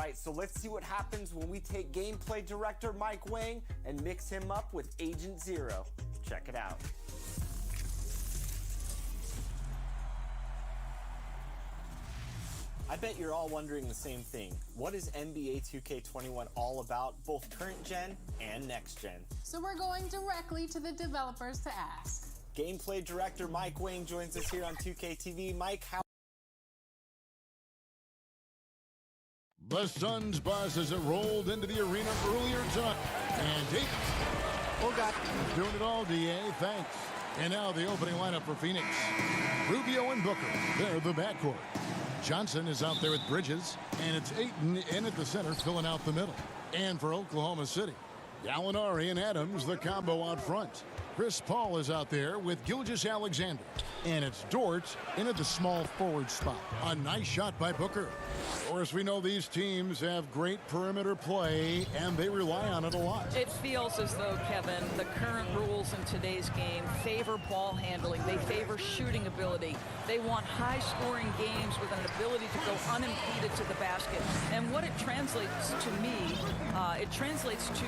right, so let's see what happens when we take gameplay director Mike Wang and mix him up with Agent Zero. Check it out. I bet you're all wondering the same thing. What is NBA 2K21 all about, both current gen and next gen? So we're going directly to the developers to ask. Gameplay director Mike Wang joins us here on 2K TV. Mike, how... The Suns bus as it rolled into the arena earlier tonight. And Dayton. Oh, God. Doing it all, DA. Thanks. And now the opening lineup for Phoenix. Rubio and Booker. They're the backcourt. Johnson is out there with Bridges. And it's Ayton in at the center, filling out the middle. And for Oklahoma City, Gallinari and Adams, the combo out front. Chris Paul is out there with Gilgeous-Alexander. And it's Dort into the small forward spot. A nice shot by Booker. Of course, we know these teams have great perimeter play, and they rely on it a lot. It feels as though, Kevin, the current rules in today's game favor ball handling. They favor shooting ability. They want high-scoring games with an ability to go unimpeded to the basket. And what it translates to me, it translates to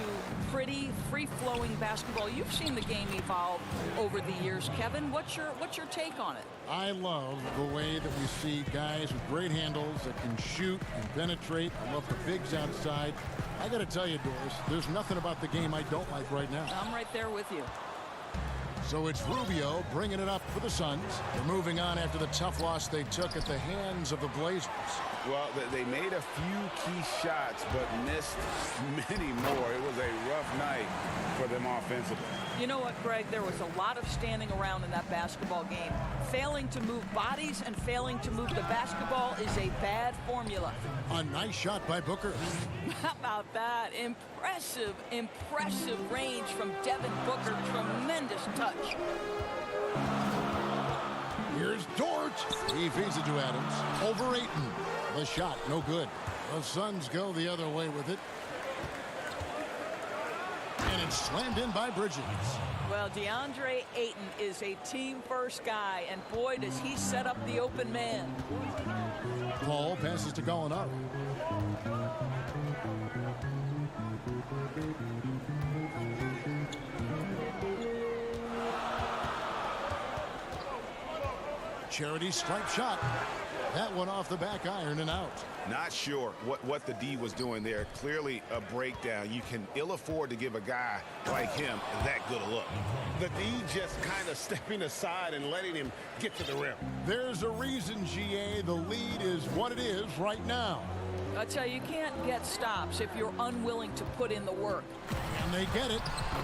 pretty free-flowing basketball. You've seen the game evolve over the years, Kevin. What's your take on it? I love the way that we see guys with great handles that can shoot and penetrate. I love the bigs outside. I got to tell you, Doris, there's nothing about the game I don't like right now. I'm right there with you. So it's Rubio bringing it up for the Suns. They're moving on after the tough loss they took at the hands of the Blazers. Well, they made a few key shots, but missed many more. It was a rough night for them offensively. You know what, Greg? There was a lot of standing around in that basketball game. Failing to move bodies and failing to move the basketball is a bad formula. A nice shot by Booker. How about that? Impressive, impressive range from Devin Booker. Tremendous touch. Here's Dort. He feeds it to Adams. Over Ayton. The shot, no good. The Suns go the other way with it. And it's slammed in by Bridges. Well, DeAndre Ayton is a team-first guy, and boy, does he set up the open man. Paul passes to Gallinari. Charity stripe shot. That one off the back iron and out. Not sure what the D was doing there. Clearly a breakdown. You can ill afford to give a guy like him that good a look. The D just kind of stepping aside and letting him get to the rim. There's a reason, GA, the lead is what it is right now. I tell you, you can't get stops if you're unwilling to put in the work. And they get it,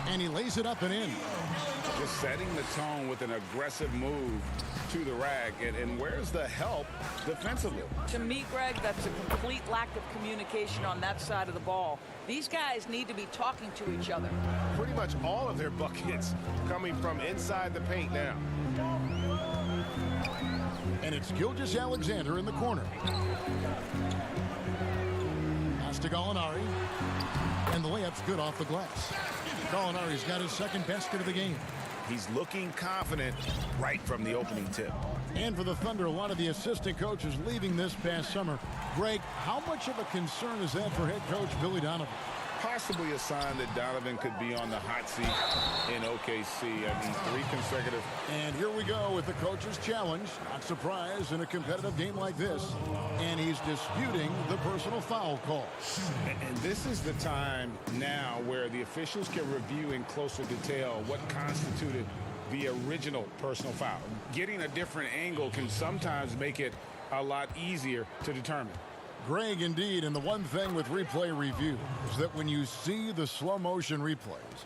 and he lays it up and in. Just setting the tone with an aggressive move to the rack. And where's the help defensively? To me, Greg, that's a complete lack of communication on that side of the ball. These guys need to be talking to each other. Pretty much all of their buckets coming from inside the paint now. And it's Gilgeous-Alexander in the corner. Pass to Gallinari. And the layup's good off the glass. Gallinari's got his second basket of the game. He's looking confident right from the opening tip. And for the Thunder, a lot of the assistant coaches leaving this past summer. Greg, how much of a concern is that for head coach Billy Donovan? Possibly a sign that Donovan could be on the hot seat in OKC. I mean, 3 consecutive. And here we go with the coach's challenge. Not surprised in a competitive game like this. And he's disputing the personal foul call. And this is the time now where the officials can review in closer detail what constituted the original personal foul. Getting a different angle can sometimes make it a lot easier to determine. Greg, indeed, and the one thing with replay review is that when you see the slow motion replays,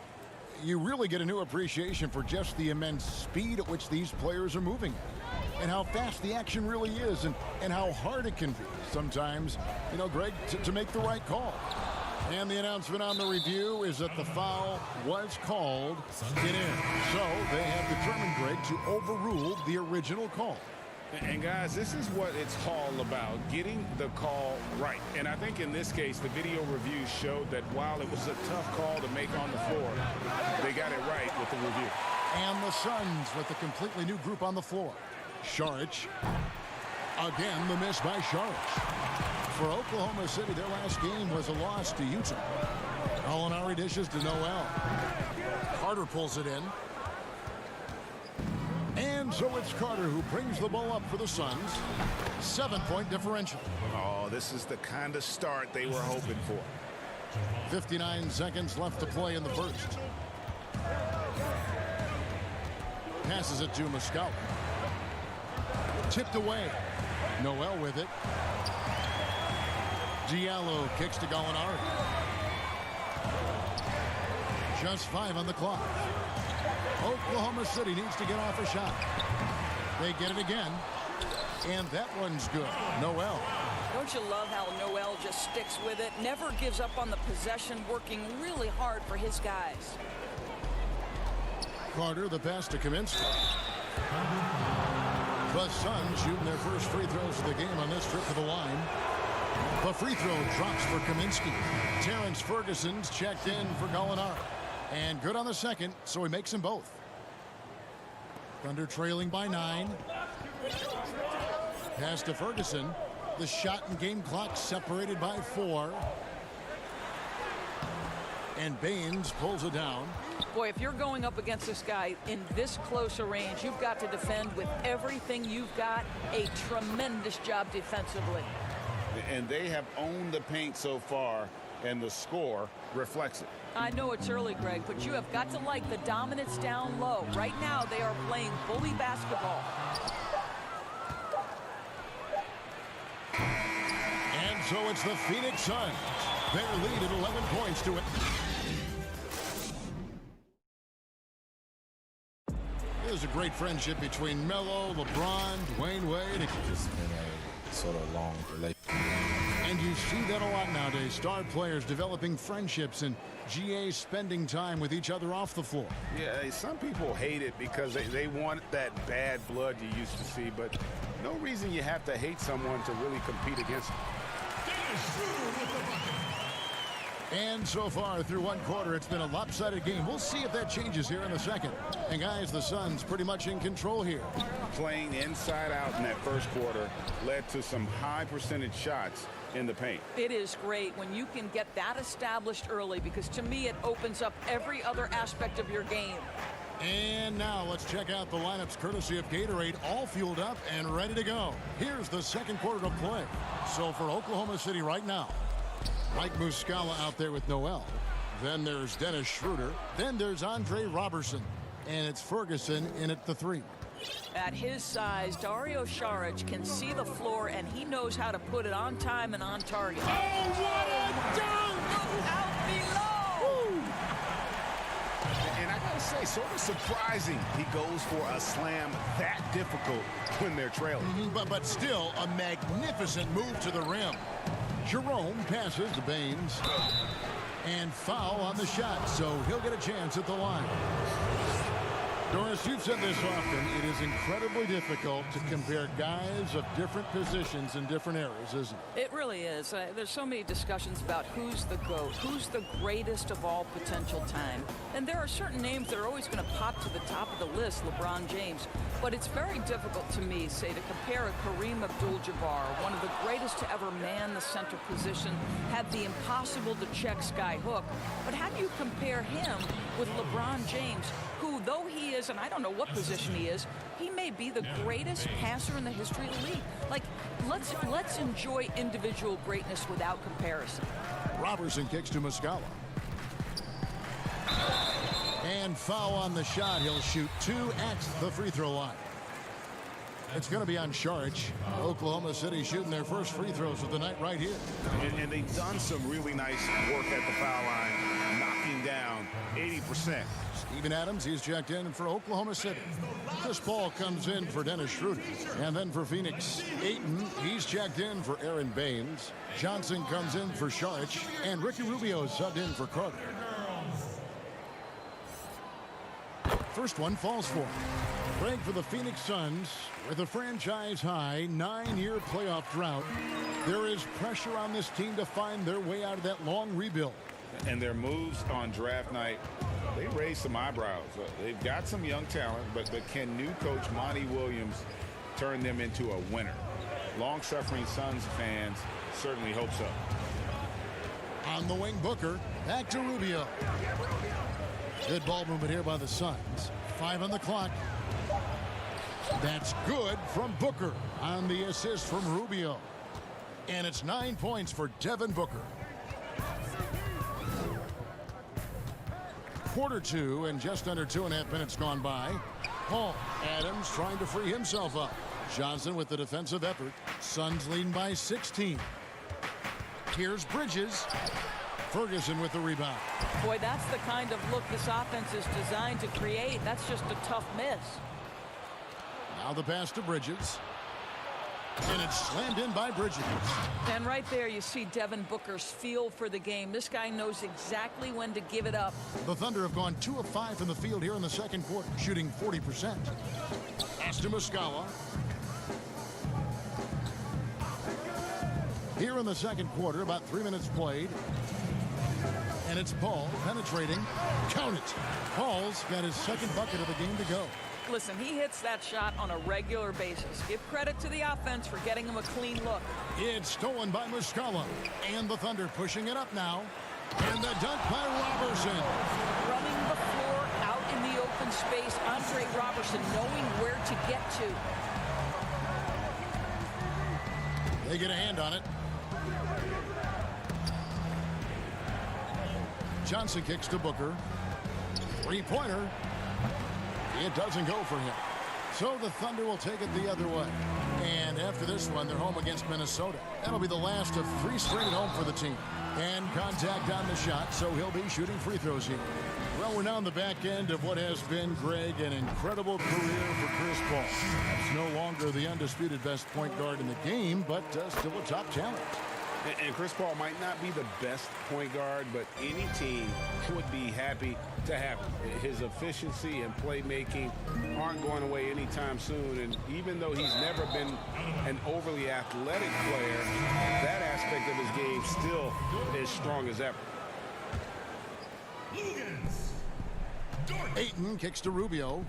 you really get a new appreciation for just the immense speed at which these players are moving at, and how fast the action really is, and how hard it can be sometimes, you know, Greg, to make the right call. And the announcement on the review is that the foul was called. Get in. So they have determined, Greg, to overrule the original call. And guys, this is what it's all about, getting the call right. And I think in this case, the video review showed that while it was a tough call to make on the floor, they got it right with the review. And the Suns with a completely new group on the floor. Saric. Again, the miss by Saric. For Oklahoma City, their last game was a loss to Utah. Gallinari dishes to Noel. Carter pulls it in. And so it's Carter who brings the ball up for the Suns. 7-point differential. Oh, this is the kind of start they were hoping for. 59 seconds left to play in the first. Passes it to Muscala. Tipped away. Noel with it. Diallo kicks to Gallinari. Just 5 on the clock. Oklahoma City needs to get off a shot. They get it again. And that one's good. Noel. Don't you love how Noel just sticks with it? Never gives up on the possession, working really hard for his guys. Carter, the pass to Kaminsky. The Suns shooting their first free throws of the game on this trip to the line. The free throw drops for Kaminsky. Terrence Ferguson's checked in for Gallinari. And good on the second, so he makes them both. Thunder trailing by 9. Pass to Ferguson. The shot and game clock separated by 4. And Baines pulls it down. Boy, if you're going up against this guy in this close a range, you've got to defend with everything you've got. A tremendous job defensively. And they have owned the paint so far, and the score reflects it. I know it's early, Greg, but you have got to like the dominance down low. Right now, they are playing bully basketball. And so it's the Phoenix Suns. Their lead at 11 points to it. There's a great friendship between Melo, LeBron, Dwayne Wade. It's been a sort of long relationship. And you see that a lot nowadays. Star players developing friendships and GA spending time with each other off the floor. Yeah, some people hate it because they want that bad blood you used to see, but no reason you have to hate someone to really compete against them. And so far through one quarter, it's been a lopsided game. We'll see if that changes here in the second. And guys, the Suns pretty much in control here. Playing inside out in that first quarter led to some high percentage shots in the paint. It is great when you can get that established early, because to me it opens up every other aspect of your game. And now let's check out the lineups courtesy of Gatorade, all fueled up and ready to go. Here's the second quarter of play. So for Oklahoma City right now, Mike Muscala out there with Noel. Then there's Dennis Schroeder. Then there's Andre Robertson. And it's Ferguson in at the 3. At his size, Dario Saric can see the floor, and he knows how to put it on time and on target. Oh, what a dunk! Out below! And I gotta say, sort of surprising he goes for a slam that difficult when they're trailing. But still a magnificent move to the rim. Jerome passes to Baines. And foul on the shot, so he'll get a chance at the line. Doris, you've said this often, it is incredibly difficult to compare guys of different positions in different eras, isn't it? It really is. There's so many discussions about who's the GOAT, who's the greatest of all potential time. And there are certain names that are always going to pop to the top of the list, LeBron James. But it's very difficult to me, say, to compare a Kareem Abdul-Jabbar, one of the greatest to ever man the center position, had the impossible to check sky hook. But how do you compare him with LeBron James, who, though he is, and I don't know what position he is, he may be the greatest passer in the history of the league. Like, let's enjoy individual greatness without comparison. Robertson kicks to Muscala. And foul on the shot. He'll shoot 2 at the free throw line. It's going to be on Saric. Oklahoma City shooting their first free throws of the night right here. And they've done some really nice work at the foul line, knocking down 80%. Steven Adams, he's checked in for Oklahoma City. Chris Paul comes in for Dennis Schroeder. And then for Phoenix, Ayton, he's checked in for Aaron Baines. Johnson comes in for Saric. And Ricky Rubio is subbed in for Carter. First one falls for him. Greg, for the Phoenix Suns, with a franchise-high 9-year playoff drought, there is pressure on this team to find their way out of that long rebuild. And their moves on draft night, they raised some eyebrows. They've got some young talent, but can new coach Monty Williams turn them into a winner? Long-suffering Suns fans certainly hope so. On the wing, Booker. Back to Rubio. Good ball movement here by the Suns. 5 on the clock. That's good from Booker on the assist from Rubio. And it's 9 points for Devin Booker. Quarter 2 and just under 2.5 minutes gone by. Paul Adams trying to free himself up. Johnson with the defensive effort. Suns leading by 16. Here's Bridges. Ferguson with the rebound. Boy, that's the kind of look this offense is designed to create. That's just a tough miss. Now the pass to Bridges. And it's slammed in by Bridges. And right there you see Devin Booker's feel for the game. This guy knows exactly when to give it up. The Thunder have gone 2 of 5 from the field here in the second quarter, shooting 40%. Pass to Muscala. Here in the second quarter, about 3 minutes played. And it's Paul penetrating. Count it. Paul's got his second bucket of the game to go. Listen, he hits that shot on a regular basis. Give credit to the offense for getting him a clean look. It's stolen by Muscala. And the Thunder pushing it up now. And the dunk by Robertson. Running the floor out in the open space. Andre Robertson knowing where to get to. They get a hand on it. Johnson kicks to Booker. Three-pointer. It doesn't go for him. So the Thunder will take it the other way. And after this one, they're home against Minnesota. That'll be the last of 3 straight at home for the team. And contact on the shot, so he'll be shooting free throws here. Well, we're now on the back end of what has been, Greg, an incredible career for Chris Paul. He's no longer the undisputed best point guard in the game, but still a top talent. And Chris Paul might not be the best point guard, but any team would be happy to have him. His efficiency and playmaking aren't going away anytime soon. And even though he's never been an overly athletic player, that aspect of his game still is strong as ever. Ayton kicks to Rubio.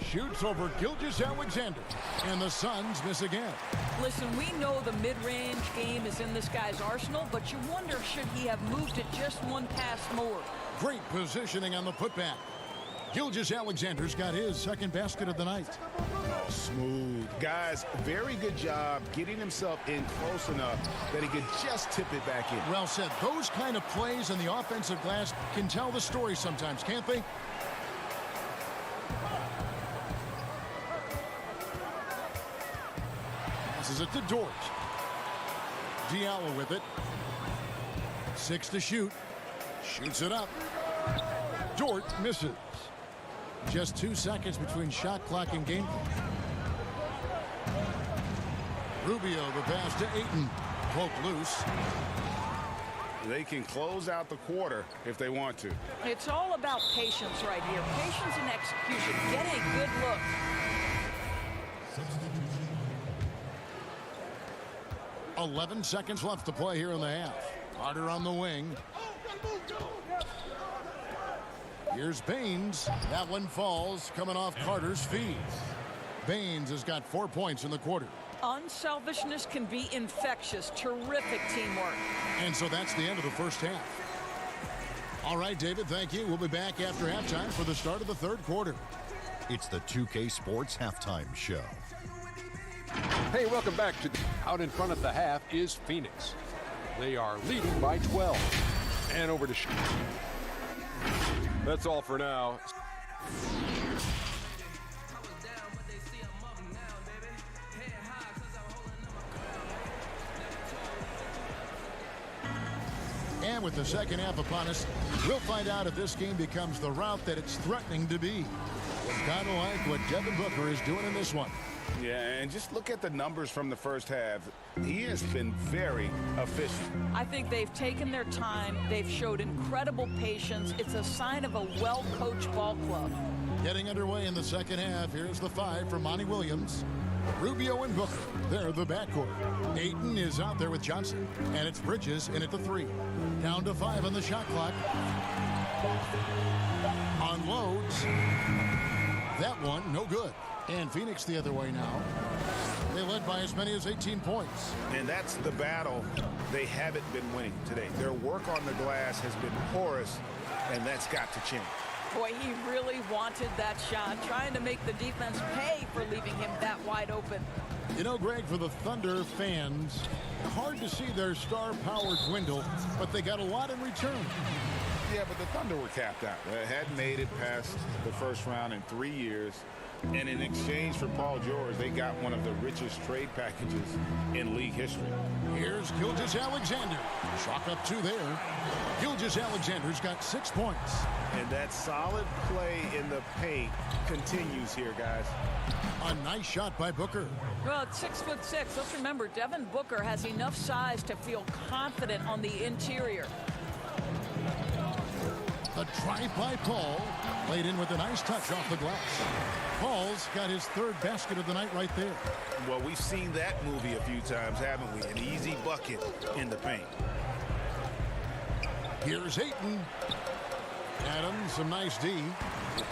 Shoots over Gilgeous-Alexander. And the Suns miss again. Listen, we know the mid-range game is in this guy's arsenal, but you wonder, should he have moved it just one pass more? Great positioning on the putback. Gilgeous-Alexander's got his second basket of the night. Smooth. Guys, very good job getting himself in close enough that he could just tip it back in. Well said. Those kind of plays in the offensive glass can tell the story sometimes, can't they? Passes it to Dort. Diallo with it. 6 to shoot. Shoots it up. Dort misses. Just 2 seconds between shot clock and game clock. Rubio, the pass to Ayton. Poke loose. They can close out the quarter if they want to. It's all about patience right here. Patience and execution. Get a good look. – 11 seconds left to play here in the half. Carter on the wing. Here's Baines. That one falls, coming off Carter's feet. Baines has got 4 points in the quarter. Unselfishness can be infectious. Terrific teamwork. And so that's the end of the first half. All right, David, thank you. We'll be back after halftime for the start of the third quarter. It's the 2K Sports Halftime Show. Hey, welcome back to out in front of the half is Phoenix. They are leading by 12. And over to That's all for now. And with the second half upon us, we'll find out if this game becomes the route that it's threatening to be. It's kind of like what Devin Booker is doing in this one. Yeah, and just look at the numbers from the first half. He has been very efficient. I think they've taken their time. They've showed incredible patience. It's a sign of a well-coached ball club. Getting underway in the second half. Here's the 5 for Monty Williams. Rubio and Booker, they're the backcourt. Ayton is out there with Johnson. And it's Bridges in at the 3. Down to 5 on the shot clock. Unloads. That one, no good. And Phoenix the other way now. They led by as many as 18 points. And that's the battle they haven't been winning today. Their work on the glass has been porous, and that's got to change. Boy, he really wanted that shot, trying to make the defense pay for leaving him that wide open. You know, Greg, for the Thunder fans, hard to see their star power dwindle, but they got a lot in return. Yeah, but the Thunder were capped out. They hadn't made it past the first round in 3 years. And in exchange for Paul George, they got one of the richest trade packages in league history. Here's Gilgeous-Alexander. Chalk up 2 there. Gilgeous-Alexander's got 6 points. And that solid play in the paint continues here, guys. A nice shot by Booker. Well, at 6'6", let's remember, Devin Booker has enough size to feel confident on the interior. A drive by Paul, laid in with a nice touch off the glass. Paul's got his 3rd basket of the night right there. Well, we've seen that movie a few times, haven't we? An easy bucket in the paint. Here's Ayton. Adams, some nice D.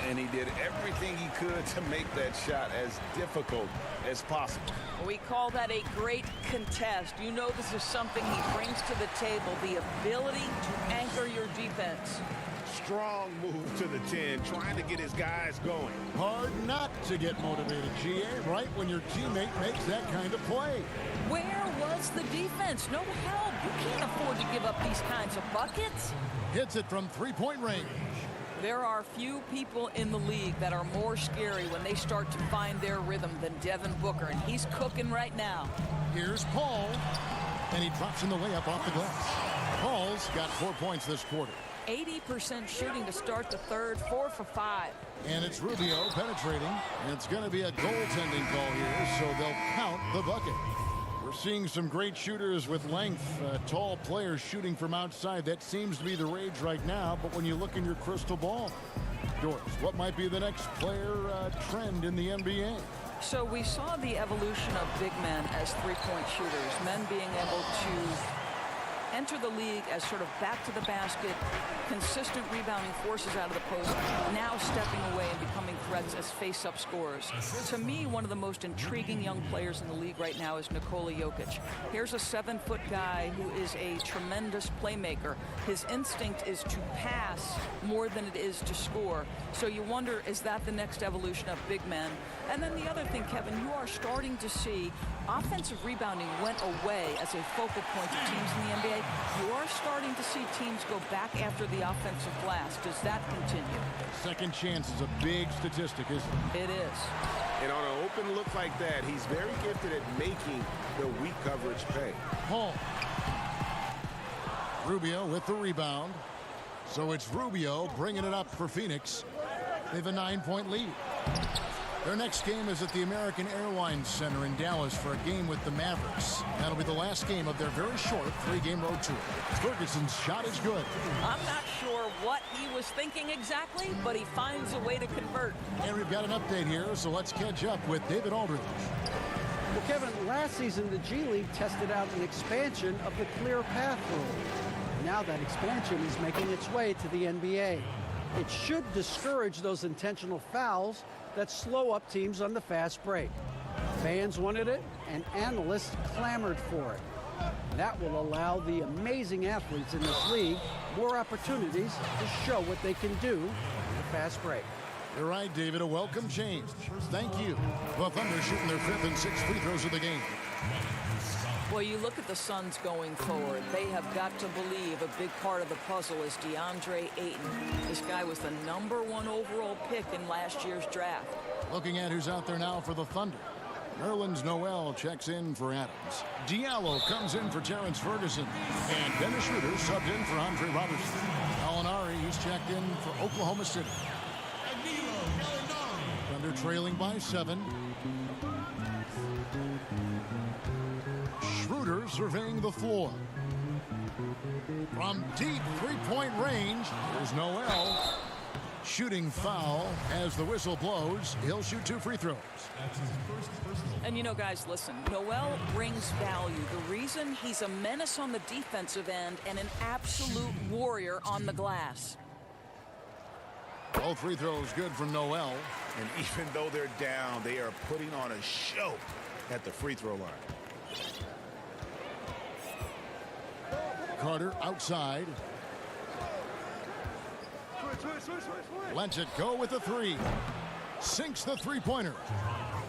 And he did everything he could to make that shot as difficult as possible. We call that a great contest. You know this is something he brings to the table, the ability to anchor your defense. Strong move to the 10, trying to get his guys going. Hard not to get motivated, GA, right when your teammate makes that kind of play. Where was the defense? No help. You can't afford to give up these kinds of buckets. Hits it from 3-point range. There are few people in the league that are more scary when they start to find their rhythm than Devin Booker, and he's cooking right now. Here's Paul, and he drops in the layup off the glass. Paul's got 4 points this quarter. 80% shooting to start the 3rd, 4 for 5. And it's Rubio penetrating. It's going to be a goaltending call here, so they'll count the bucket. We're seeing some great shooters with length, tall players shooting from outside. That seems to be the rage right now, but when you look in your crystal ball, Doris, what might be the next player trend in the NBA? So we saw the evolution of big men as 3-point shooters, men being able to enter the league as sort of back to the basket, consistent rebounding forces out of the post, now stepping away and becoming threats as face-up scorers. To me, one of the most intriguing young players in the league right now is Nikola Jokic. Here's a 7-foot guy who is a tremendous playmaker. His instinct is to pass more than it is to score. So you wonder, is that the next evolution of big men? And then the other thing, Kevin, you are starting to see offensive rebounding went away as a focal point of teams in the NBA. You are starting to see teams go back after the offensive glass. Does that continue? Second chance is a big statistic, isn't it? It is. And on an open look like that, he's very gifted at making the weak coverage pay. Paul. Rubio with the rebound. So it's Rubio bringing it up for Phoenix. They have a 9-point lead. Their next game is at the American Airlines Center in Dallas for a game with the Mavericks. That'll be the last game of their very short 3-game road tour. Ferguson's shot is good. I'm not sure what he was thinking exactly, but he finds a way to convert. And we've got an update here, so let's catch up with David Aldridge. Well, Kevin, last season the G League tested out an expansion of the clear path rule. Now that expansion is making its way to the NBA. It should discourage those intentional fouls that slow up teams on the fast break. Fans wanted it, and analysts clamored for it. That will allow the amazing athletes in this league more opportunities to show what they can do in the fast break. You're right, David. A welcome change. Thank you. The Thunder shooting their 5th and 6th free throws of the game. Well, you look at the Suns going forward. They have got to believe a big part of the puzzle is DeAndre Ayton. This guy was the #1 overall pick in last year's draft. Looking at who's out there now for the Thunder. Nerlens Noel checks in for Adams. Diallo comes in for Terrence Ferguson. And Dennis Schroeder subbed in for Andre Robertson. Gallinari, he's checked in for Oklahoma City. Thunder trailing by 7. Schroeder surveying the floor. From deep 3-point range, here's Noel. Shooting foul as the whistle blows. He'll shoot 2 free throws. And you know, guys, listen, Noel brings value. The reason he's a menace on the defensive end and an absolute warrior on the glass. Both free throws good from Noel. And even though they're down, they are putting on a show at the free throw line. Carter outside. Lets it go with the three. Sinks the three-pointer.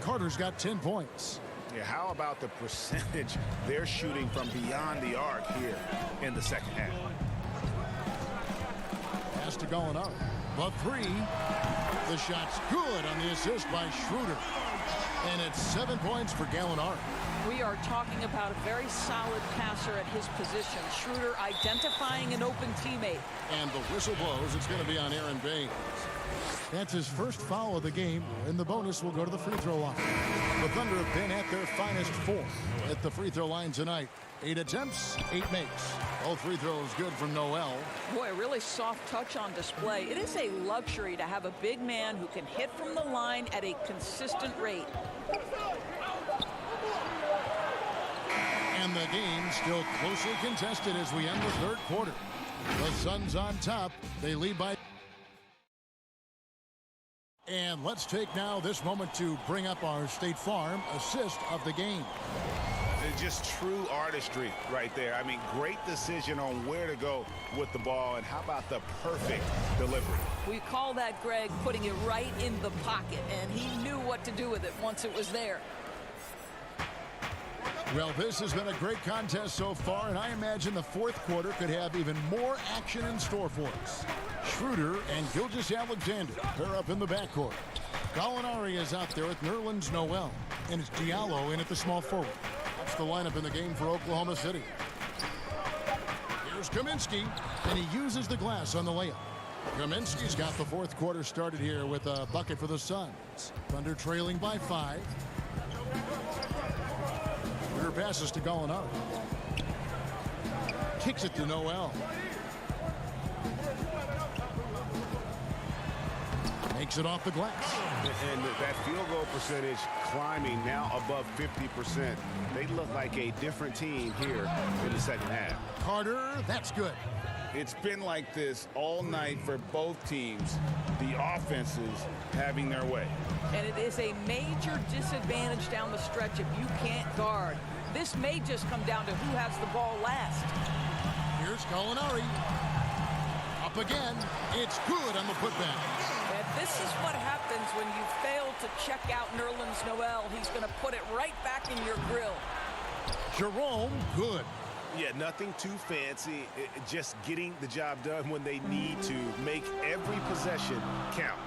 Carter's got 10 points. Yeah, how about the percentage they're shooting from beyond the arc here in the second half? Pass to Gallinari. The three. The shot's good on the assist by Schroeder. And it's 7 points for Gallinari. We are talking about a very solid passer at his position. Schroeder identifying an open teammate. And the whistle blows. It's going to be on Aaron Baines. That's his first foul of the game, and the bonus will go to the free throw line. The Thunder have been at their finest 4 at the free throw line tonight. 8 attempts, 8 makes. All free throws good from Noel. Boy, a really soft touch on display. It is a luxury to have a big man who can hit from the line at a consistent rate. And the game still closely contested as we end the third quarter. The Suns on top. They lead by... And let's take now this moment to bring up our State Farm assist of the game. It's just true artistry right there. I mean, great decision on where to go with the ball, and how about the perfect delivery? We call that, Greg, putting it right in the pocket, and he knew what to do with it once it was there. Well, this has been a great contest so far, and I imagine the fourth quarter could have even more action in store for us. Schroeder and Gilgeous-Alexander pair up in the backcourt. Gallinari is out there with Nerlens Noel, and it's Diallo in at the small forward. That's the lineup in the game for Oklahoma City. Here's Kaminsky, and he uses the glass on the layup. Kaminsky's got the fourth quarter started here with a bucket for the Suns. Thunder trailing by 5. Passes to Gallinari. Kicks it to Noel. Makes it off the glass. And that field goal percentage climbing now above 50%. They look like a different team here in the second half. Carter, that's good. It's been like this all night for both teams. The offenses having their way. And it is a major disadvantage down the stretch if you can't guard. This may just come down to who has the ball last. Here's Gallinari. Up again. It's good on the putback. And this is what happens when you fail to check out Nerlens Noel. He's going to put it right back in your grill. Jerome, good. Yeah, nothing too fancy. Just getting the job done when they need to. Make every possession count.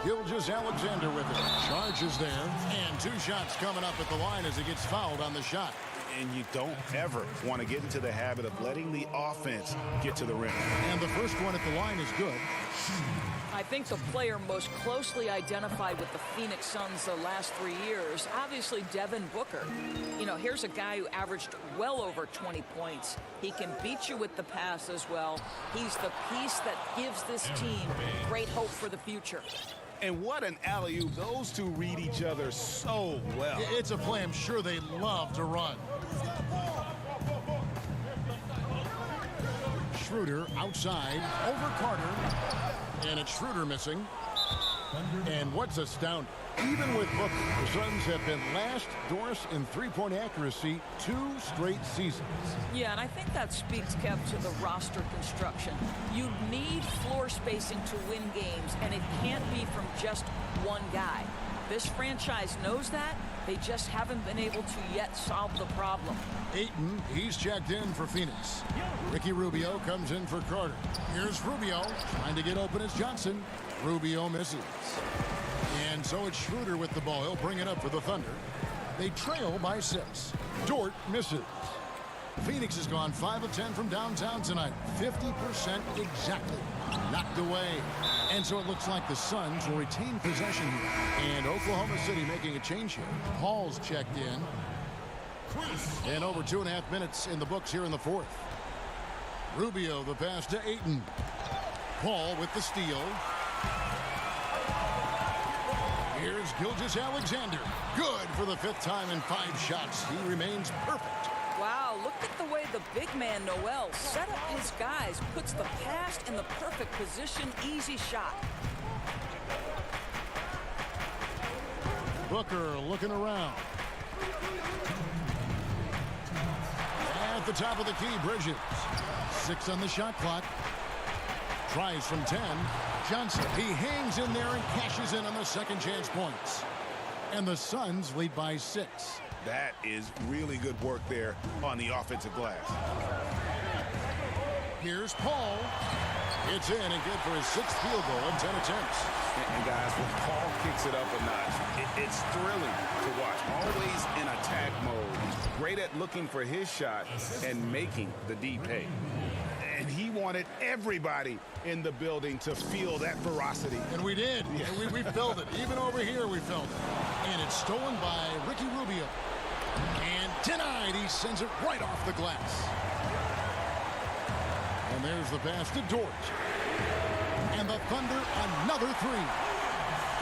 Gilgeous-Alexander with it. Charges there. And 2 shots coming up at the line as he gets fouled on the shot. And you don't ever want to get into the habit of letting the offense get to the rim. And the first one at the line is good. I think the player most closely identified with the Phoenix Suns the last 3 years, obviously Devin Booker. You know, here's a guy who averaged well over 20 points. He can beat you with the pass as well. He's the piece that gives this team great hope for the future. And what an alley-oop. Those two read each other so well. It's a play I'm sure they love to run. Schroeder outside over Carter. And it's Schroeder missing. And what's astounding, even with Booker, the Suns have been last, Doris, in three-point accuracy 2 straight seasons. Yeah, and I think that speaks, Kev, to the roster construction. You need floor spacing to win games, and it can't be from just one guy. This franchise knows that. They just haven't been able to yet solve the problem. Ayton, he's checked in for Phoenix. Ricky Rubio comes in for Carter. Here's Rubio trying to get open as Johnson. Rubio misses. And so it's Schroeder with the ball. He'll bring it up for the Thunder. They trail by 6. Dort misses. Phoenix has gone 5 of 10 from downtown tonight. 50% exactly. Knocked away. And so it looks like the Suns will retain possession here. And Oklahoma City making a change here. Paul's checked in. And over 2.5 minutes in the books here in the fourth. Rubio, the pass to Ayton. Paul with the steal. Here's Gilgeous-Alexander. Good for the 5th time in 5 shots. He remains perfect. Wow, look at the way the big man, Noel, set up his guys, puts the pass in the perfect position, easy shot. Booker looking around. At the top of the key, Bridges. 6 on the shot clock. Tries from 10. Johnson, he hangs in there and cashes in on the second chance points. And the Suns lead by 6. That is really good work there on the offensive glass. Here's Paul. It's in and good for his 6th field goal in 10 attempts. And guys, when Paul kicks it up a notch, it's thrilling to watch. Always in attack mode. Great at looking for his shot and making the D pay. And he wanted everybody in the building to feel that ferocity. And we did. Yeah. And we felt it. Even over here, we felt it. And it's stolen by Ricky Rubio. And denied. He sends it right off the glass. And there's the pass to Dort. And the Thunder, another 3.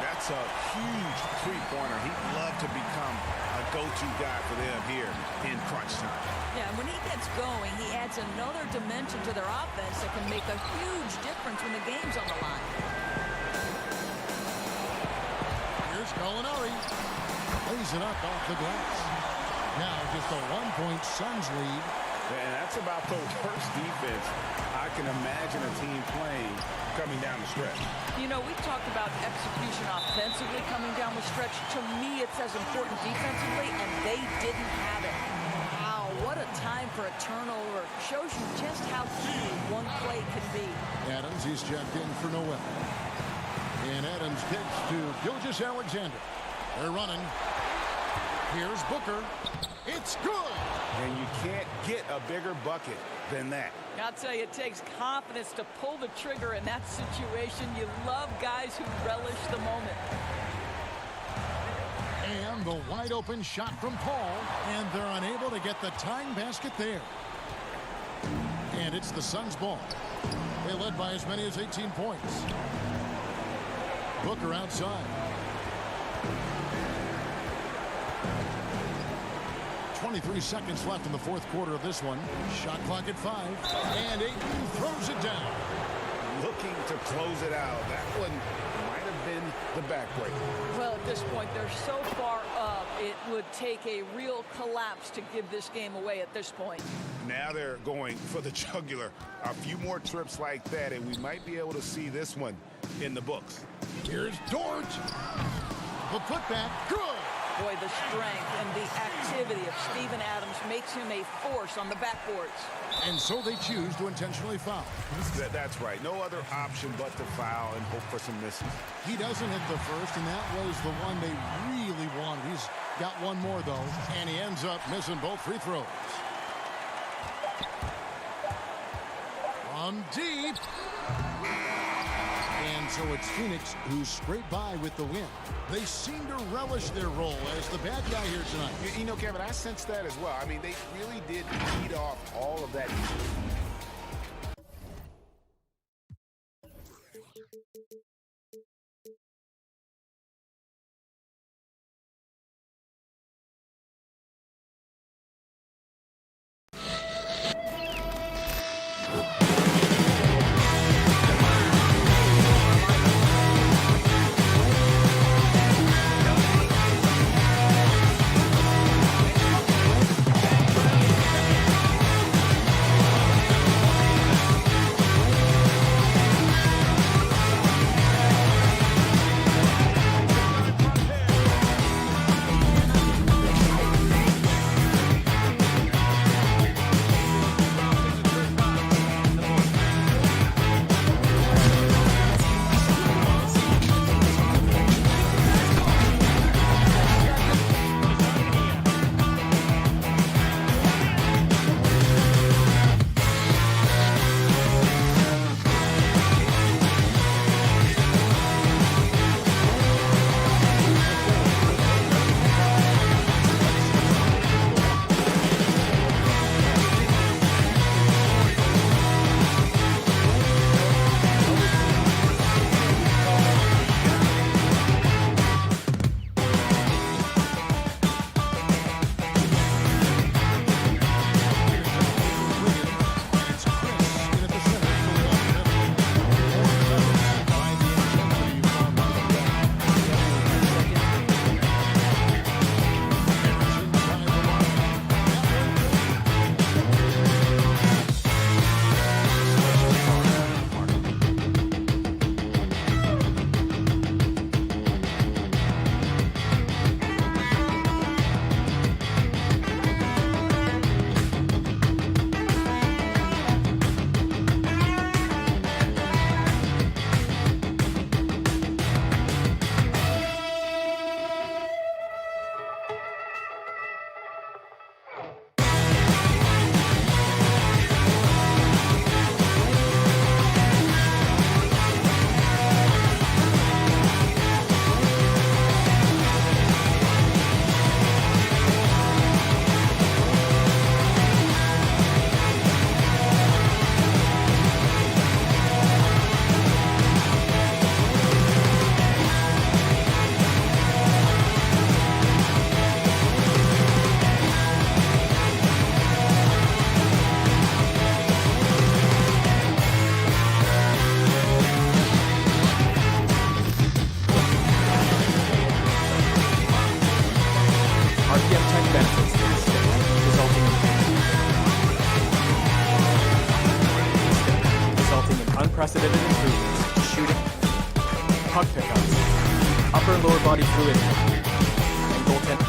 That's a huge three-pointer. He'd love to become a go-to guy for them here in crunch time. Yeah, and when he gets going, he adds another dimension to their offense that can make a huge difference when the game's on the line. Here's Gallinari. Plays it up off the glass. Now just a 1-point Suns lead. And that's about the worst defense I can imagine a team playing coming down the stretch. You know, we talked about execution offensively coming down the stretch. To me, it's as important defensively, and they didn't have it. Wow, what a time for a turnover. Shows you just how key one play can be. Adams, he's checked in for Noel. And Adams kicks to Gilgeous-Alexander. They're running. Here's Booker. It's good. And you can't get a bigger bucket than that. I'll tell you, it takes confidence to pull the trigger in that situation. You love guys who relish the moment. And the wide open shot from Paul. And they're unable to get the tying basket there. And it's the Suns' ball. They led by as many as 18 points. Booker outside. 23 seconds left in the fourth quarter of this one. Shot clock at 5. And Ayton throws it down. Looking to close it out. That one might have been the backbreaker. Well, at this point, they're so far up, it would take a real collapse to give this game away at this point. Now they're going for the jugular. A few more trips like that, and we might be able to see this one in the books. Here's Dort. The putback, good. Boy, the strength and the activity of Steven Adams makes him a force on the backboards. And so they choose to intentionally foul. That's right. No other option but to foul and hope for some misses. He doesn't hit the first, and that was the one they really wanted. He's got one more, though, and he ends up missing both free throws. From deep. And so it's Phoenix who scraped by with the win. They seem to relish their role as the bad guy here tonight. You know, Kevin, I sense that as well. I mean, they really did feed off all of that. unprecedented improvements, shooting, puck pickups, upper and lower body fluidity, and goaltending.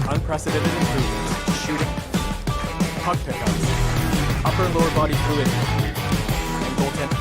Unprecedented improvements, shooting, puck pickups, upper and lower body fluidity, and goaltending.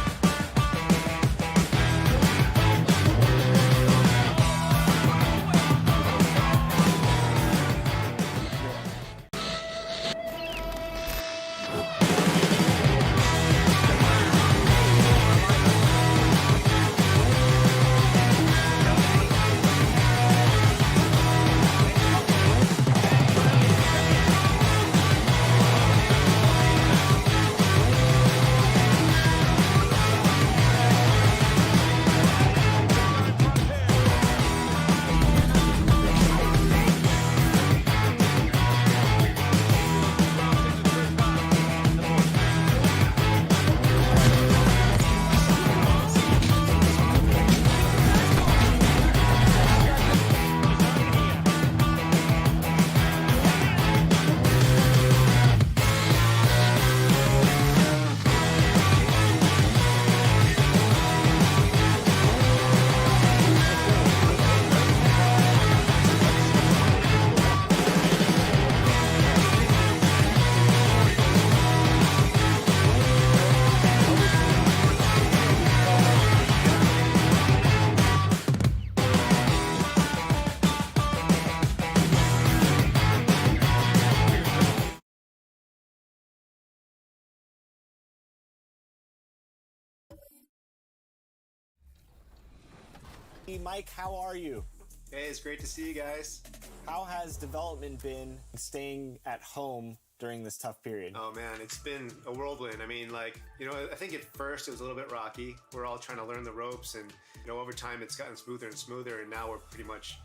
Hey Mike, how are you? Hey, it's great to see you guys. How has development been staying at home during this tough period? Oh man, it's been a whirlwind. I mean, like, I think at first it was a little bit rocky. We're all trying to learn the ropes, and over time it's gotten smoother and smoother, and now we're pretty much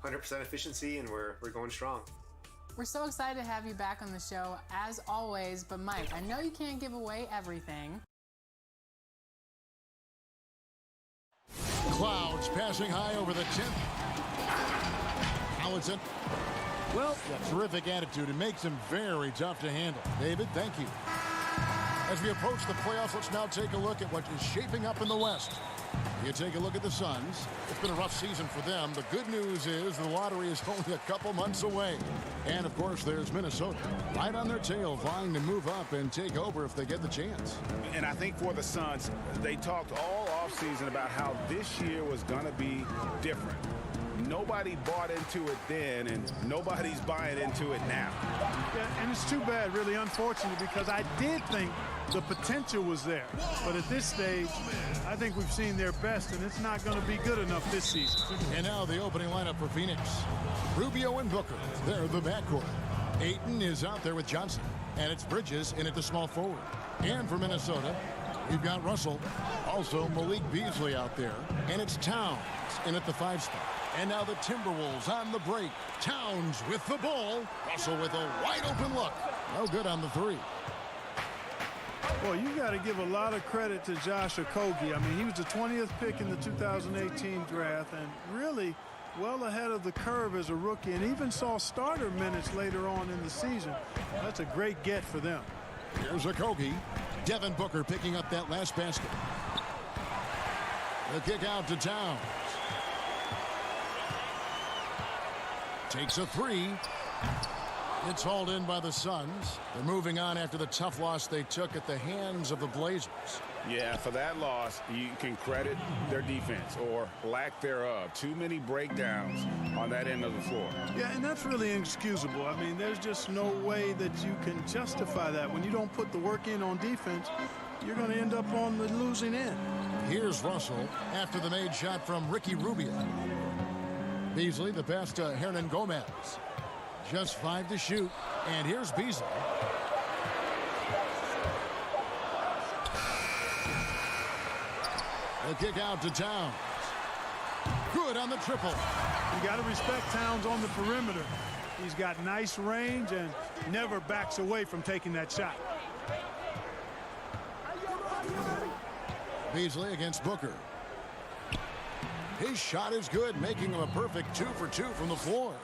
100% efficiency, and we're going strong. We're so excited to have you back on the show, as always. But Mike, I know you can't give away everything. Clouds passing high over the 10th. Howitson. Well, a terrific attitude. It makes him very tough to handle. David, thank you. As we approach the playoffs, let's now take a look at what is shaping up in the West. You take a look at the Suns. It's been a rough season for them. The good news is the lottery is only a couple months away. And, of course, there's Minnesota right on their tail, vying to move up and take over if they get the chance. And I think for the Suns, they talked all offseason about how this year was going to be different. Nobody bought into it then, and nobody's buying into it now. Yeah, and it's too bad, really unfortunate, because I did think the potential was there. But at this stage, I think we've seen their best, and it's not going to be good enough this season. And now the opening lineup for Phoenix. Rubio and Booker, they're the backcourt. Ayton is out there with Johnson, and it's Bridges in at the small forward. And for Minnesota, we've got Russell, also Malik Beasley out there, and it's Towns in at the 5 spot. And now the Timberwolves on the break. Towns with the ball. Russell with a wide open look. No good on the 3. Well, you got to give a lot of credit to Josh Okogie. I mean, he was the 20th pick in the 2018 draft and really well ahead of the curve as a rookie, and even saw starter minutes later on in the season. That's a great get for them. Here's Okogie. Devin Booker picking up that last basket. The kick out to Towns. Takes a 3. It's hauled in by the Suns. They're moving on after the tough loss they took at the hands of the Blazers. Yeah, for that loss, you can credit their defense or lack thereof. Too many breakdowns on that end of the floor. Yeah, and that's really inexcusable. I mean, there's just no way that you can justify that. When you don't put the work in on defense, you're going to end up on the losing end. Here's Russell after the made shot from Ricky Rubio. Beasley, the pass to Hernan Gomez. Just 5 to shoot. And here's Beasley. The kick out to Towns. Good on the triple. You got to respect Towns on the perimeter. He's got nice range and never backs away from taking that shot. Beasley against Booker. His shot is good, making him a perfect 2 for 2 from the floor.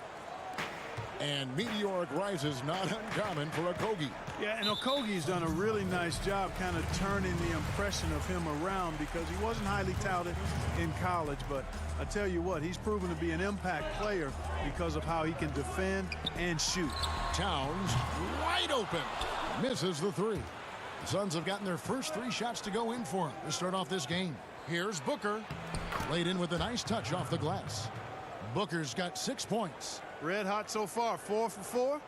And meteoric rises not uncommon for Okogie. Yeah, and Okogie's done a really nice job kind of turning the impression of him around, because he wasn't highly touted in college, but I tell you what, he's proven to be an impact player because of how he can defend and shoot. Towns wide open. Misses the 3. The Suns have gotten their first 3 shots to go in for him to start off this game. Here's Booker. Laid in with a nice touch off the glass. Booker's got 6 points. Red hot so far, 4 for 4.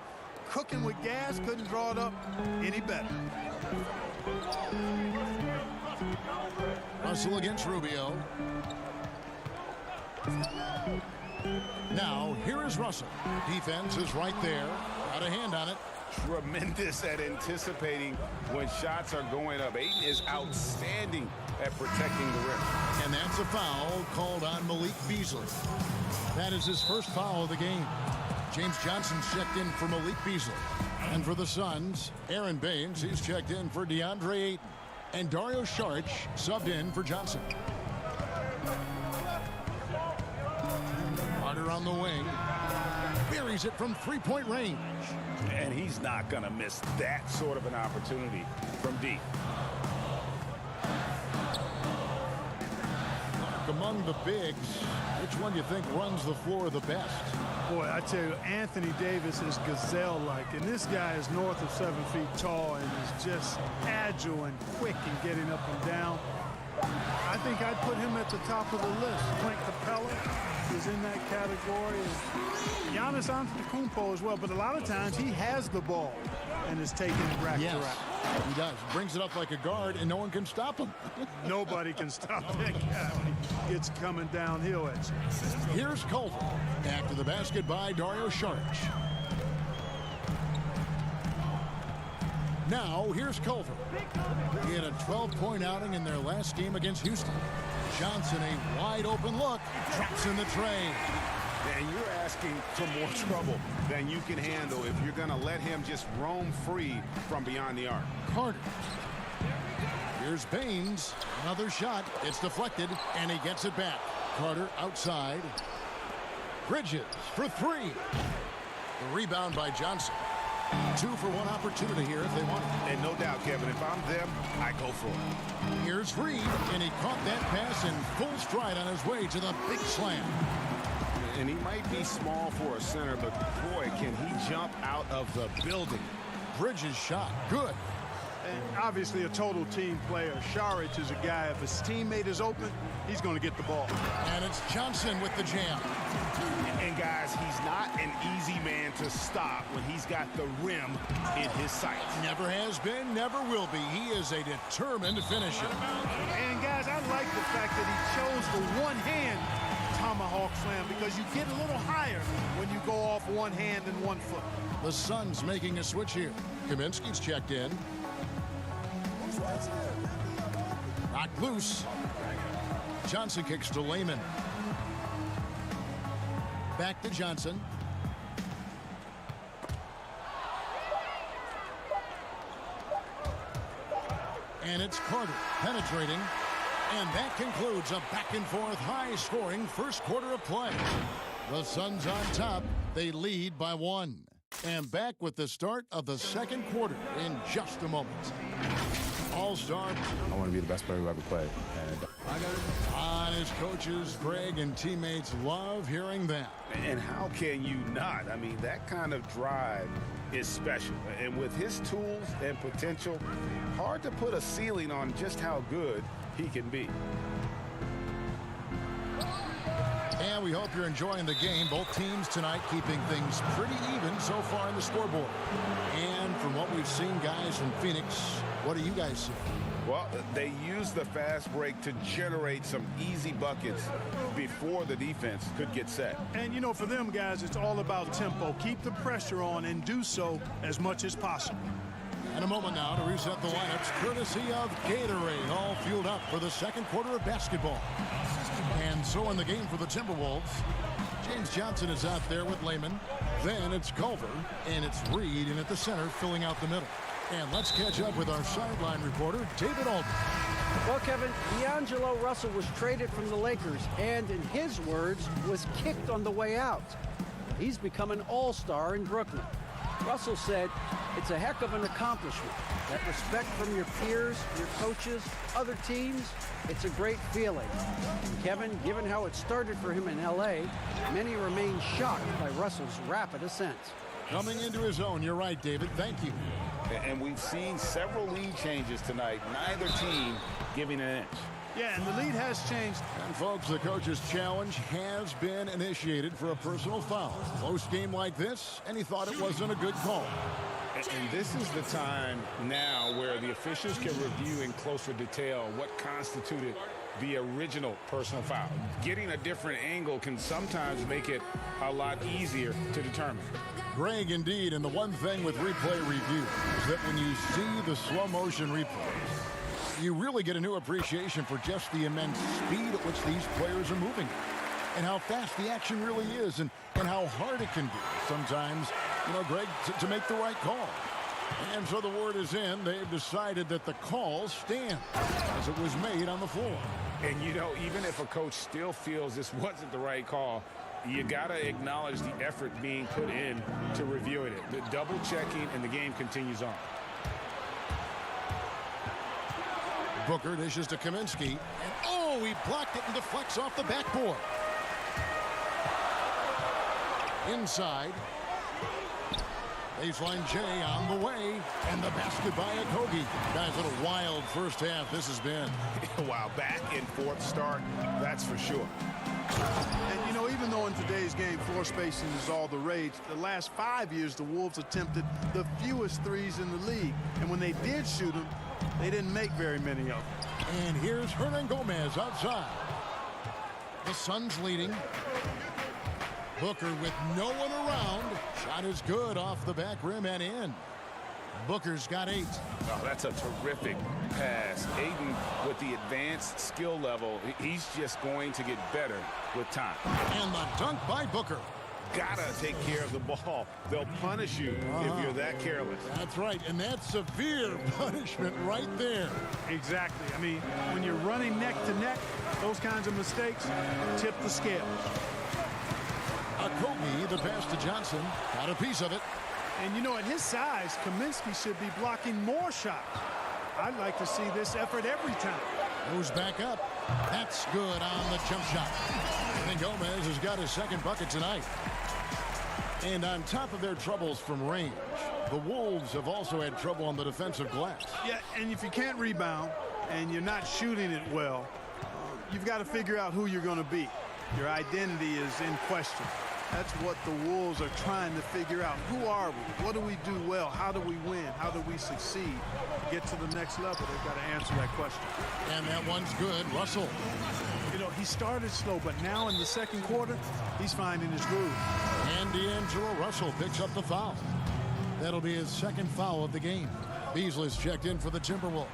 Cooking with gas, couldn't draw it up any better. Russell against Rubio. Now, here is Russell. Defense is right there. Got a hand on it. Tremendous at anticipating when shots are going up. Ayton is outstanding at protecting the rim. And that's a foul called on Malik Beasley. That is his first foul of the game. James Johnson checked in for Malik Beasley. And for the Suns, Aaron Baines, he's checked in for DeAndre Ayton. And Dario Saric subbed in for Johnson. Carter on the wing. Buries it from 3-point range. And he's not going to miss that sort of an opportunity from deep. Among the bigs, which one do you think runs the floor the best? Boy, I tell you, Anthony Davis is gazelle-like, and this guy is north of 7 feet tall and is just agile and quick in getting up and down. I think I'd put him at the top of the list. Clint Capella is in that category. And Giannis Antetokounmpo as well, but a lot of times he has the ball and is taking it rack to rack. He does. Brings it up like a guard, and no one can stop him. Nobody can stop that guy when he gets coming downhill at you. Here's Culver. After the basket by Dario Saric. Now, here's Culver. He had a 12-point outing in their last game against Houston. Johnson, a wide-open look, drops in the tray. And you're asking for more trouble than you can handle if you're going to let him just roam free from beyond the arc. Carter. Here's Baines. Another shot. It's deflected, and he gets it back. Carter outside. Bridges for three. The rebound by Johnson. 2 for 1 opportunity here if they want it. And no doubt, Kevin, if I'm them, I go for it. Here's Reed, and he caught that pass in full stride on his way to the big slam. And he might be small for a center, but boy, can he jump out of the building. Bridges shot. Good. And obviously a total team player. Saric is a guy, if his teammate is open, he's going to get the ball. And it's Johnson with the jam. And guys, he's not an easy man to stop when he's got the rim in his sights. Never has been, never will be. He is a determined finisher. And guys, I like the fact that he chose the one-hand tomahawk slam because you get a little higher when you go off one hand and 1 foot. The Suns making a switch here. Kaminsky's checked in. Knocked loose. Johnson kicks to Layman. Back to Johnson. And it's Carter penetrating. And that concludes a back-and-forth, high-scoring first quarter of play. The Suns on top. They lead by 1. And back with the start of the second quarter in just a moment. All-star. I want to be the best player who ever played. On his coaches, Greg and teammates love hearing that. And how can you not? I mean, that kind of drive is special. And with his tools and potential, hard to put a ceiling on just how good he can be. And we hope you're enjoying the game. Both teams tonight keeping things pretty even so far in the scoreboard. And from what we've seen, guys, from Phoenix, what do you guys see? Well, they use the fast break to generate some easy buckets before the defense could get set. And, you know, for them guys, it's all about tempo. Keep the pressure on and do so as much as possible. And a moment now to reset the lineups, courtesy of Gatorade, all fueled up for the second quarter of basketball. And so in the game for the Timberwolves, James Johnson is out there with Layman. Then it's Culver, and it's Reed in at the center, filling out the middle. And let's catch up with our sideline reporter, David Aldridge. Well, Kevin, D'Angelo Russell was traded from the Lakers and, in his words, was kicked on the way out. He's become an all-star in Brooklyn. Russell said, it's a heck of an accomplishment. That respect from your peers, your coaches, other teams, it's a great feeling. And Kevin, given how it started for him in L.A., many remain shocked by Russell's rapid ascent. Coming into his own, you're right, David. Thank you. And we've seen several lead changes tonight, neither team giving an inch. Yeah, and the lead has changed. And folks, the coach's challenge has been initiated for a personal foul. Close game like this, and he thought it wasn't a good call. And this is the time now where the officials can review in closer detail what constituted the original personal foul. Getting a different angle can sometimes make it a lot easier to determine. Greg, indeed, and the one thing with replay review is that when you see the slow motion replays, you really get a new appreciation for just the immense speed at which these players are moving and how fast the action really is and how hard it can be sometimes, you know, Greg, to make the right call. And so the word is in. They've decided that the call stands as it was made on the floor. And, you know, even if a coach still feels this wasn't the right call, you got to acknowledge the effort being put in to reviewing it. The double checking, and the game continues on. Booker dishes to Kaminsky. And, oh, he blocked it and deflects off the backboard. Inside. Baseline J on the way. And the basket by Okogie. Guys, what a wild first half this has been. Wow, back and forth start, that's for sure. And, you know, even though in today's game floor spacing is all the rage, the last 5 years the Wolves attempted the fewest threes in the league. And when they did shoot them, they didn't make very many of them. And here's Hernangomez outside. The Suns leading. Booker with no one around. Shot is good off the back rim and in. Booker's got 8. Oh, that's a terrific pass. Ayton, with the advanced skill level, he's just going to get better with time. And the dunk by Booker. Gotta take care of the ball. They'll punish you if you're that careless. That's right, and that's severe punishment right there. Exactly. I mean, when you're running neck to neck, those kinds of mistakes tip the scales. Okogie, the pass to Johnson, got a piece of it. And you know, at his size, Kaminsky should be blocking more shots. I'd like to see this effort every time. Goes back up. That's good on the jump shot. I think Gomez has got his second bucket tonight. And on top of their troubles from range, the Wolves have also had trouble on the defensive glass. Yeah, and if you can't rebound and you're not shooting it well, you've got to figure out who you're going to be. Your identity is in question. That's what the Wolves are trying to figure out. Who are we? What do we do well? How do we win? How do we succeed? To get to the next level, they've got to answer that question. And that one's good. Russell. You know, he started slow, but now in the second quarter, he's finding his groove. And D'Angelo Russell picks up the foul. That'll be his second foul of the game. Beasley's checked in for the Timberwolves.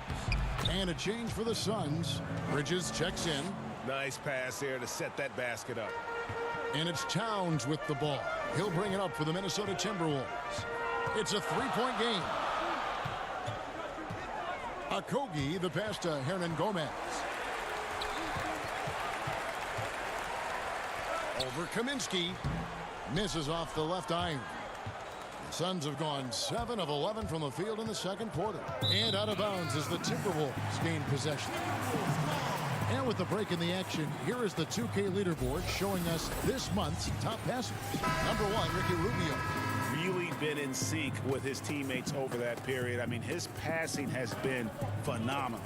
And a change for the Suns. Bridges checks in. Nice pass there to set that basket up. And it's Towns with the ball. He'll bring it up for the Minnesota Timberwolves. It's a three-point game. Okogie, the pass to Hernan Gomez. Over Kaminsky. Misses off the left iron. The Suns have gone 7 of 11 from the field in the second quarter. And out of bounds as the Timberwolves gain possession. And with the break in the action, here is the 2K leaderboard showing us this month's top passers. Number 1, Ricky Rubio. Really been in sync with his teammates over that period. I mean, his passing has been phenomenal.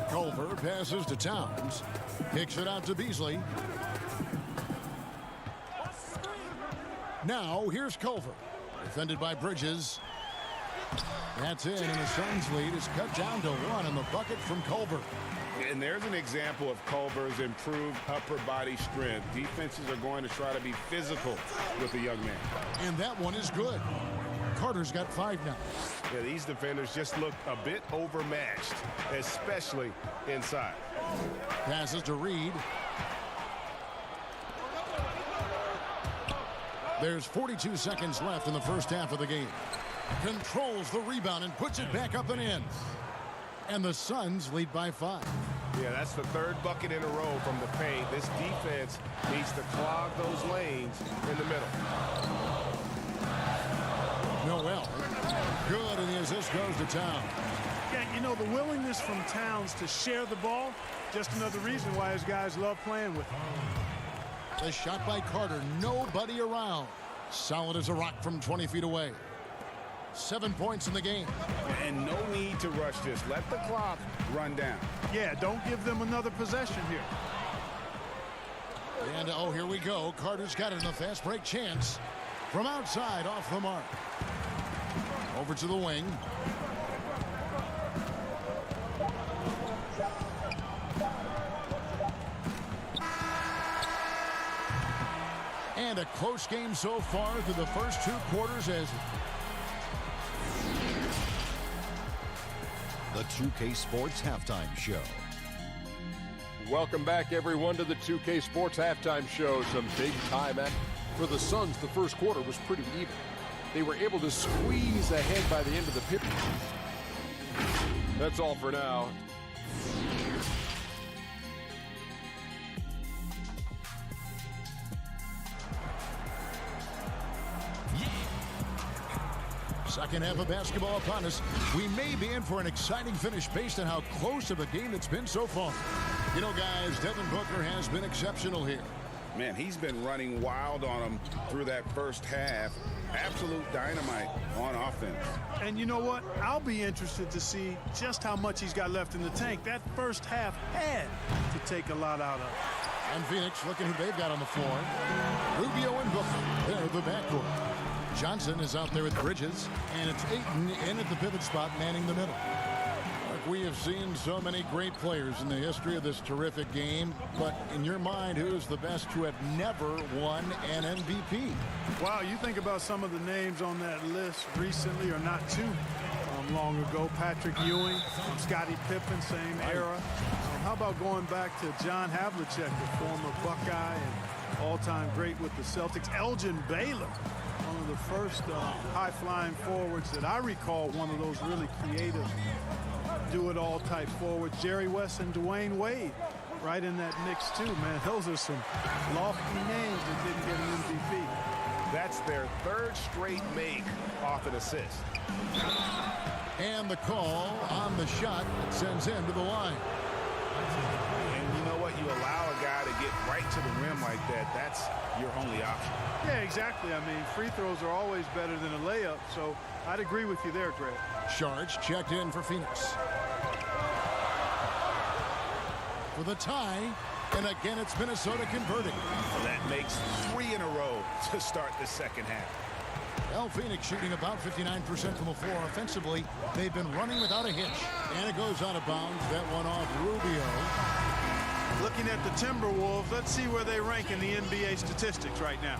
Culver passes to Towns. Kicks it out to Beasley. Now, here's Culver. Defended by Bridges. That's it, and the Suns' lead is cut down to 1 on the bucket from Culver. And there's an example of Culver's improved upper body strength. Defenses are going to try to be physical with the young man. And that one is good. Carter's got 5 now. Yeah, these defenders just look a bit overmatched, especially inside. Passes to Reed. There's 42 seconds left in the first half of the game. Controls the rebound and puts it back up and in. And the Suns lead by 5. Yeah, that's the third bucket in a row from the paint. This defense needs to clog those lanes in the middle. Noel. Good, and the assist goes to Towns. Yeah, you know, the willingness from Towns to share the ball, just another reason why his guys love playing with him. The shot by Carter, nobody around. Solid as a rock from 20 feet away. 7 points in the game. And no need to rush this. Let the clock run down. Yeah, don't give them another possession here. And, oh, here we go. Carter's got it in a fast break chance. From outside, off the mark. Over to the wing. And a close game so far through the first 2 quarters as the 2K Sports Halftime Show. Welcome back, everyone, to the 2K Sports Halftime Show. Some big-time action. For the Suns, the first quarter was pretty even. They were able to squeeze ahead by the end of the period. That's all for now. Second half of basketball upon us. We may be in for an exciting finish based on how close of a game it's been so far. You know, guys, Devin Booker has been exceptional here. Man, he's been running wild on them through that first half. Absolute dynamite on offense. And you know what? I'll be interested to see just how much he's got left in the tank. That first half had to take a lot out of. And Phoenix looking who they've got on the floor. Rubio and Booker. They're the backcourt. Johnson is out there with Bridges, and it's Ayton in at the pivot spot, manning the middle. We have seen so many great players in the history of this terrific game, but in your mind, who is the best to have never won an MVP? Wow, you think about some of the names on that list recently, or not too long ago. Patrick Ewing, Scottie Pippen, same era. How about going back to John Havlicek, the former Buckeye and all-time great with the Celtics. Elgin Baylor, one of the first high-flying forwards that I recall, one of those really creative do-it-all type forwards. Jerry West and Dwayne Wade right in that mix too, man. Those are some lofty names that didn't get an MVP. That's their third straight make off an assist. And the call on the shot that sends him to the line. And you know what? You allow a guy to get right to the rim like that. That's your only option. Yeah, exactly. I mean, free throws are always better than a layup, so I'd agree with you there, Greg. Sharge checked in for Phoenix. For the tie, and again it's Minnesota converting. That makes 3 in a row to start the second half. Well, Phoenix shooting about 59% from the floor offensively. They've been running without a hitch. And it goes out of bounds. That one off Rubio. Looking at the Timberwolves, let's see where they rank in the NBA statistics right now.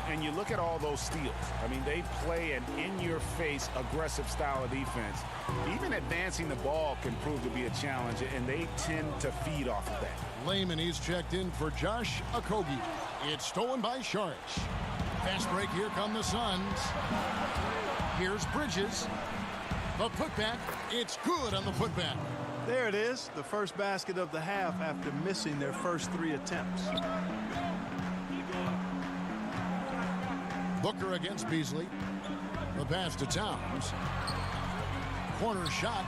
And you look at all those steals. I mean, they play an in-your-face aggressive style of defense. Even advancing the ball can prove to be a challenge, and they tend to feed off of that. Layman, he's checked in for Josh Okogie. It's stolen by Sharge. Fast break, here come the Suns. Here's Bridges. The putback, it's good on the putback. There it is, the first basket of the half after missing their first 3 attempts. Booker against Beasley. The pass to Towns. Corner shot.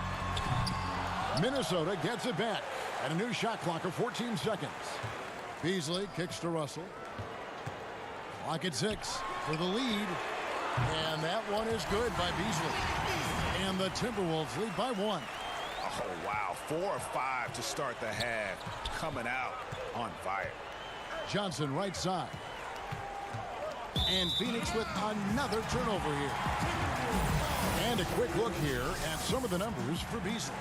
Minnesota gets it back. And a new shot clock of 14 seconds. Beasley kicks to Russell. Clock at 6 for the lead. And that one is good by Beasley. And the Timberwolves lead by 1. Oh, wow. 4 or 5 to start the half. Coming out on fire. Johnson right side. And Phoenix with another turnover here. And a quick look here at some of the numbers for Beasley.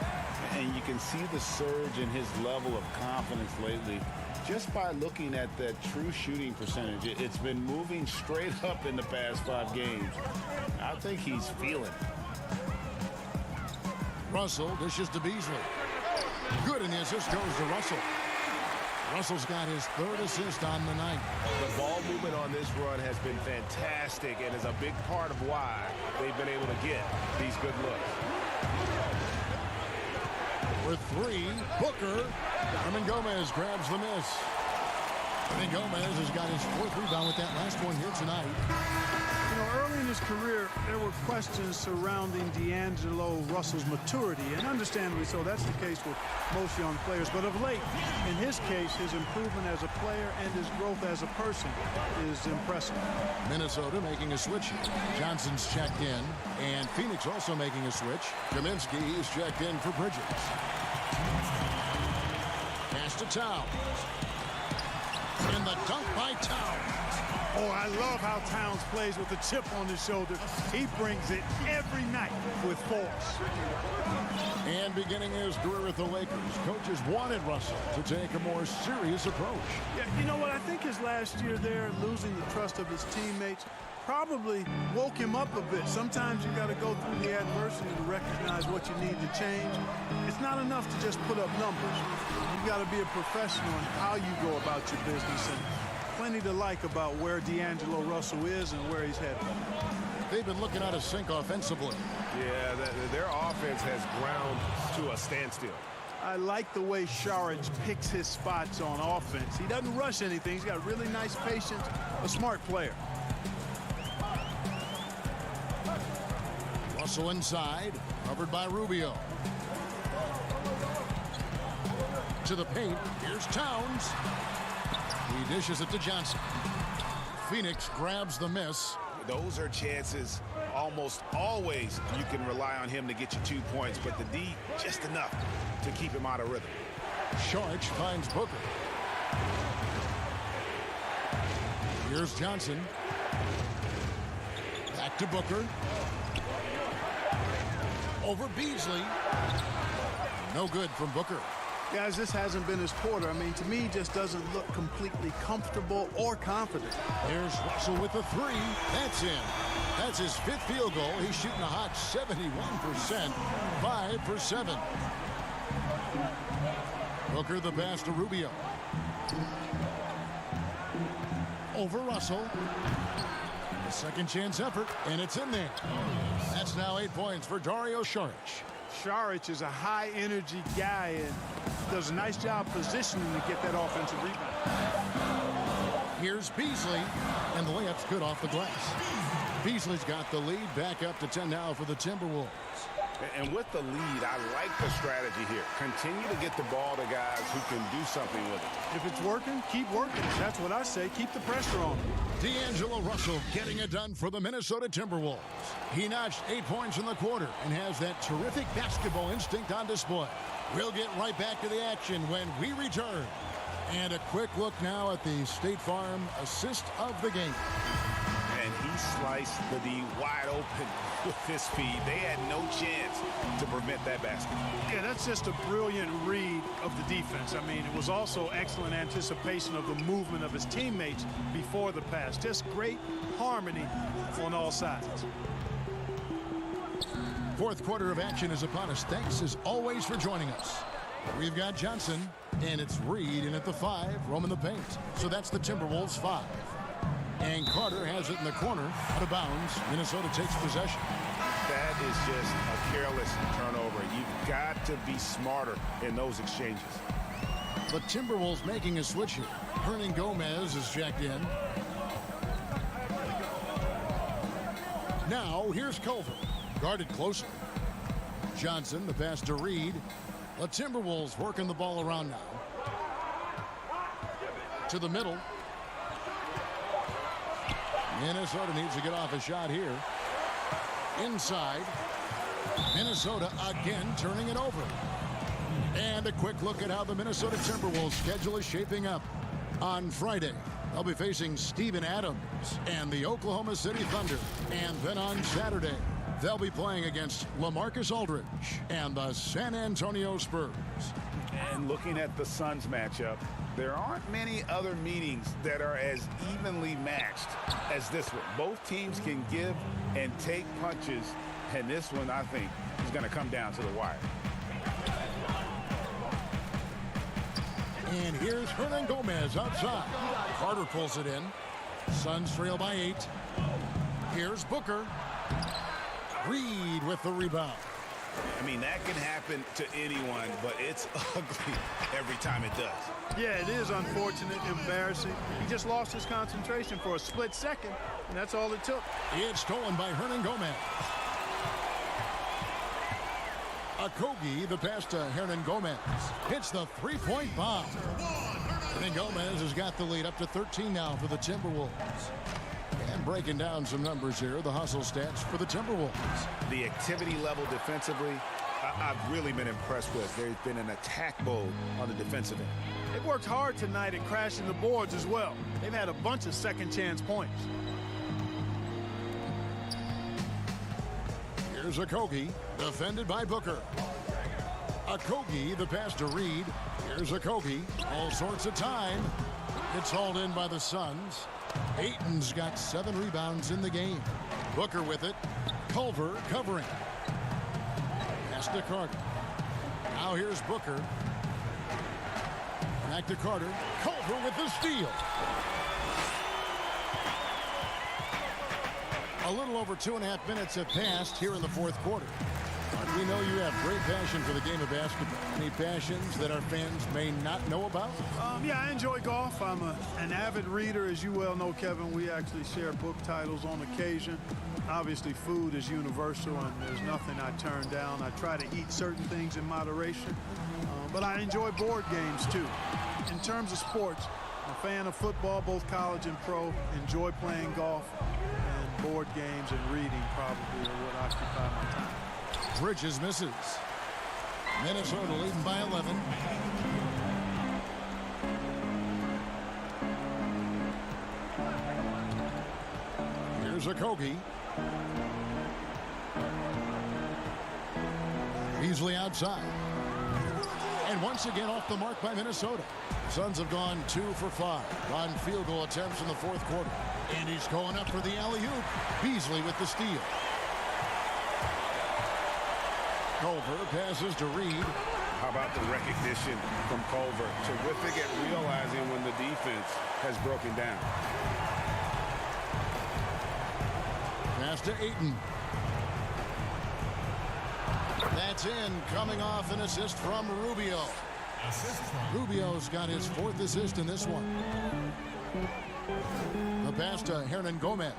And you can see the surge in his level of confidence lately just by looking at that true shooting percentage. It's been moving straight up in the past 5 games. I think he's feeling it. Russell dishes to Beasley. Good, and the assist goes to Russell. Russell's got his 3rd assist on the night. The ball movement on this run has been fantastic and is a big part of why they've been able to get these good looks. For 3, Booker. Hernan Gomez grabs the miss. Hernan Gomez has got his 4th rebound with that last one here tonight. You know, early in his career, there were questions surrounding D'Angelo Russell's maturity, and understandably so. That's the case with most young players. But of late, in his case, his improvement as a player and his growth as a person is impressive. Minnesota making a switch. Johnson's checked in, and Phoenix also making a switch. Kaminsky is checked in for Bridges. Pass to Towns. And the dunk by Towns. Oh, I love how Towns plays with a chip on his shoulder. He brings it every night with force. And beginning his career with the Lakers, coaches wanted Russell to take a more serious approach. Yeah, you know what? I think his last year there, losing the trust of his teammates, probably woke him up a bit. Sometimes you got to go through the adversity to recognize what you need to change. It's not enough to just put up numbers. You got to be a professional in how you go about your business, and plenty to like about where D'Angelo Russell is and where he's headed. They've been looking out of sync offensively. Yeah, their offense has ground to a standstill. I like the way Saric picks his spots on offense. He doesn't rush anything. He's got really nice patience, a smart player. Russell inside, covered by Rubio. To the paint, here's Towns. He dishes it to Johnson. Phoenix grabs the miss. Those are chances almost always you can rely on him to get you 2 points, but the D just enough to keep him out of rhythm. Saric finds Booker. Here's Johnson. Back to Booker. Over Beasley. No good from Booker. Guys, this hasn't been his quarter. I mean, to me, he just doesn't look completely comfortable or confident. Here's Russell with the three. That's in. That's his 5th field goal. He's shooting a hot 71%. 5 for 7. Booker the pass to Rubio. Over Russell. A second chance effort, and it's in there. That's now 8 points for Dario Saric. Saric is a high-energy guy and does a nice job positioning to get that offensive rebound. Here's Beasley, and the layup's good off the glass. Beasley's got the lead, back up to 10 now for the Timberwolves. And with the lead, I like the strategy here. Continue to get the ball to guys who can do something with it. If it's working, keep working. That's what I say. Keep the pressure on. D'Angelo Russell getting it done for the Minnesota Timberwolves. He notched 8 points in the quarter and has that terrific basketball instinct on display. We'll get right back to the action when we return. And a quick look now at the State Farm assist of the game. And he sliced the D wide open with his feed. They had no chance to prevent that basket. Yeah, that's just a brilliant read of the defense. I mean, it was also excellent anticipation of the movement of his teammates before the pass. Just great harmony on all sides. Fourth quarter of action is upon us. Thanks as always for joining us. We've got Johnson, and it's Reed in at the 5, roaming the paint. So that's the Timberwolves 5. And Carter has it in the corner, out of bounds. Minnesota takes possession. That is just a careless turnover. You've got to be smarter in those exchanges. The Timberwolves making a switch here. Hernan Gomez is checked in. Now, here's Culver. Guarded closer. Johnson, the pass to Reed. The Timberwolves working the ball around now. To the middle. Minnesota needs to get off a shot here. Inside. Minnesota again turning it over. And a quick look at how the Minnesota Timberwolves schedule is shaping up. On Friday, they'll be facing Steven Adams and the Oklahoma City Thunder. And then on Saturday, they'll be playing against LaMarcus Aldridge and the San Antonio Spurs. And looking at the Suns matchup, there aren't many other meetings that are as evenly matched as this one. Both teams can give and take punches, and this one, I think, is going to come down to the wire. And here's Hernan Gomez outside. Carter pulls it in. Suns trail by 8. Here's Booker. Reed with the rebound. I mean, that can happen to anyone, but it's ugly every time it does. Yeah, it is unfortunate, embarrassing. He just lost his concentration for a split second, and that's all it took. It's stolen by Hernan Gomez. Okogie, the pass to Hernan Gomez. Hits the three-point bomb. Hernan Gomez has got the lead up to 13 now for the Timberwolves. And breaking down some numbers here, the hustle stats for the Timberwolves. The activity level defensively, I've really been impressed with. There's been an attack mode on the defensive end. They worked hard tonight at crashing the boards as well. They've had a bunch of second chance points. Here's Okogie, defended by Booker. Okogie, the pass to Reed. Here's Okogie, all sorts of time. It's hauled in by the Suns. Ayton's got 7 rebounds in the game. Booker with it. Culver covering. Pass to Carter. Now here's Booker. Back to Carter. Culver with the steal. A little over 2.5 minutes have passed here in the fourth quarter. We know you have great passion for the game of basketball. Any passions that our fans may not know about? Yeah, I enjoy golf. I'm an avid reader. As you well know, Kevin, we actually share book titles on occasion. Obviously, food is universal, and there's nothing I turn down. I try to eat certain things in moderation, but I enjoy board games, too. In terms of sports, I'm a fan of football, both college and pro. Enjoy playing golf, and board games and reading probably are what occupy my time. Bridges misses. Minnesota leading by 11. Here's Okogie. Beasley outside. And once again off the mark by Minnesota. The Suns have gone 2 for 5 on field goal attempts in the fourth quarter. And he's going up for the alley-oop. Beasley with the steal. Culver passes to Reed. How about the recognition from Culver? Terrific at realizing when the defense has broken down. Pass to Ayton. That's in, coming off an assist from Rubio. Rubio's got his 4th assist in this one. The pass to Hernan Gomez.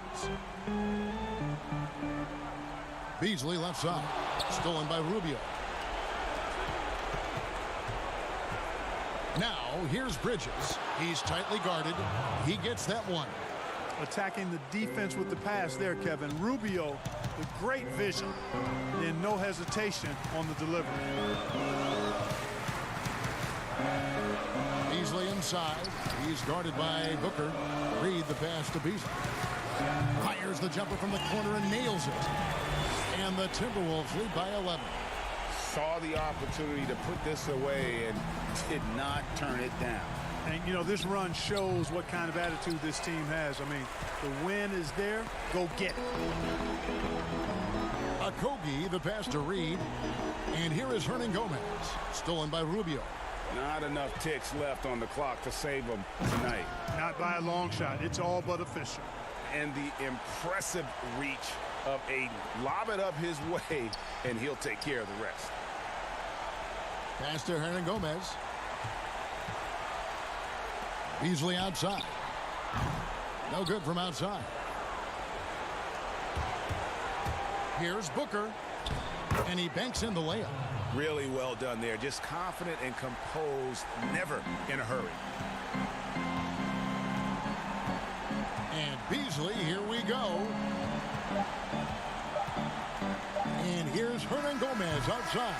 Beasley left side. Stolen by Rubio. Now, here's Bridges. He's tightly guarded. He gets that one. Attacking the defense with the pass there, Kevin. Rubio with great vision and no hesitation on the delivery. Beasley inside. He's guarded by Booker. Reed the pass to Beasley. Fires the jumper from the corner and nails it. And the Timberwolves lead by 11. Saw the opportunity to put this away and did not turn it down. And, you know, this run shows what kind of attitude this team has. I mean, the win is there. Go get it. Okogie, the pass to Reed. And here is Hernan Gomez. Stolen by Rubio. Not enough ticks left on the clock to save them tonight. Not by a long shot. It's all but official. And the impressive reach of Ayton. Lob it up his way, and he'll take care of the rest. Pass to Hernan Gomez. Beasley outside. No good from outside. Here's Booker. And he banks in the layup. Really well done there. Just confident and composed, never in a hurry. And Beasley, here we go. And here's Hernan Gomez outside.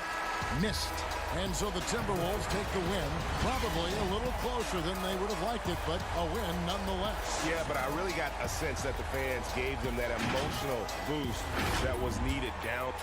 Missed. And so the Timberwolves take the win. Probably a little closer than they would have liked it, but a win nonetheless. Yeah, but I really got a sense that the fans gave them that emotional boost that was needed down.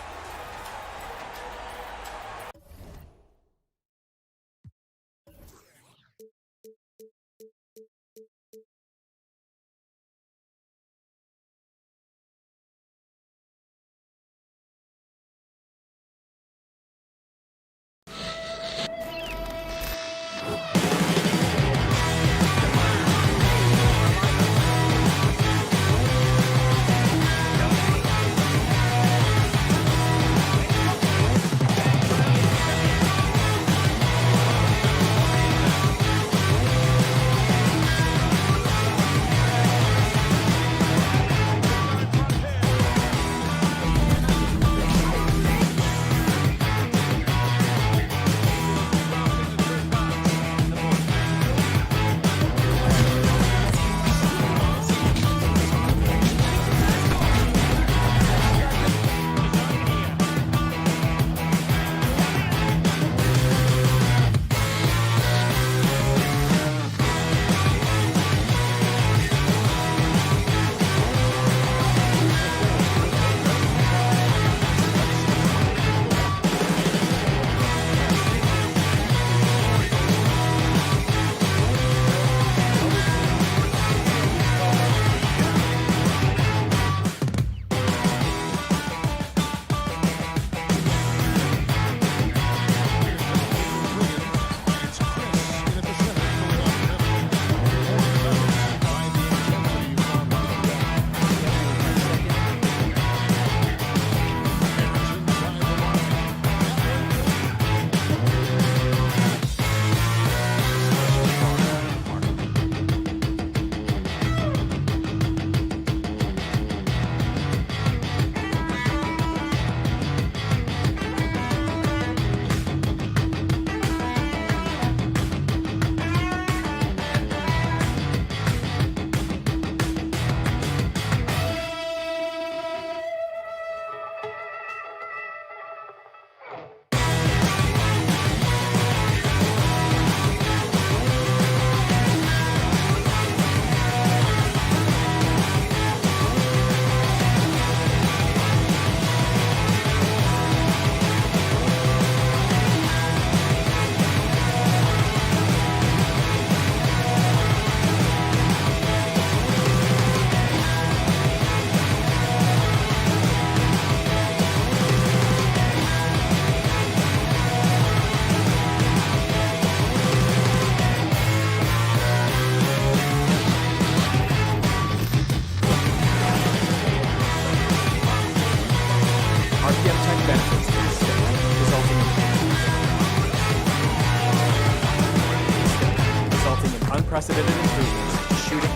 unprecedented improvements, shooting,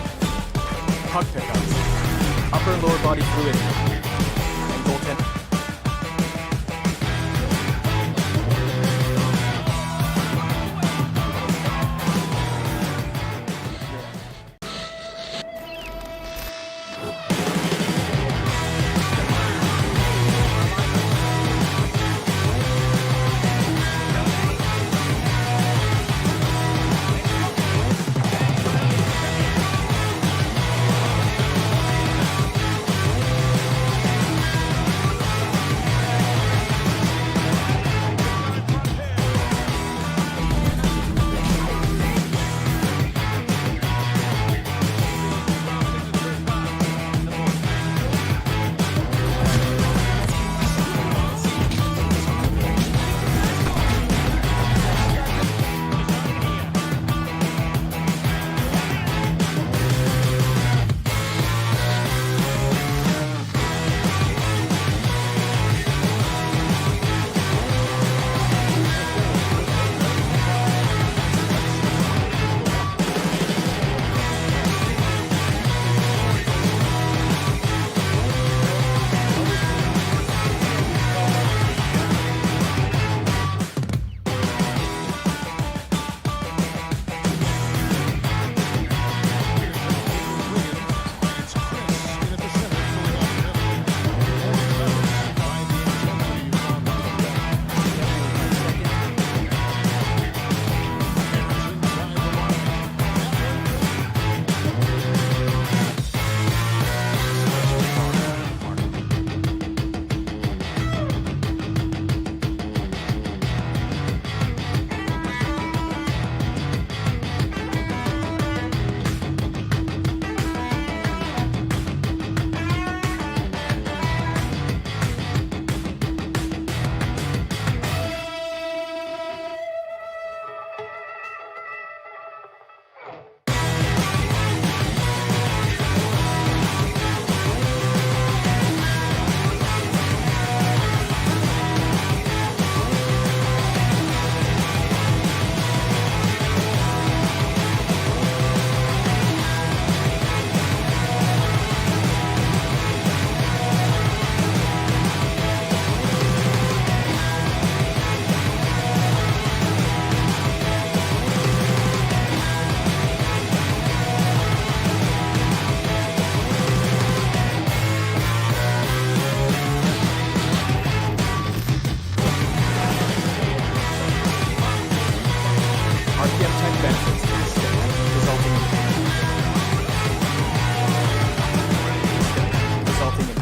puck pickups, upper and lower body fluidity, and goaltending.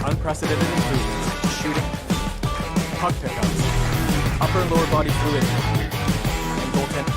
Unprecedented improvements, shooting, puck pickups, upper and lower body fluidity, and goaltending.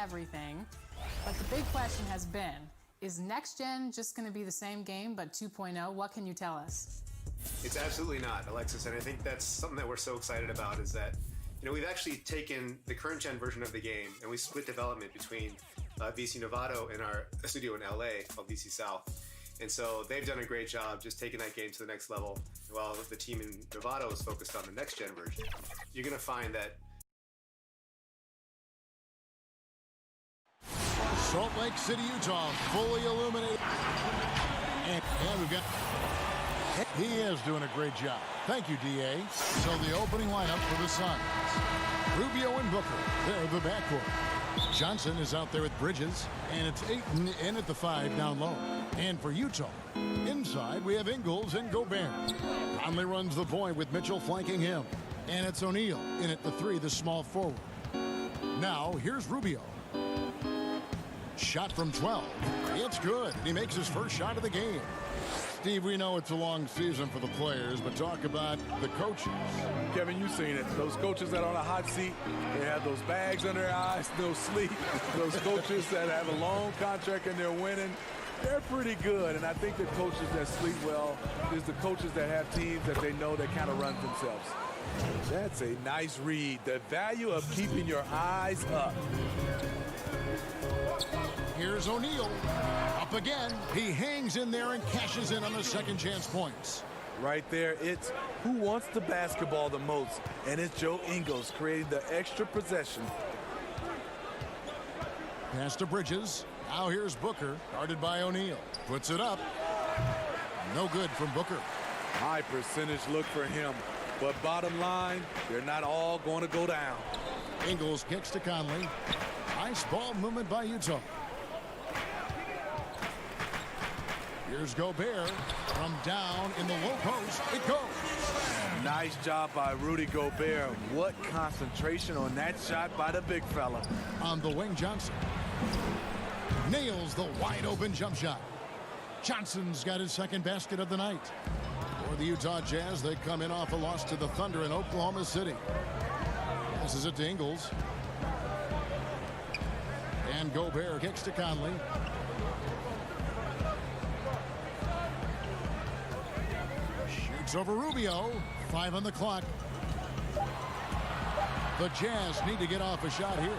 everything. But the big question has been, is Next Gen just going to be the same game but 2.0? What can you tell us? It's absolutely not, Alexis, and I think that's something that we're so excited about is that, we've actually taken the current gen version of the game and we split development between VC Novato and our studio in LA called VC South. And so they've done a great job just taking that game to the next level while the team in Novato is focused on the next gen version. You're going to find that Salt Lake City, Utah, fully illuminated. And we've got... He is doing a great job. Thank you, D.A. So the opening lineup for the Suns. Rubio and Booker, they're the backcourt. Johnson is out there with Bridges, and it's Ayton in at the 5 down low. And for Utah, inside we have Ingles and Gobert. Conley runs the point with Mitchell flanking him. And it's O'Neal in at the 3, the small forward. Now, here's Rubio. Shot from 12. It's good. He makes his first shot of the game. Steve, we know it's a long season for the players, but talk about the coaches. Kevin, you've seen it. Those coaches that are on a hot seat, they have those bags under their eyes, no sleep. Those coaches that have a long contract and they're winning, they're pretty good. And I think the coaches that sleep well is the coaches that have teams that they know that kind of run themselves. That's a nice read. The value of keeping your eyes up. Here's O'Neal. Up again. He hangs in there and cashes in on the second chance points. Right there, it's who wants the basketball the most, and it's Joe Ingles creating the extra possession. Pass to Bridges. Now here's Booker, guarded by O'Neal. Puts it up. No good from Booker. High percentage look for him, but bottom line, they're not all going to go down. Ingles kicks to Conley. Nice ball movement by Utah. Here's Gobert from down in the low post. It goes. Nice job by Rudy Gobert. What concentration on that shot by the big fella. On the wing, Johnson nails the wide open jump shot. Johnson's got his second basket of the night. For the Utah Jazz, they come in off a loss to the Thunder in Oklahoma City. This is it to Ingles. And Gobert kicks to Conley. Shoots over Rubio. 5 on the clock. The Jazz need to get off a shot here.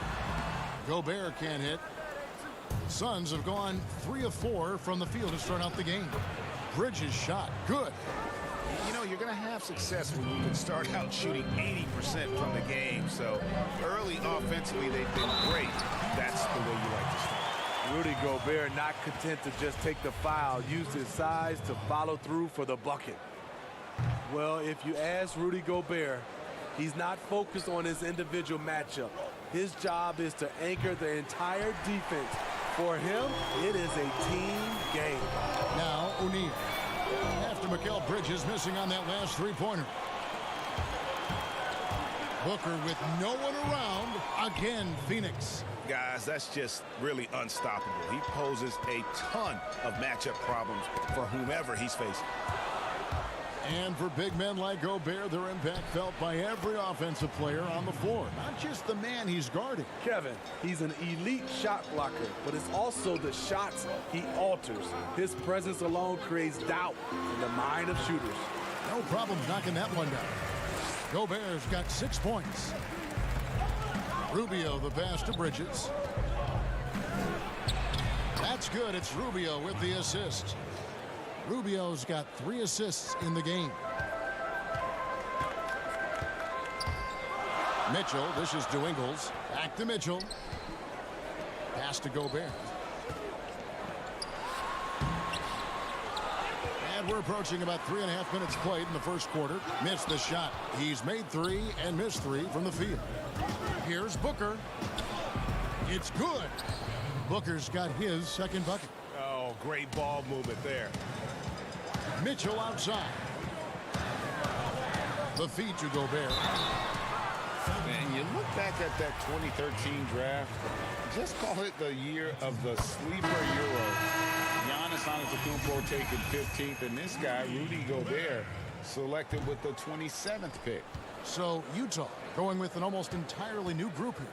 Gobert can't hit. Suns have gone 3 of 4 from the field to start out the game. Bridges shot. Good. You're going to have success when you can start out shooting 80% from the game. So early offensively, they've been great. That's the way you like to start. Rudy Gobert not content to just take the foul, used his size to follow through for the bucket. Well, if you ask Rudy Gobert, he's not focused on his individual matchup. His job is to anchor the entire defense. For him, it is a team game. Now O'Neal. After Mikal Bridges missing on that last three-pointer. Booker with no one around. Again, Phoenix. Guys, that's just really unstoppable. He poses a ton of matchup problems for whomever he's facing. And for big men like Gobert, their impact felt by every offensive player on the floor, not just the man he's guarding. Kevin, he's an elite shot blocker, but it's also the shots he alters. His presence alone creates doubt in the mind of shooters. No problem knocking that one down. Gobert's got 6 points. Rubio the pass to Bridges. That's good. It's Rubio with the assist. Rubio's got 3 assists in the game. Mitchell, this is to Ingles. Back to Mitchell. Pass to Gobert. And we're approaching about 3.5 minutes played in the first quarter. Missed the shot. He's made 3 and missed 3 from the field. Here's Booker. It's good. Booker's got his second bucket. Oh, great ball movement there. Mitchell outside. The feed to Gobert. And you look back at that 2013 draft, just call it the year of the sleeper Euro. Giannis Antetokounmpo taken 15th, and this guy, Rudy Gobert, selected with the 27th pick. So Utah going with an almost entirely new group here.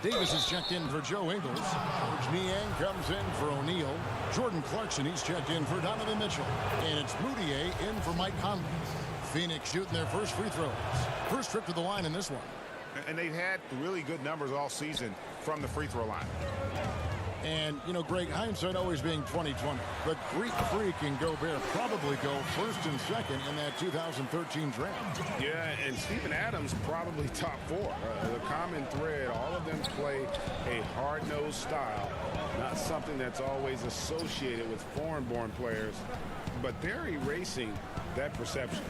Davis is checked in for Joe Ingles. Coach Niang comes in for O'Neal. Jordan Clarkson, he's checked in for Donovan Mitchell. And it's Moutier in for Mike Conley. Phoenix shooting their first free throws. First trip to the line in this one. And they've had really good numbers all season from the free throw line. And, you know, Greg, hindsight always being 20/20. But Greek Freak and Gobert probably go first and second in that 2013 draft. Yeah, and Steven Adams probably top 4. The common thread, all of them play a hard-nosed style, not something that's always associated with foreign-born players, but they're erasing that perception.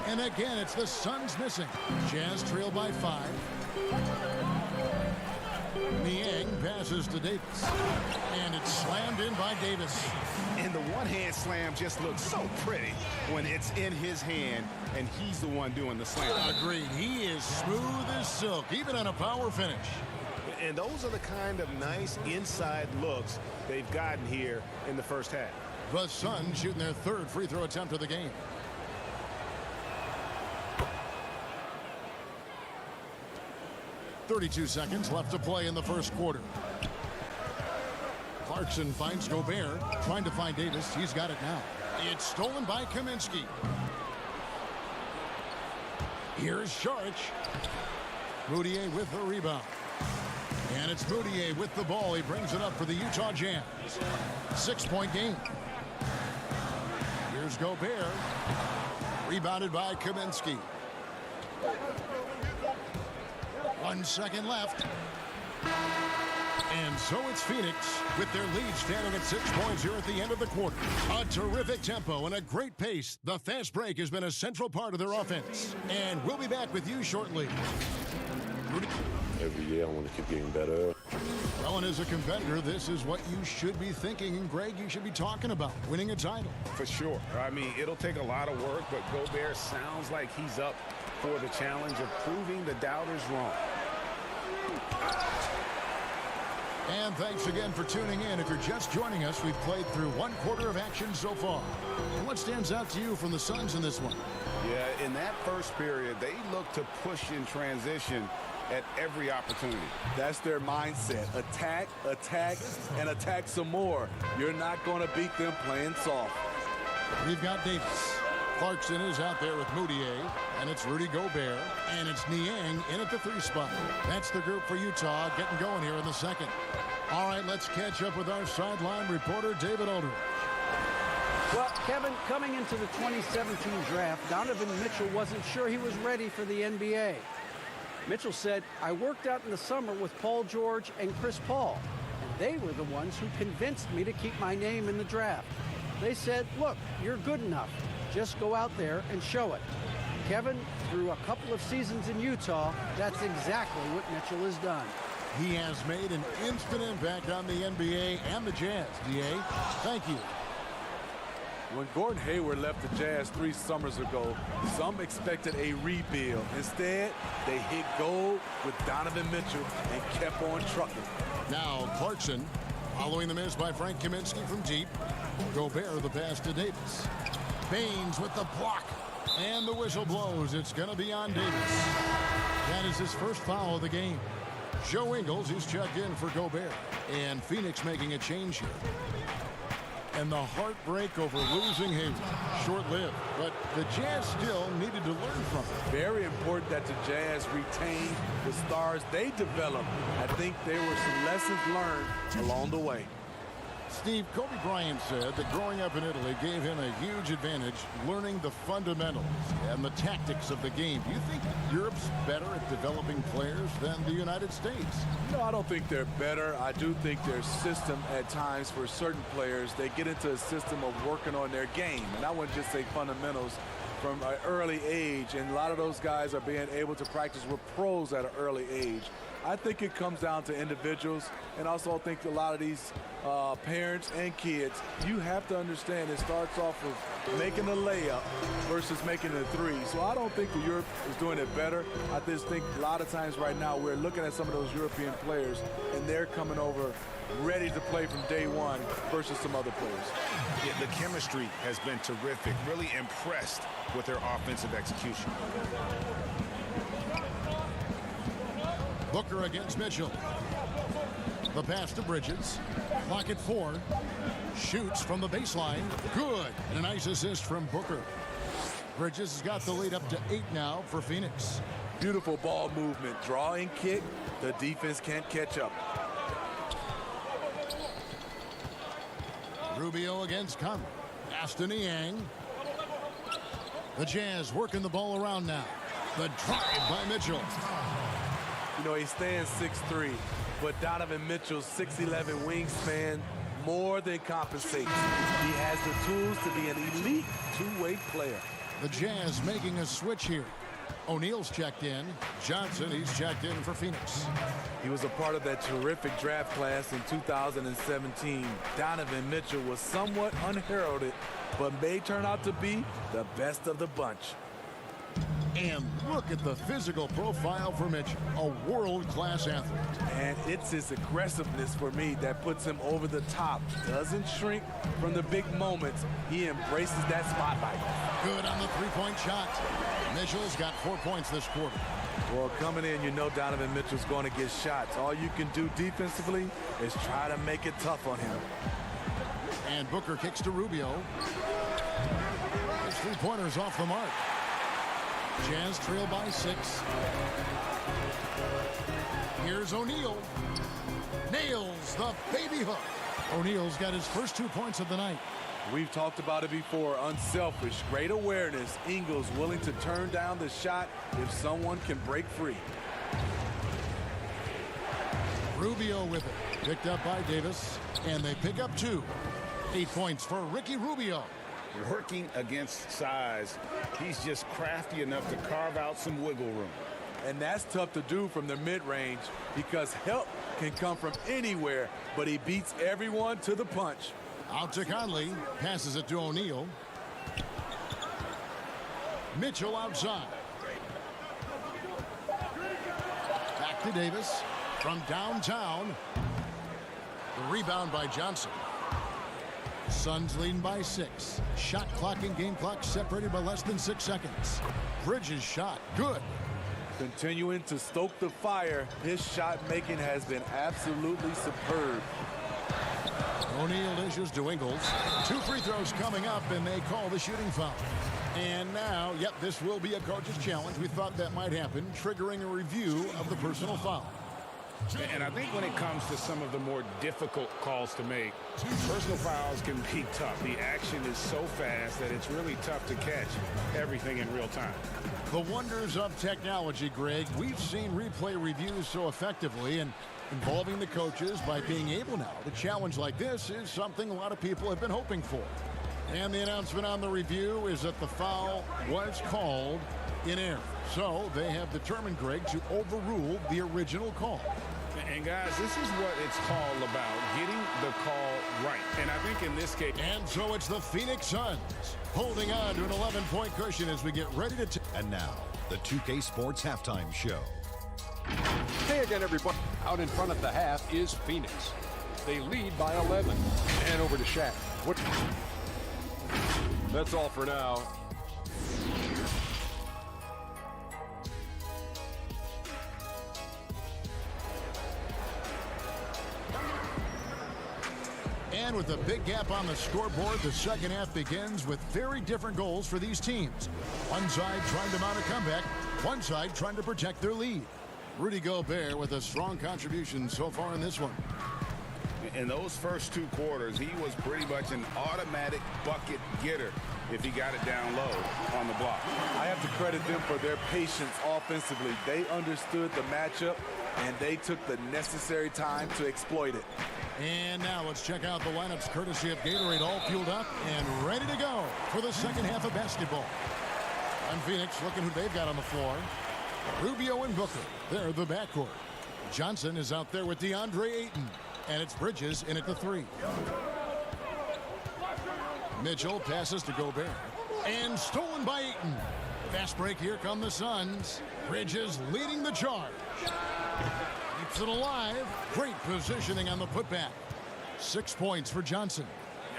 And again, it's the Suns missing. Jazz trail by 5. Niang passes to Davis. And it's slammed in by Davis. And the one-hand slam just looks so pretty when it's in his hand and he's the one doing the slam. Agreed. He is smooth as silk, even on a power finish. And those are the kind of nice inside looks they've gotten here in the first half. The Suns shooting their third free throw attempt of the game. .32 seconds left to play in the first quarter. Clarkson finds Gobert, trying to find Davis. He's got it now. It's stolen by Kaminsky. Here's Saric. Moutier with the rebound. And it's Moutier with the ball. He brings it up for the Utah Jazz. 6-point game. Here's Gobert. Rebounded by Kaminsky. 1 second left. And so it's Phoenix with their lead standing at 6 points here at the end of the quarter. A terrific tempo and a great pace. The fast break has been a central part of their offense. And we'll be back with you shortly. Every year I want to keep getting better. Well, and as a competitor, this is what you should be thinking. And Greg, you should be talking about winning a title. For sure. I mean, it'll take a lot of work, but Gobert sounds like he's up for the challenge of proving the doubters wrong. And thanks again for tuning in. If you're just joining us, we've played through 1 quarter of action so far. And what stands out to you from the Suns in this one? Yeah, in that first period, they looked to push in transition at every opportunity. That's their mindset. Attack, attack, and attack some more. You're not going to beat them playing soft. We've got Davis. Clarkson is out there with Moutier, and it's Rudy Gobert, and it's Niang in at the 3 spot. That's the group for Utah getting going here in the second. All right, let's catch up with our sideline reporter, David Aldridge. Well, Kevin, coming into the 2017 draft, Donovan Mitchell wasn't sure he was ready for the NBA. Mitchell said, I worked out in the summer with Paul George and Chris Paul, and they were the ones who convinced me to keep my name in the draft. They said, look, you're good enough. Just go out there and show it. Kevin, through a couple of seasons in Utah, that's exactly what Mitchell has done. He has made an instant impact on the NBA and the Jazz. D.A., thank you. When Gordon Hayward left the Jazz 3 summers ago, some expected a rebuild. Instead, they hit gold with Donovan Mitchell and kept on trucking. Now Clarkson, following the miss by Frank Kaminsky from deep. Gobert the pass to Davis. Baines with the block. And the whistle blows. It's going to be on Davis. That is his first foul of the game. Joe Ingles is checked in for Gobert. And Phoenix making a change here. And the heartbreak over losing Hayward. Short-lived. But the Jazz still needed to learn from it. Very important that the Jazz retain the stars they developed. I think there were some lessons learned along the way. Steve, Kobe Bryant said that growing up in Italy gave him a huge advantage learning the fundamentals and the tactics of the game. Do you think Europe's better at developing players than the United States? No, I don't think they're better. I do think their system at times for certain players, they get into a system of working on their game. And I wouldn't just say fundamentals from an early age. And a lot of those guys are being able to practice with pros at an early age. I think it comes down to individuals, and also I think a lot of these parents and kids, you have to understand it starts off with making a layup versus making a 3. So I don't think the Europe is doing it better. I just think a lot of times right now we're looking at some of those European players, and they're coming over ready to play from day one versus some other players. Yeah, the chemistry has been terrific. Really impressed with their offensive execution. Booker against Mitchell. The pass to Bridges. Clock at 4. Shoots from the baseline. Good. And a nice assist from Booker. Bridges has got the lead up to 8 now for Phoenix. Beautiful ball movement. Drawing kick. The defense can't catch up. Rubio against Conley. Aston Niang. The Jazz working the ball around now. The drive by Mitchell. You know, he stands 6'3", but Donovan Mitchell's 6'11" wingspan more than compensates. He has the tools to be an elite two-way player. The Jazz making a switch here. O'Neal's checked in. Johnson, he's checked in for Phoenix. He was a part of that terrific draft class in 2017. Donovan Mitchell was somewhat unheralded, but may turn out to be the best of the bunch. And look at the physical profile for Mitchell, a world-class athlete. And it's his aggressiveness for me that puts him over the top. Doesn't shrink from the big moments. He embraces that spotlight. Good on the three-point shot. Mitchell's got 4 points this quarter. Well, coming in, you know Donovan Mitchell's going to get shots. All you can do defensively is try to make it tough on him. And Booker kicks to Rubio. His three-pointer's off the mark. Jazz trail by 6. Here's O'Neal. Nails the baby hook. O'Neal's got his first 2 points of the night. We've talked about it before. Unselfish, great awareness. Ingles willing to turn down the shot if someone can break free. Rubio with it. Picked up by Davis. And they pick up 2. 8 points for Ricky Rubio. Working against size, he's just crafty enough to carve out some wiggle room. And that's tough to do from the mid-range because help can come from anywhere, but he beats everyone to the punch. Out to Conley. Passes it to O'Neal. Mitchell outside. Back to Davis. From downtown. The rebound by Johnson. Suns leading by 6. Shot clock and game clock separated by less than 6 seconds. Bridges shot. Good. Continuing to stoke the fire, his shot making has been absolutely superb. O'Neal dishes to Ingles. 2 free throws coming up, and they call the shooting foul. And now, yep, this will be a coach's challenge. We thought that might happen, triggering a review of the personal foul. And I think when it comes to some of the more difficult calls to make, personal fouls can be tough. The action is so fast that it's really tough to catch everything in real time. The wonders of technology, Greg. We've seen replay reviews so effectively, and involving the coaches by being able now to challenge like this is something a lot of people have been hoping for. And the announcement on the review is that the foul was called in error. So they have determined, Greg, to overrule the original call. And guys, this is what it's all about, getting the call right. And I think in this case... And so it's the Phoenix Suns holding on to an 11-point cushion as we get ready to... And now, the 2K Sports Halftime Show. Hey again, everybody. Out in front at the half is Phoenix. They lead by 11. And over to Shaq. That's all for now. And with a big gap on the scoreboard, the second half begins with very different goals for these teams. One side trying to mount a comeback, one side trying to protect their lead. Rudy Gobert with a strong contribution so far in this one. In those first 2 quarters, he was pretty much an automatic bucket getter if he got it down low on the block. I have to credit them for their patience offensively. They understood the matchup, and they took the necessary time to exploit it. And now let's check out the lineups courtesy of Gatorade, all fueled up and ready to go for the second half of basketball. And Phoenix looking who they've got on the floor. Rubio and Booker, they're the backcourt. Johnson is out there with DeAndre Ayton. And it's Bridges in at the 3. Mitchell passes to Gobert. And stolen by Ayton. Fast break, here come the Suns. Bridges leading the charge. Keeps it alive. Great positioning on the putback. 6 points for Johnson.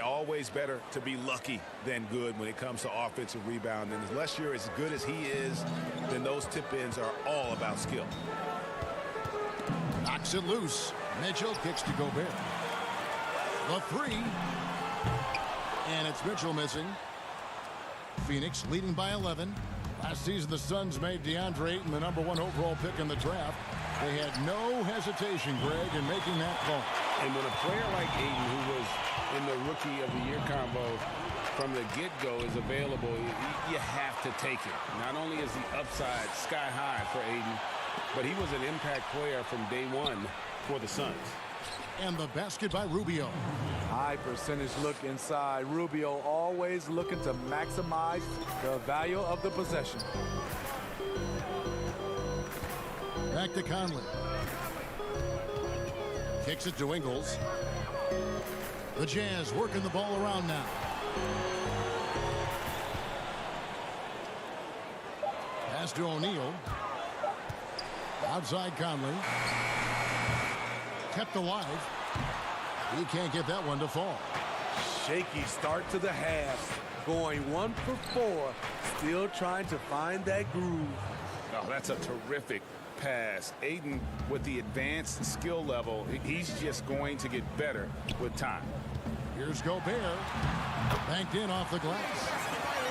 Always better to be lucky than good when it comes to offensive rebound. And unless you're as good as he is, then those tip-ins are all about skill. Knocks it loose. Mitchell kicks to Gobert. The three. And it's Mitchell missing. Phoenix leading by 11. Last season, the Suns made DeAndre Ayton the #1 overall pick in the draft. They had no hesitation, Greg, in making that call. And when a player like Ayton, who was in the Rookie of the Year combo from the get-go, is available, you have to take it. Not only is the upside sky high for Ayton, but he was an impact player from day one for the Suns. And the basket by Rubio. High percentage look inside. Rubio always looking to maximize the value of the possession. Back to Conley. Kicks it to Ingles. The Jazz working the ball around now. Pass to O'Neal. Outside Conley. Kept alive. He can't get that one to fall. Shaky start to the half. Going 1 for 4. Still trying to find that groove. Oh, that's a terrific pass. Ayton, with the advanced skill level, he's just going to get better with time. Here's Gobert. Banked in off the glass.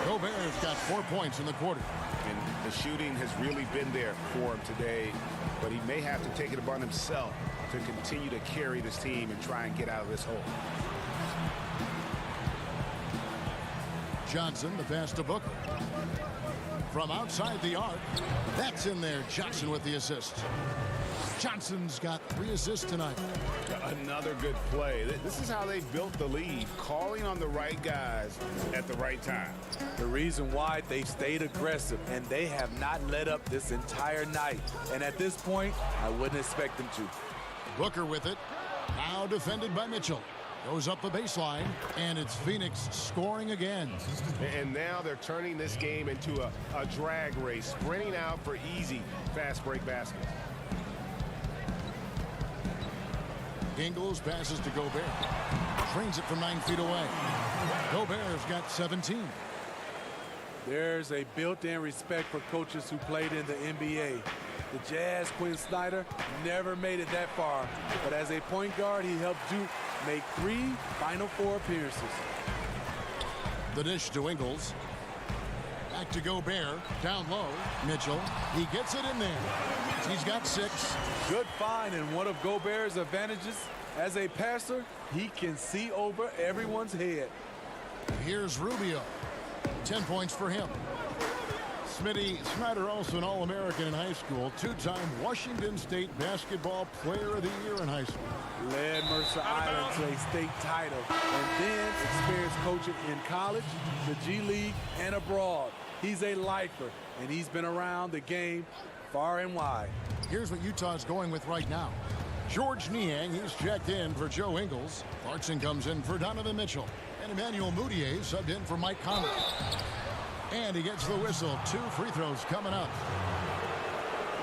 Gobert's got 4 points in the quarter. And the shooting has really been there for him today, but he may have to take it upon himself to continue to carry this team and try and get out of this hole. Johnson, the pass to Booker. From outside the arc. That's in there. Johnson with the assist. Johnson's got 3 assists tonight. Another good play. This is how they built the lead, calling on the right guys at the right time. The reason why they stayed aggressive, and they have not let up this entire night. And at this point, I wouldn't expect them to. Booker with it. Now defended by Mitchell. Goes up the baseline, and it's Phoenix scoring again. And now they're turning this game into a drag race, sprinting out for easy fast break baskets. Ingles passes to Gobert. Trains it from 9 feet away. Gobert's got 17. There's a built-in respect for coaches who played in the NBA. The Jazz, Quinn Snyder, never made it that far. But as a point guard, he helped Duke make 3 Final Four appearances. The dish to Ingles. Back to Gobert. Down low. Mitchell. He gets it in there. He's got 6. Good find, and one of Gobert's advantages as a passer, he can see over everyone's head. Here's Rubio. 10 points for him. Smitty Snyder, also an All-American in high school, 2-time Washington State Basketball Player of the Year in high school. Led Mercer Island to a state title, and then experienced coaching in college, the G League, and abroad. He's a lifer, and he's been around the game far and wide. Here's what Utah's going with right now. George Niang, he's checked in for Joe Ingles. Clarkson comes in for Donovan Mitchell. And Emmanuel Mudiay subbed in for Mike Conley. And he gets the whistle. 2 free throws coming up.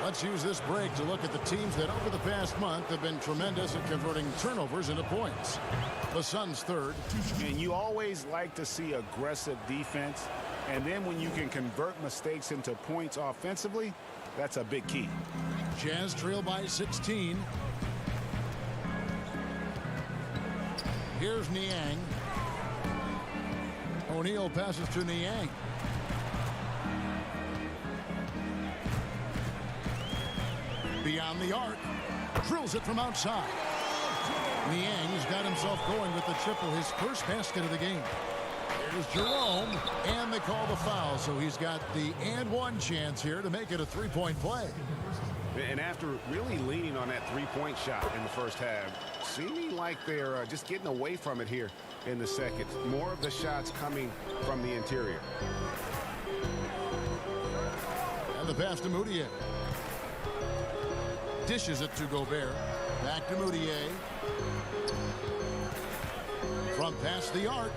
Let's use this break to look at the teams that over the past month have been tremendous at converting turnovers into points. The Suns third. And you always like to see aggressive defense. And then when you can convert mistakes into points offensively, that's a big key. Jazz trail by 16. Here's Niang. O'Neal passes to Niang. Beyond the arc. Drills it from outside. Niang's got himself going with the triple, his first basket of the game. Here's Jerome, and they call the foul, so he's got the and-one chance here to make it a 3-point play. And after really leaning on that 3-point shot in the first half, seeming like they're just getting away from it here in the second. More of the shots coming from the interior. And the pass to Mudiay. Dishes it to Gobert. Back to Mudiay. From past the arc.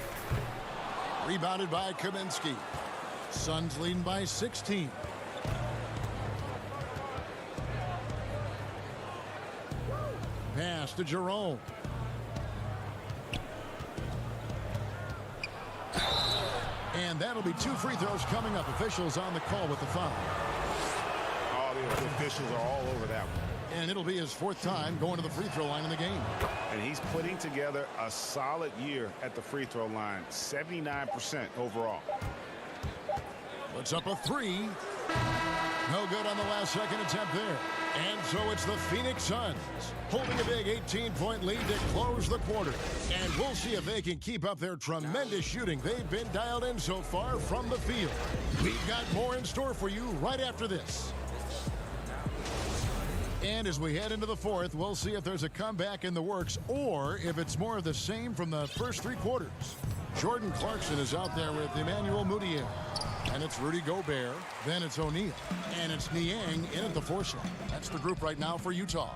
Rebounded by Kaminsky. Suns leading by 16. Pass to Jerome. And that'll be 2 free throws coming up. Officials on the call with the foul. Oh, the officials are all over that one. And it'll be his 4th time going to the free throw line in the game. And he's putting together a solid year at the free throw line, 79% overall. Puts up a 3. No good on the last second attempt there. And so it's the Phoenix Suns holding a big 18-point lead to close the quarter. And we'll see if they can keep up their tremendous shooting they've been dialed in so far from the field. We've got more in store for you right after this. And as we head into the 4th, we'll see if there's a comeback in the works or if it's more of the same from the first 3 quarters. Jordan Clarkson is out there with Emmanuel Mudiay. And it's Rudy Gobert, then it's O'Neal, and it's Niang in at the 4 slot. That's the group right now for Utah.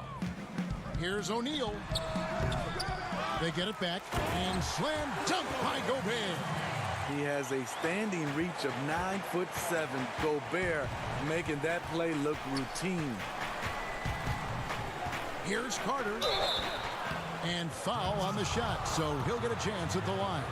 Here's O'Neal. They get it back, and slam dunk by Gobert. He has a standing reach of 9'7". Gobert making that play look routine. Here's Carter. And foul on the shot, so he'll get a chance at the line.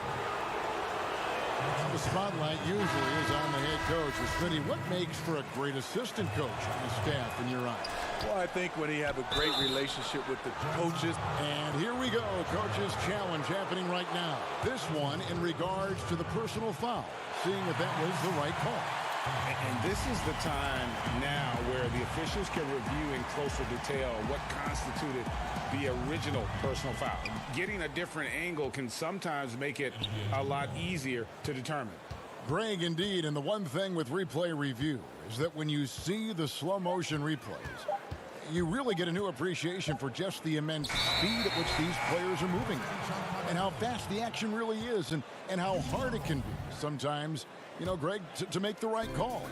The spotlight usually is on the head coach. Smitty, what makes for a great assistant coach on the staff in your eyes? Well, I think when he have a great relationship with the coaches. And here we go, coach's challenge happening right now. This one in regards to the personal foul, seeing if that was the right call. And this is the time now where the officials can review in closer detail what constituted the original personal foul. Getting a different angle can sometimes make it a lot easier to determine. Greg, indeed, and the one thing with replay review is that when you see the slow motion replays, you really get a new appreciation for just the immense speed at which these players are moving and how fast the action really is and how hard it can be sometimes, you know, Greg, to make the right call.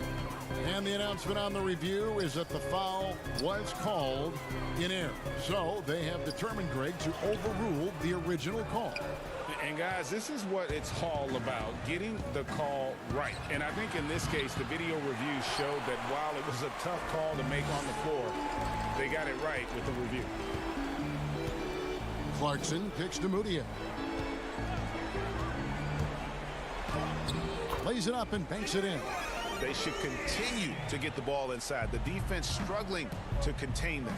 And the announcement on the review is that the foul was called in error. So they have determined, Greg, to overrule the original call. And guys, this is what it's all about, getting the call right. And I think in this case, the video review showed that while it was a tough call to make on the floor, they got it right with the review. Clarkson picks to Mudiay. Lays it up and banks it in. They should continue to get the ball inside. The defense struggling to contain them.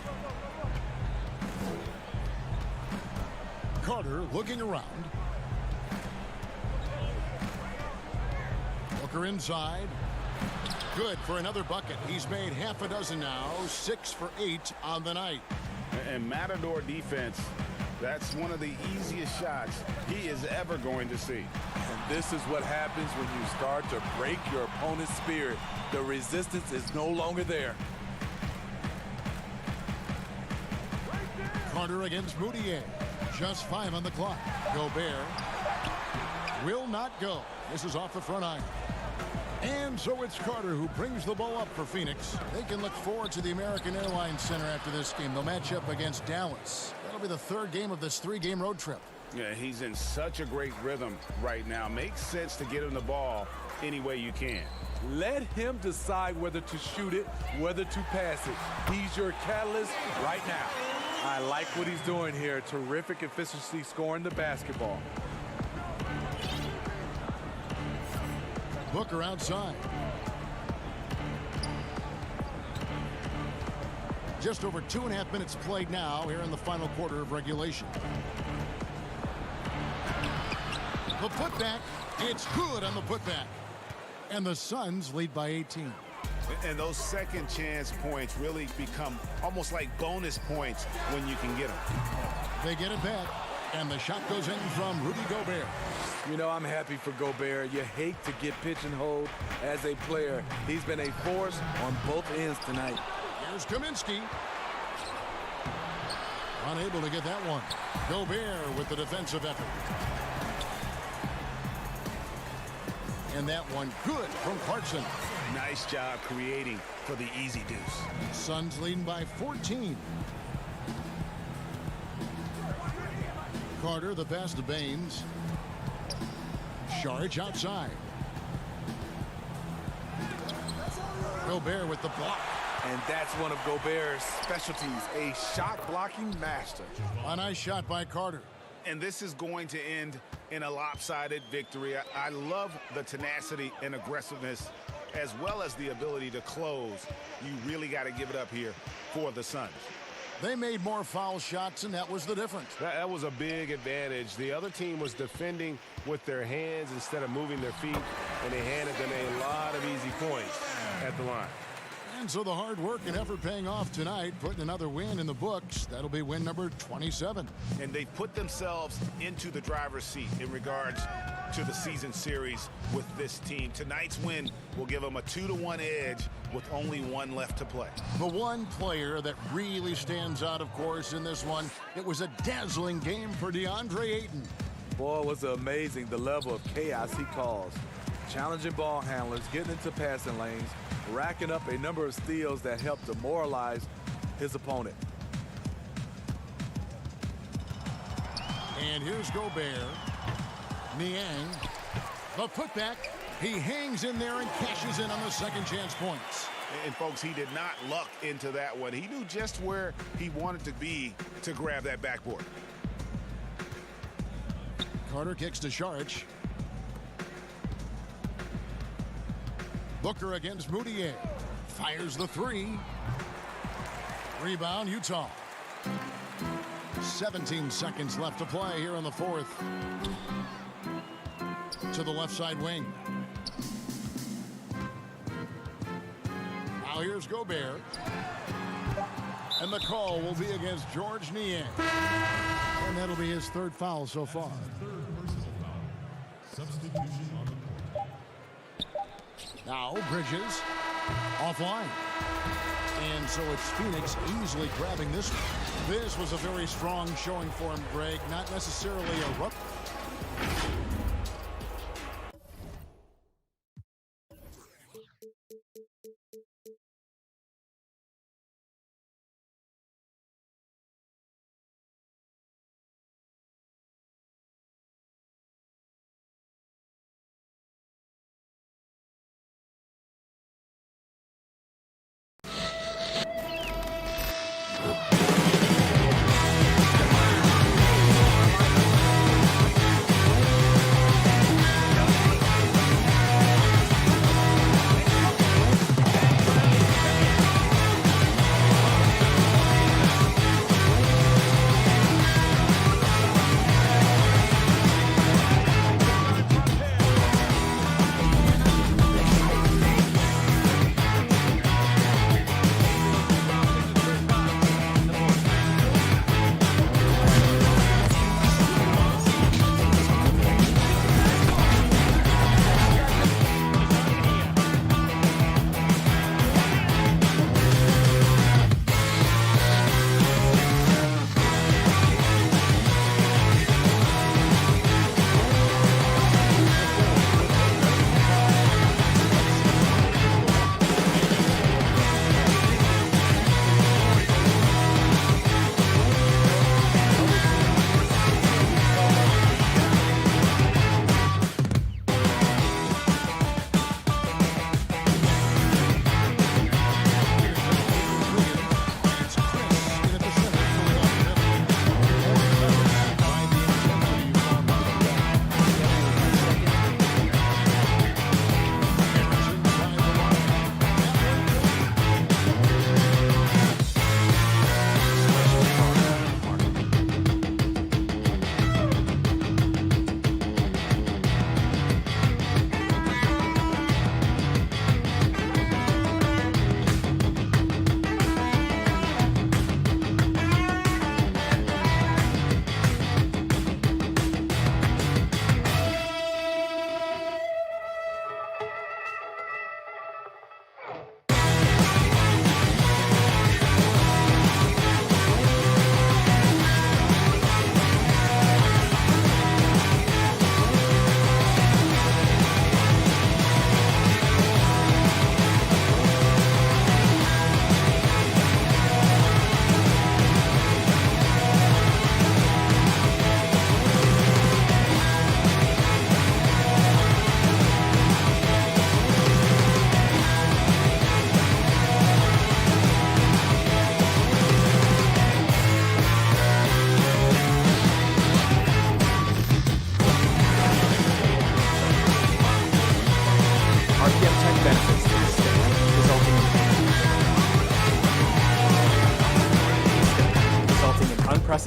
Carter looking around. Booker inside. Good for another bucket. He's made half a dozen now, 6 for 8 on the night. And Matador defense, that's one of the easiest shots he is ever going to see. And this is what happens when you start to break your opponent's spirit. The resistance is no longer there. Carter against Mudiay. Just 5 on the clock. Gobert will not go. This is off the front iron. And so it's Carter who brings the ball up for Phoenix. They can look forward to the American Airlines Center after this game. They'll match up against Dallas. That'll be the 3rd game of this 3-game road trip. Yeah, he's in such a great rhythm right now. Makes sense to get him the ball any way you can. Let him decide whether to shoot it, whether to pass it. He's your catalyst right now. I like what he's doing here. Terrific efficiency scoring the basketball. Booker outside. Just over 2.5 minutes played now here in the final quarter of regulation. The putback, it's good on the putback. And the Suns lead by 18. And those second chance points really become almost like bonus points when you can get them. They get it back, and the shot goes in from Rudy Gobert. You know, I'm happy for Gobert. You hate to get pigeonholed as a player. He's been a force on both ends tonight. Here's Kaminsky. Unable to get that one. Gobert with the defensive effort. And that one good from Clarkson. Nice job creating for the easy deuce. Suns leading by 14. Carter, the pass to Baines. Saric outside. Gobert with the block. And that's one of Gobert's specialties, a shot-blocking master. A nice shot by Carter. And this is going to end in a lopsided victory. I love the tenacity and aggressiveness as well as the ability to close. You really got to give it up here for the Suns. They made more foul shots, and that was the difference. That was a big advantage. The other team was defending with their hands instead of moving their feet, and they handed them a lot of easy points at the line. And so the hard work and effort paying off tonight, putting another win in the books. That'll be win number 27. And they put themselves into the driver's seat in regards to the season series with this team. Tonight's win will give them a 2-1 edge with only one left to play. The one player that really stands out, of course, in this one, it was a dazzling game for DeAndre Ayton. Boy, was it amazing the level of chaos he caused. Challenging ball handlers, getting into passing lanes, racking up a number of steals that helped demoralize his opponent. And here's Gobert. Niang, the putback. He hangs in there and cashes in on the second chance points. And folks, he did not luck into that one. He knew just where he wanted to be to grab that backboard. Carter kicks to Saric. Booker against Moutier. Fires the three. Rebound, Utah. 17 seconds left to play here in the fourth. To the left side wing. Now here's Gobert. And the call will be against George Niang. And that'll be his third foul so far. Now Bridges offline. And so it's Phoenix easily grabbing this one. This was a very strong showing for him, Greg. Not necessarily a rough.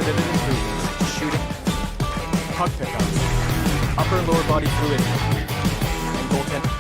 unprecedented improvements. Shooting, puck pickups, upper and lower body fluidity, and goaltending.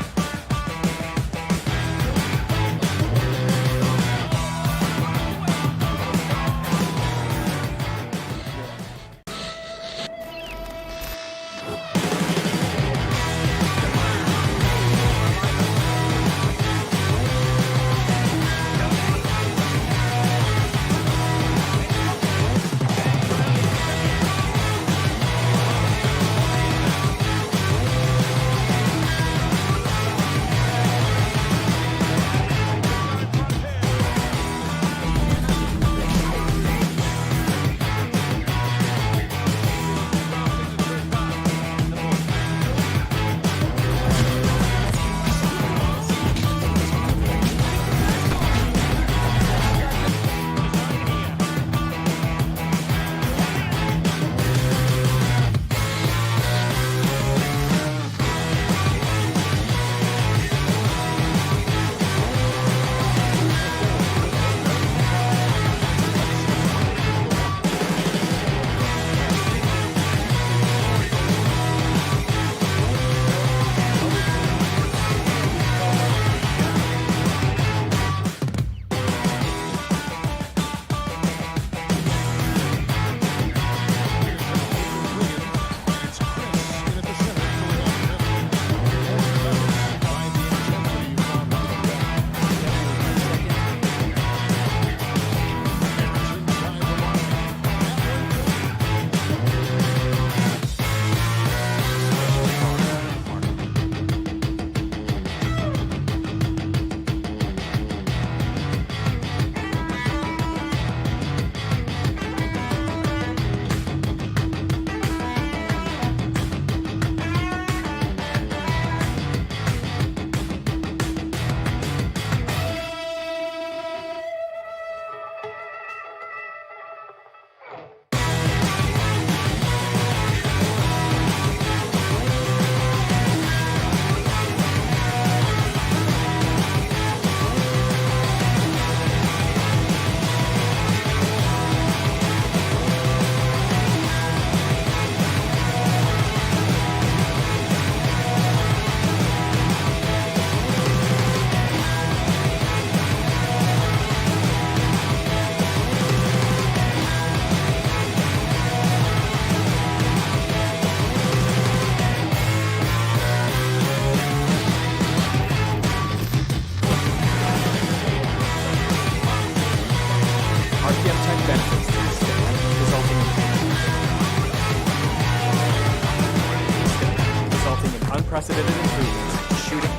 Unprecedented improvements. Shooting,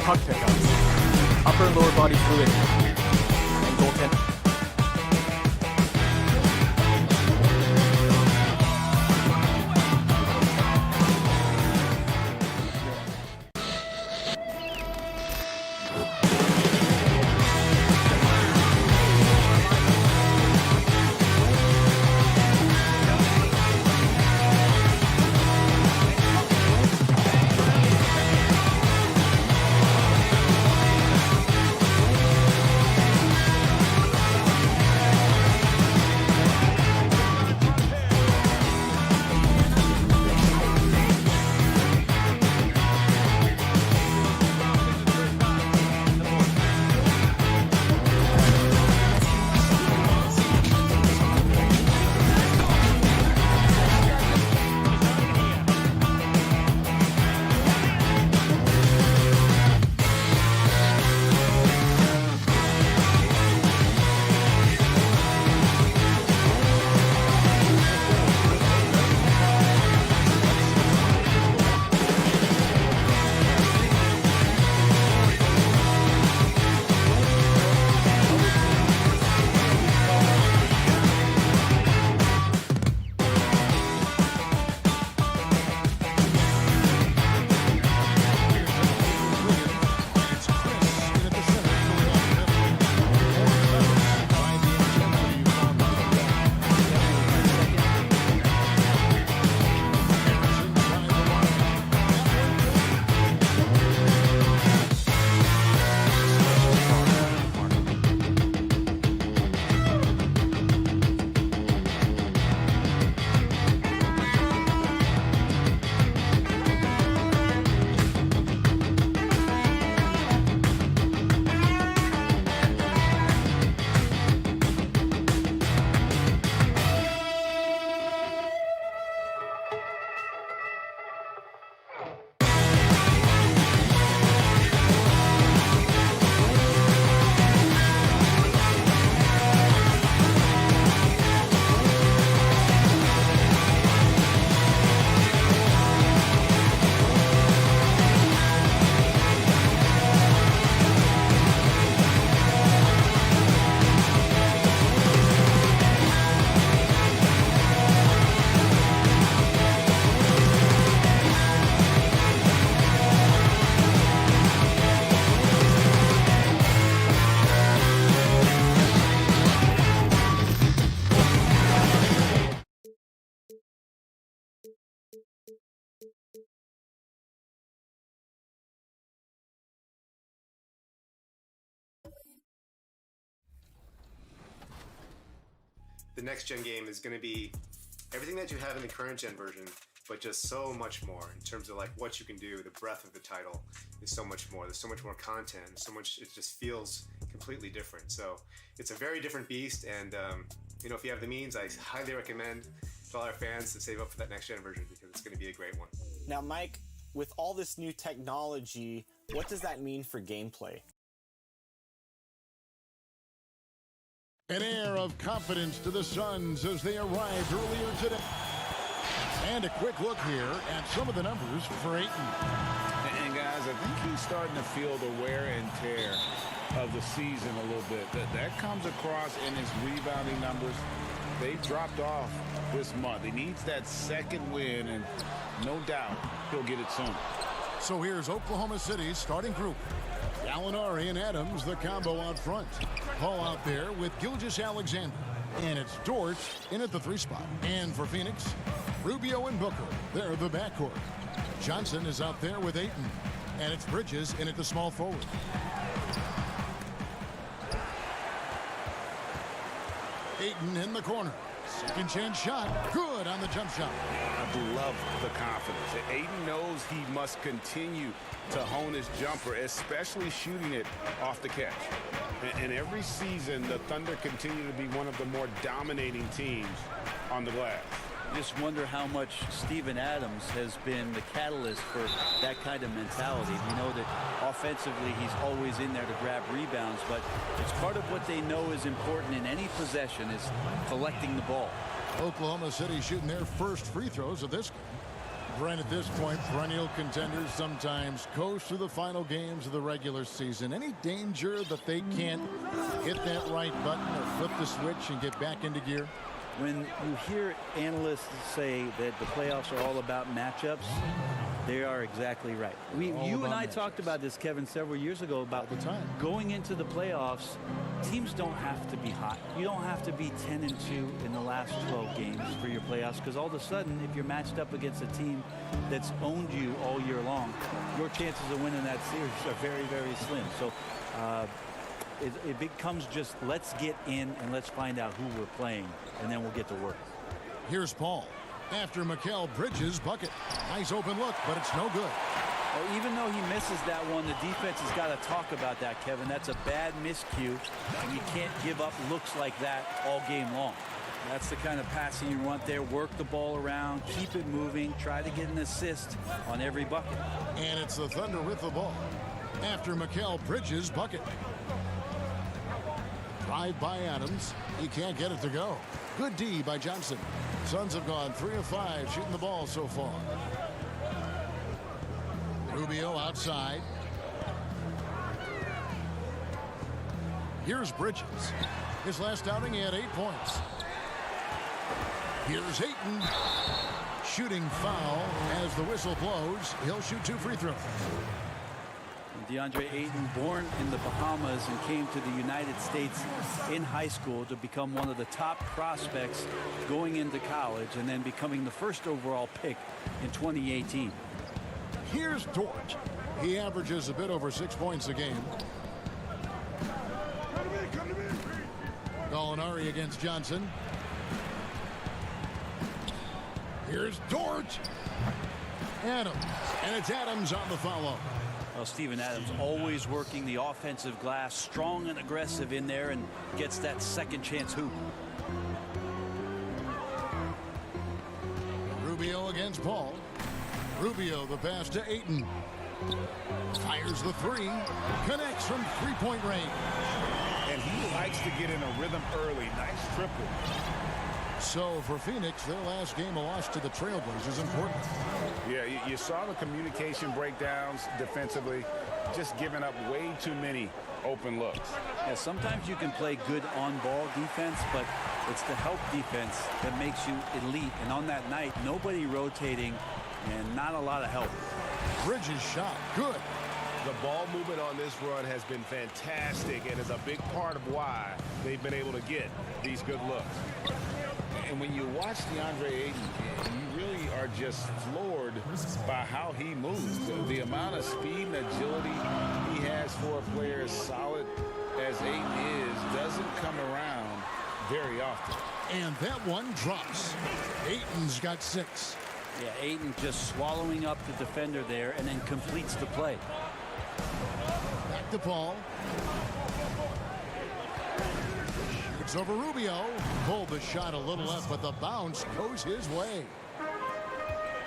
puck pickups, upper and lower body fluidity, and goaltending. The next-gen game is going to be everything that you have in the current-gen version, but just so much more in terms of like what you can do. The breadth of the title is so much more. There's so much more content, so much, it just feels completely different. So it's a very different beast, and you know, if you have the means, I highly recommend to all our fans to save up for that next-gen version because it's going to be a great one. Now, Mike, with all this new technology, what does that mean for gameplay? An air of confidence to the Suns as they arrived earlier today. And a quick look here at some of the numbers for Ayton. And guys, I think he's starting to feel the wear and tear of the season a little bit. That comes across in his rebounding numbers. They dropped off this month. He needs that second win, and no doubt he'll get it soon. So here's Oklahoma City's starting group. Gallinari and Adams, the combo out front. Paul out there with Gilgeous-Alexander. And it's Dort in at the 3 spot. And for Phoenix, Rubio and Booker. They're the backcourt. Johnson is out there with Ayton. And it's Bridges in at the small forward. Ayton in the corner. Second chance shot. Good on the jump shot. I love the confidence. Ayton knows he must continue to hone his jumper, especially shooting it off the catch. And every season, the Thunder continue to be one of the more dominating teams on the glass. Just wonder how much Steven Adams has been the catalyst for that kind of mentality. We know that offensively he's always in there to grab rebounds, but it's part of what they know is important in any possession is collecting the ball. Oklahoma City shooting their first free throws of this game. Brent, at this point, perennial contenders sometimes coast through the final games of the regular season. Any danger that they can't hit that right button or flip the switch and get back into gear? When you hear analysts say that the playoffs are all about matchups, they are exactly right. You and I talked about this, Kevin, several years ago about going into the playoffs. Teams don't have to be hot. You don't have to be 10-2 in the last 12 games for your playoffs, because all of a sudden, if you're matched up against a team that's owned you all year long, your chances of winning that series are very, very slim. So it becomes just let's get in and let's find out who we're playing, and then we'll get to work. Here's Paul after Mikal Bridges' bucket. Nice open look, but it's no good. Well, even though he misses that one, the defense has got to talk about that, Kevin. That's a bad miscue, and you can't give up looks like that all game long. That's the kind of passing you want there. Work the ball around, keep it moving, try to get an assist on every bucket. And it's the Thunder with the ball after Mikal Bridges' bucket. Drive by Adams. He can't get it to go. Good D by Johnson. Suns have gone 3 of 5 shooting the ball so far. Rubio outside. Here's Bridges. His last outing, he had 8 points. Here's Ayton. Shooting foul as the whistle blows. He'll shoot 2 free throws. DeAndre Ayton, born in the Bahamas and came to the United States in high school to become one of the top prospects going into college and then becoming the first overall pick in 2018. Here's Dort. He averages a bit over 6 points a game. Gallinari against Johnson. Here's Dort. Adams. And it's Adams on the follow. Well, Steven Adams always working the offensive glass, strong and aggressive in there, and gets that second chance hoop. Rubio against Paul. Rubio, the pass to Ayton. Fires the three. Connects from three-point range. And he likes to get in a rhythm early. Nice triple. So for Phoenix, their last game a loss to the Trailblazers in Portland. Yeah, you saw the communication breakdowns defensively, just giving up way too many open looks. Yeah, sometimes you can play good on-ball defense, but it's the help defense that makes you elite. And on that night, nobody rotating and not a lot of help. Bridges shot, good. The ball movement on this run has been fantastic and is a big part of why they've been able to get these good looks. And when you watch DeAndre Ayton, you really are just floored by how he moves. The amount of speed and agility he has for a player as solid as Ayton is doesn't come around very often. And that one drops. Ayton's got 6. Yeah, Ayton just swallowing up the defender there and then completes the play. Back to Paul. Shoots over Rubio. Pulled the shot a little left, but the bounce goes his way.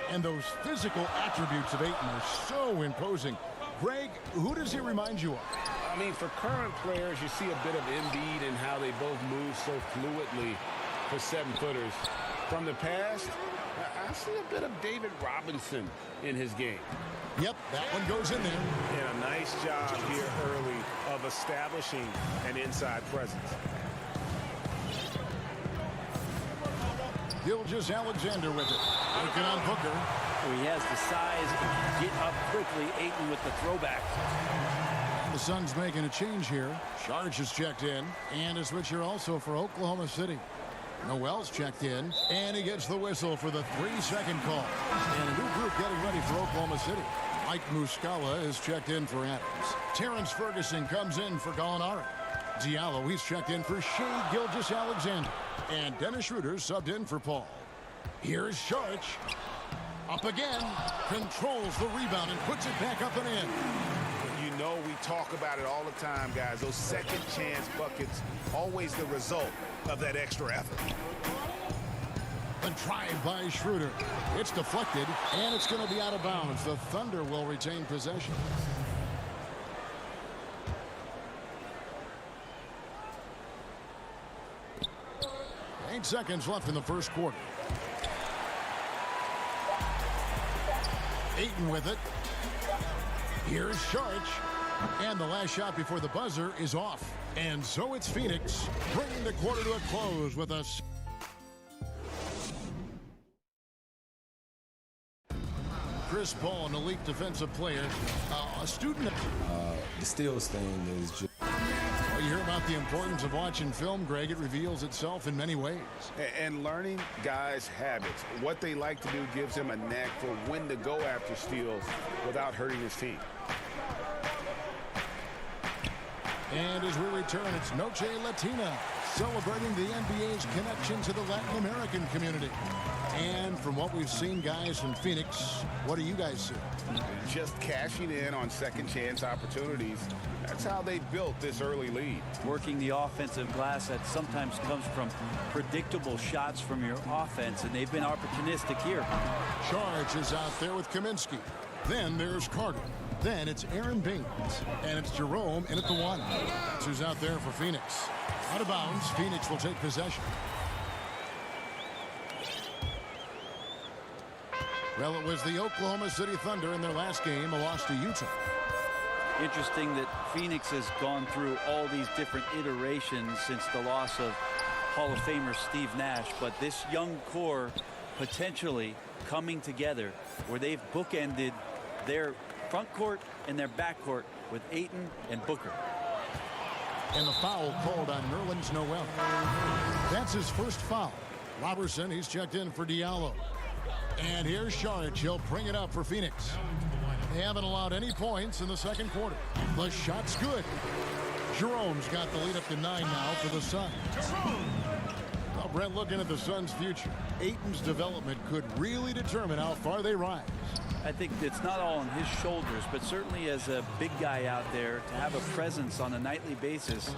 And those physical attributes of Ayton are so imposing. Greg, who does he remind you of? I mean, for current players, you see a bit of Embiid and how they both move so fluidly for 7-footers. From the past, I see a bit of David Robinson in his game. Yep, that one goes in there. And a nice job here early of establishing an inside presence. Gilgeous-Alexander with it. Working on Booker. He has the size to get up quickly. Ayton with the throwback. The Suns making a change here. Sharge is checked in. And a switcher also for Oklahoma City. Noel's checked in. And he gets the whistle for the 3-second call. And a new group getting ready for Oklahoma City. Mike Muscala is checked in for Adams. Terrence Ferguson comes in for Gallinari. Diallo, he's checked in for Shai Gilgeous-Alexander. And Dennis Schroeder subbed in for Paul. Here's Sharge. Up again. Controls the rebound and puts it back up and in. You know we talk about it all the time, guys. Those second chance buckets, always the result of that extra effort. The drive by Schroeder. It's deflected, and it's going to be out of bounds. The Thunder will retain possession. Eight seconds left in the first quarter. Ayton with it. Here's Sharge. And the last shot before the buzzer is off. And so it's Phoenix bringing the quarter to a close with us. Chris Paul, an elite defensive player, a student. The steals thing is just... Well, you hear about the importance of watching film, Greg. It reveals itself in many ways. And learning guys' habits. What they like to do gives him a knack for when to go after steals without hurting his team. And as we return, it's Noche Latina, celebrating the NBA's connection to the Latin American community. And from what we've seen, guys, from Phoenix, what do you guys see? Just cashing in on second chance opportunities. That's how they built this early lead. Working the offensive glass that sometimes comes from predictable shots from your offense, and they've been opportunistic here. Sharge is out there with Kaminsky. Then there's Carter. Then it's Aaron Baines. And it's Jerome in at the one. That's who's out there for Phoenix. Out of bounds, Phoenix will take possession. Well, it was the Oklahoma City Thunder in their last game, a loss to Utah. Interesting that Phoenix has gone through all these different iterations since the loss of Hall of Famer Steve Nash, but this young core potentially coming together where they've bookended their front court and their back court with Ayton and Booker. And the foul called on Nerlens Noel. That's his first foul. Robertson, he's checked in for Diallo. And here's Sharge. He'll bring it up for Phoenix. They haven't allowed any points in the second quarter. The shot's good. Jerome's got the lead up to 9 now for the Suns. Well, Brent, looking at the Suns' future, Ayton's development could really determine how far they rise. I think it's not all on his shoulders, but certainly as a big guy out there, to have a presence on a nightly basis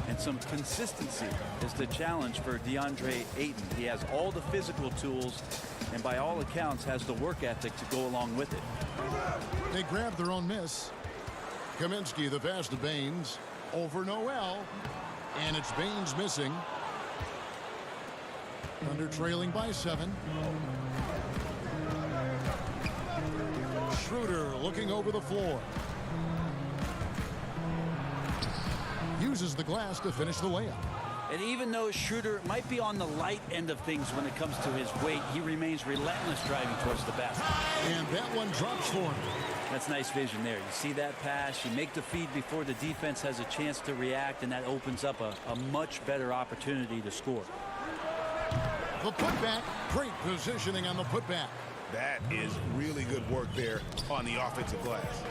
and some consistency is the challenge for DeAndre Ayton. He has all the physical tools, and by all accounts has the work ethic to go along with it. They grabbed their own miss. Kaminsky, the pass to Baines. Over Noel. And it's Baines missing. Under trailing by 7. Schroeder looking over the floor. Uses the glass to finish the layup. And even though Schroeder might be on the light end of things when it comes to his weight, he remains relentless driving towards the basket. And that one drops for him. That's nice vision there. You see that pass, you make the feed before the defense has a chance to react, and that opens up a much better opportunity to score. The putback, great positioning on the putback. That is really good work there on the offensive glass.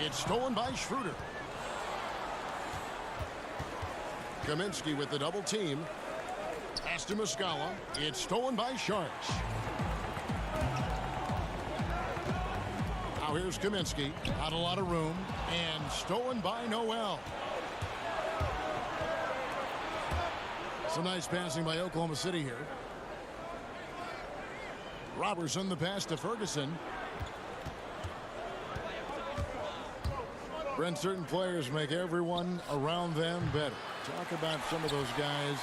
It's stolen by Schroeder. Kaminsky with the double team. Pass to Muscala. It's stolen by Sharks. Now here's Kaminsky. Not a lot of room. And stolen by Noel. Some nice passing by Oklahoma City here. Robertson the pass to Ferguson. Brent, certain players make everyone around them better. Talk about some of those guys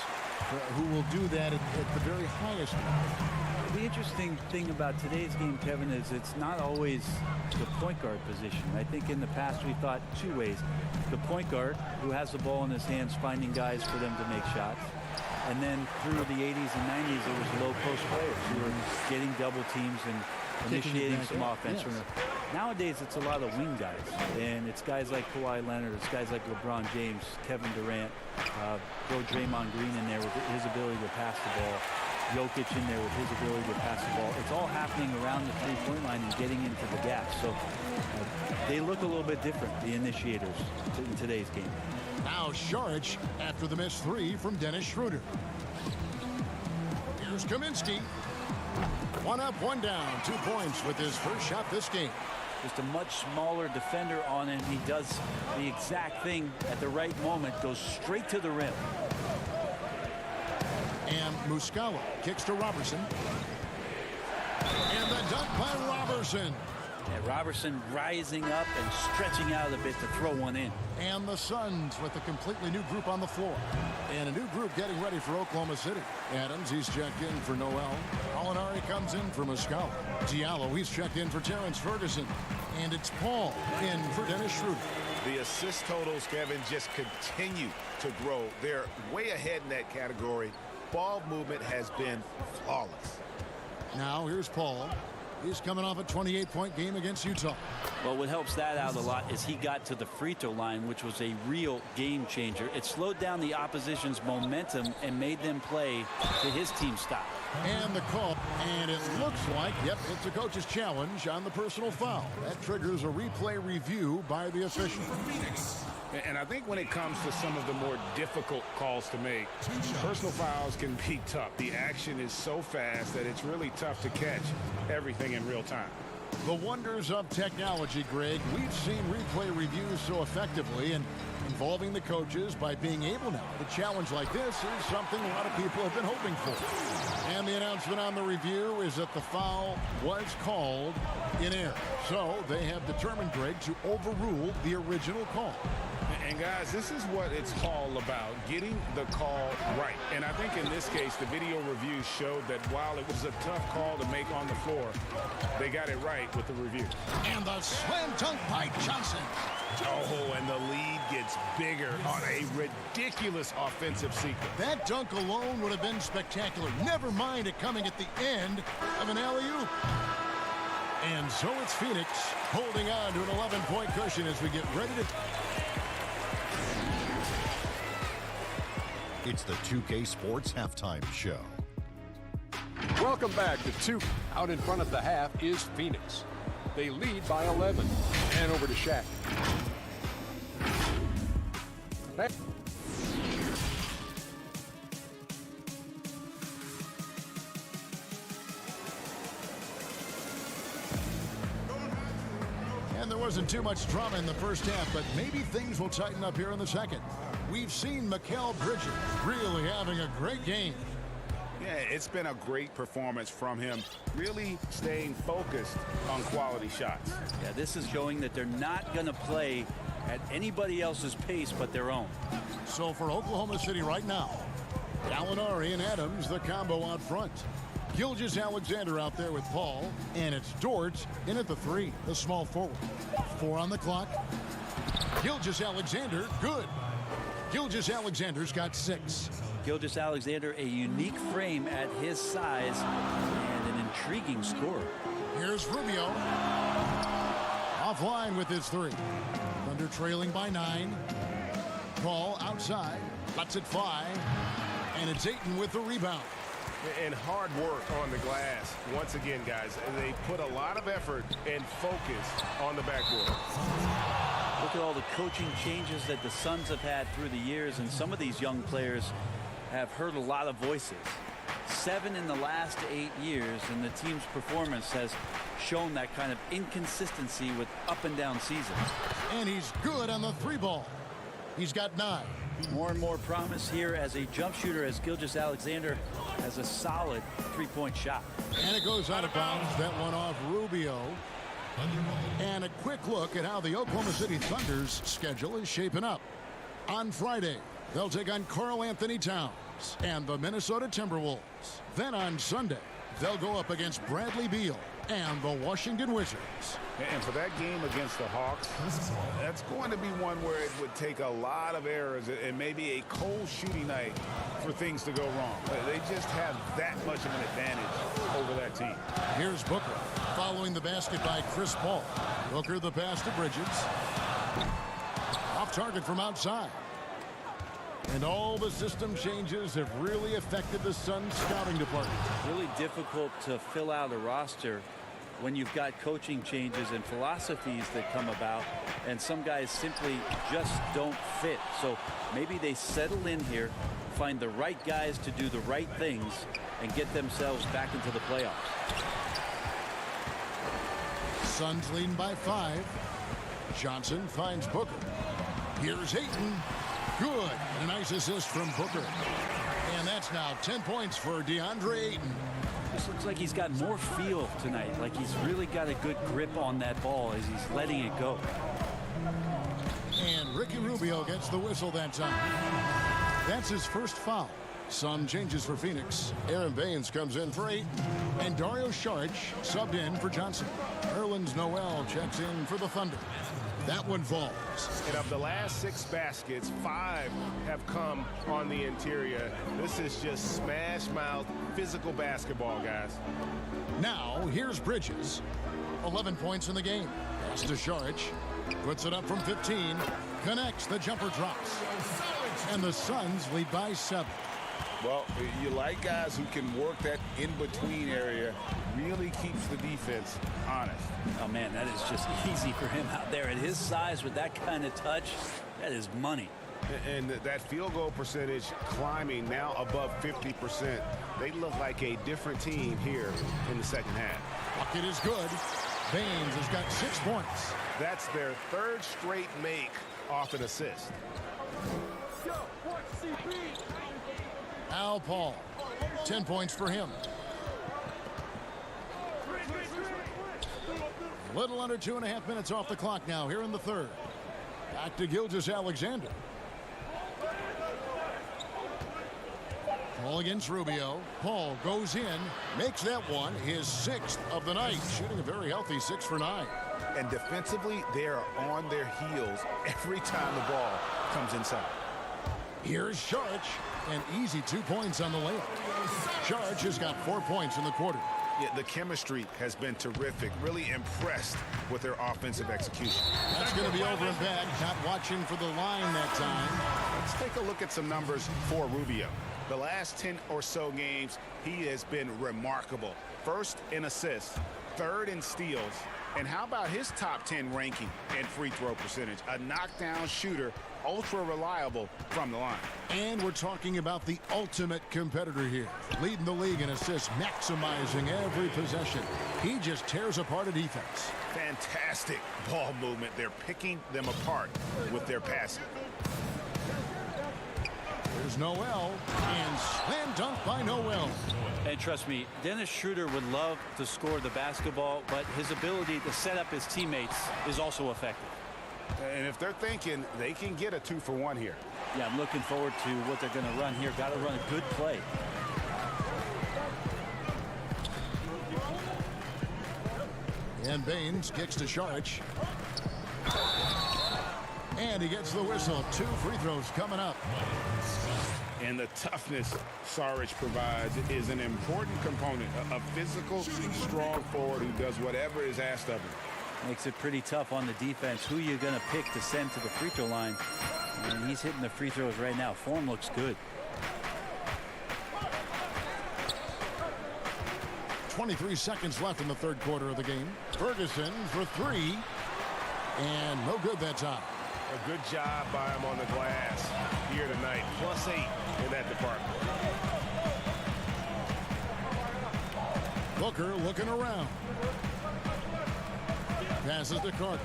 who will do that at the very highest level. The interesting thing about today's game, Kevin, is it's not always the point guard position. I think in the past we thought two ways. The point guard, who has the ball in his hands, finding guys for them to make shots. And then through the 80s and 90s, it was low post players who were getting double teams and initiating some offense. Yes. Nowadays, it's a lot of wing guys, and it's guys like Kawhi Leonard, it's guys like LeBron James, Kevin Durant, throw Draymond Green in there with his ability to pass the ball, Jokic in there with his ability to pass the ball. It's all happening around the three-point line and getting into the gap. So they look a little bit different, the initiators, in today's game. Now Saric after the missed three from Dennis Schroeder. Here's Kaminsky. One up, one down. 2 points with his first shot this game. Just a much smaller defender on him. He does the exact thing at the right moment, goes straight to the rim. And Muscala kicks to Robertson. And the dunk by Robertson. And Robertson rising up and stretching out a bit to throw one in. And the Suns with a completely new group on the floor. And a new group getting ready for Oklahoma City. Adams, he's checked in for Noel. Molinari comes in for Muscala. Diallo, he's checked in for Terrence Ferguson. And it's Paul in for Dennis Schroeder. The assist totals, Kevin, just continue to grow. They're way ahead in that category. Ball movement has been flawless. Now here's Paul. He's coming off a 28-point game against Utah. Well, what helps that out a lot is he got to the free throw line, which was a real game changer. It slowed down the opposition's momentum and made them play to his team style. And the call, and it looks like, yep, it's a coach's challenge on the personal foul. That triggers a replay review by the official. And I think when it comes to some of the more difficult calls to make, personal fouls can be tough. The action is so fast that it's really tough to catch everything in real time. The wonders of technology, Greg. We've seen replay reviews so effectively, and involving the coaches by being able now to challenge like this is something a lot of people have been hoping for. And the announcement on the review is that the foul was called in error. So they have determined, Greg, to overrule the original call. And guys, this is what it's all about, getting the call right. And I think in this case, the video review showed that while it was a tough call to make on the floor, they got it right with the review. And the slam dunk by Johnson. Oh, and the lead gets bigger on a ridiculous offensive sequence. That dunk alone would have been spectacular. Never mind it coming at the end of an alley-oop. And so it's Phoenix holding on to an 11-point cushion as we get ready to... It's the 2K Sports Halftime Show. Welcome back to 2. Out in front at the half is Phoenix. They lead by 11. And over to Shaq. And there wasn't too much drama in the first half, but maybe things will tighten up here in the second. We've seen Mikal Bridges really having a great game. Yeah, it's been a great performance from him, really staying focused on quality shots. Yeah, this is showing that they're not going to play at anybody else's pace but their own. So for Oklahoma City right now, Gallinari and Adams, the combo out front. Gilgeous-Alexander out there with Paul, and it's Dort in at the 3, the small forward. 4 on the clock. Gilgeous-Alexander, good. Gilgeous-Alexander's got 6. Gilgeous-Alexander, a unique frame at his size and an intriguing scorer. Here's Rubio. Offline with his 3. Thunder trailing by 9. Paul outside, lets it fly, and it's Ayton with the rebound. And hard work on the glass. Once again, guys, they put a lot of effort and focus on the backboard. Look at all the coaching changes that the Suns have had through the years, and some of these young players have heard a lot of voices. 7 in the last 8 years, and the team's performance has shown that kind of inconsistency with up and down seasons. And he's good on the 3 ball. He's got 9. More and more promise here as a jump shooter, as Gilgeous-Alexander has a solid 3-point shot. And it goes out of bounds. That one off Rubio. And a quick look at how the Oklahoma City Thunder's schedule is shaping up. On Friday, they'll take on Karl-Anthony Towns and the Minnesota Timberwolves. Then on Sunday, they'll go up against Bradley Beal and the Washington Wizards. And for that game against the Hawks, that's going to be one where it would take a lot of errors and maybe a cold shooting night for things to go wrong. They just have that much of an advantage over that team. Here's Booker following the basket by Chris Paul. Booker the pass to Bridges. Off target from outside. And all the system changes have really affected the Suns scouting department. Really difficult to fill out a roster when you've got coaching changes and philosophies that come about, and some guys simply just don't fit. So maybe they settle in here, find the right guys to do the right things, and get themselves back into the playoffs. Suns leading by 5. Johnson finds Booker. Here's Ayton. Good. And a nice assist from Booker. And that's now 10 points for DeAndre Ayton. This looks like he's got more feel tonight, like he's really got a good grip on that ball as he's letting it go. And Ricky Rubio gets the whistle that time. That's his first foul. Some changes for Phoenix. Aaron Baines comes in for Ayton. And Dario Saric subbed in for Johnson. Nerlens Noel checks in for the Thunder. That one falls. And of the last 6 baskets, 5 have come on the interior. This is just smash-mouth physical basketball, guys. Now, here's Bridges. 11 points in the game. Pass to Saric. Puts it up from 15. Connects. The jumper drops. And the Suns lead by 7. Well, you like guys who can work that in-between area, really keeps the defense honest. Oh, man, that is just easy for him out there. At his size, with that kind of touch, that is money. And that field goal percentage climbing now above 50%. They look like a different team here in the second half. Bucket is good. Baines has got 6 points. That's their 3rd straight make off an assist. Al Paul, 10 points for him. A little under 2.5 minutes off the clock now here in the 3rd. Back to Gilgeous-Alexander. Paul against Rubio. Paul goes in, makes that one his 6th of the night, shooting a very healthy 6 for 9. And defensively, they are on their heels every time the ball comes inside. Here's Saric, an easy 2 points on the layup. Saric has got 4 points in the quarter. Yeah, the chemistry has been terrific. Really impressed with their offensive execution. That's going to be over and back. Not watching for the line that time. Let's take a look at some numbers for Rubio. The last 10 or so games, he has been remarkable. 1st in assists, 3rd in steals. And how about his top 10 ranking and free throw percentage? A knockdown shooter, ultra reliable from the line. And we're talking about the ultimate competitor here. Leading the league in assists, maximizing every possession. He just tears apart a defense. Fantastic ball movement. They're picking them apart with their passing. Here's Noel, and slam dunk by Noel. And trust me, Dennis Schroeder would love to score the basketball, but his ability to set up his teammates is also effective. And if they're thinking they can get a 2-for-1 here. Yeah, I'm looking forward to what they're going to run here. Got to run a good play. And Baines kicks to Šarić. And he gets the whistle. 2 free throws coming up. And the toughness Šarić provides is an important component. A physical, strong forward who does whatever is asked of him. Makes it pretty tough on the defense. Who you going to pick to send to the free throw line? And he's hitting the free throws right now. Form looks good. 23 seconds left in the third quarter of the game. Ferguson for 3. And no good that time. A good job by him on the glass here tonight. +8 in that department. Booker looking around. Passes to Carter.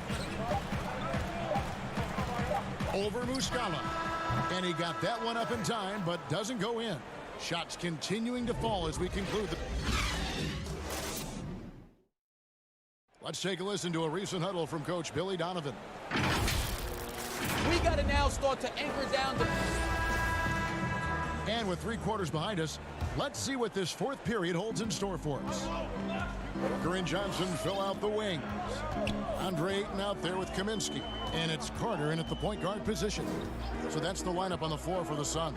Over Muscala. And he got that one up in time, but doesn't go in. Shots continuing to fall as we conclude the... Let's take a listen to a recent huddle from Coach Billy Donovan. We got to now start to anchor down the... And with 3 quarters behind us, let's see what this fourth period holds in store for us. Booker and Johnson fill out the wings. Andre Ayton out there with Kaminsky. And it's Carter in at the point guard position. So that's the lineup on the floor for the Suns.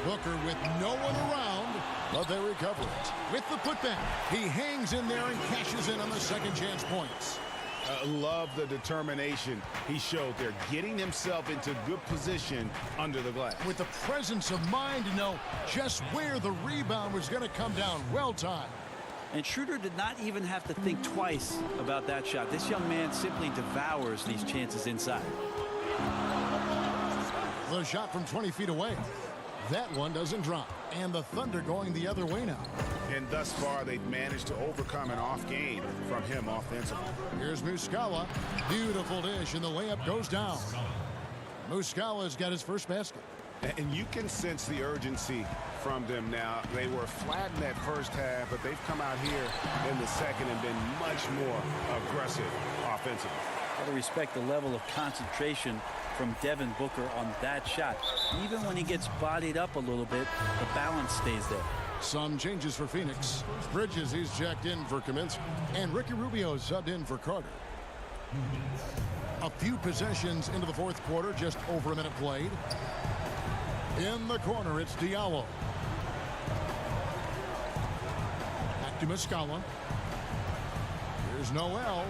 Booker with no one around, but they recover it. With the putback, he hangs in there and cashes in on the second chance points. Love the determination he showed there, getting himself into good position under the glass. With the presence of mind to know just where the rebound was going to come down. Well timed. And Schroeder did not even have to think twice about that shot. This young man simply devours these chances inside. The shot from 20 feet away. That one doesn't drop. And the Thunder going the other way now. And thus far, they've managed to overcome an off game from him offensively. Here's Muscala. Beautiful dish, and the layup goes down. Muscala's got his first basket. And you can sense the urgency from them now. They were flat in that first half, but they've come out here in the second and been much more aggressive offensively. Got to respect the level of concentration from Devin Booker on that shot. Even when he gets bodied up a little bit, the balance stays there. Some changes for Phoenix. Bridges, he's checked in for Kaminsky. And Ricky Rubio subbed in for Carter. A few possessions into the fourth quarter, just over a minute played. In the corner, it's Diallo. Back to Muscala. Here's Noel.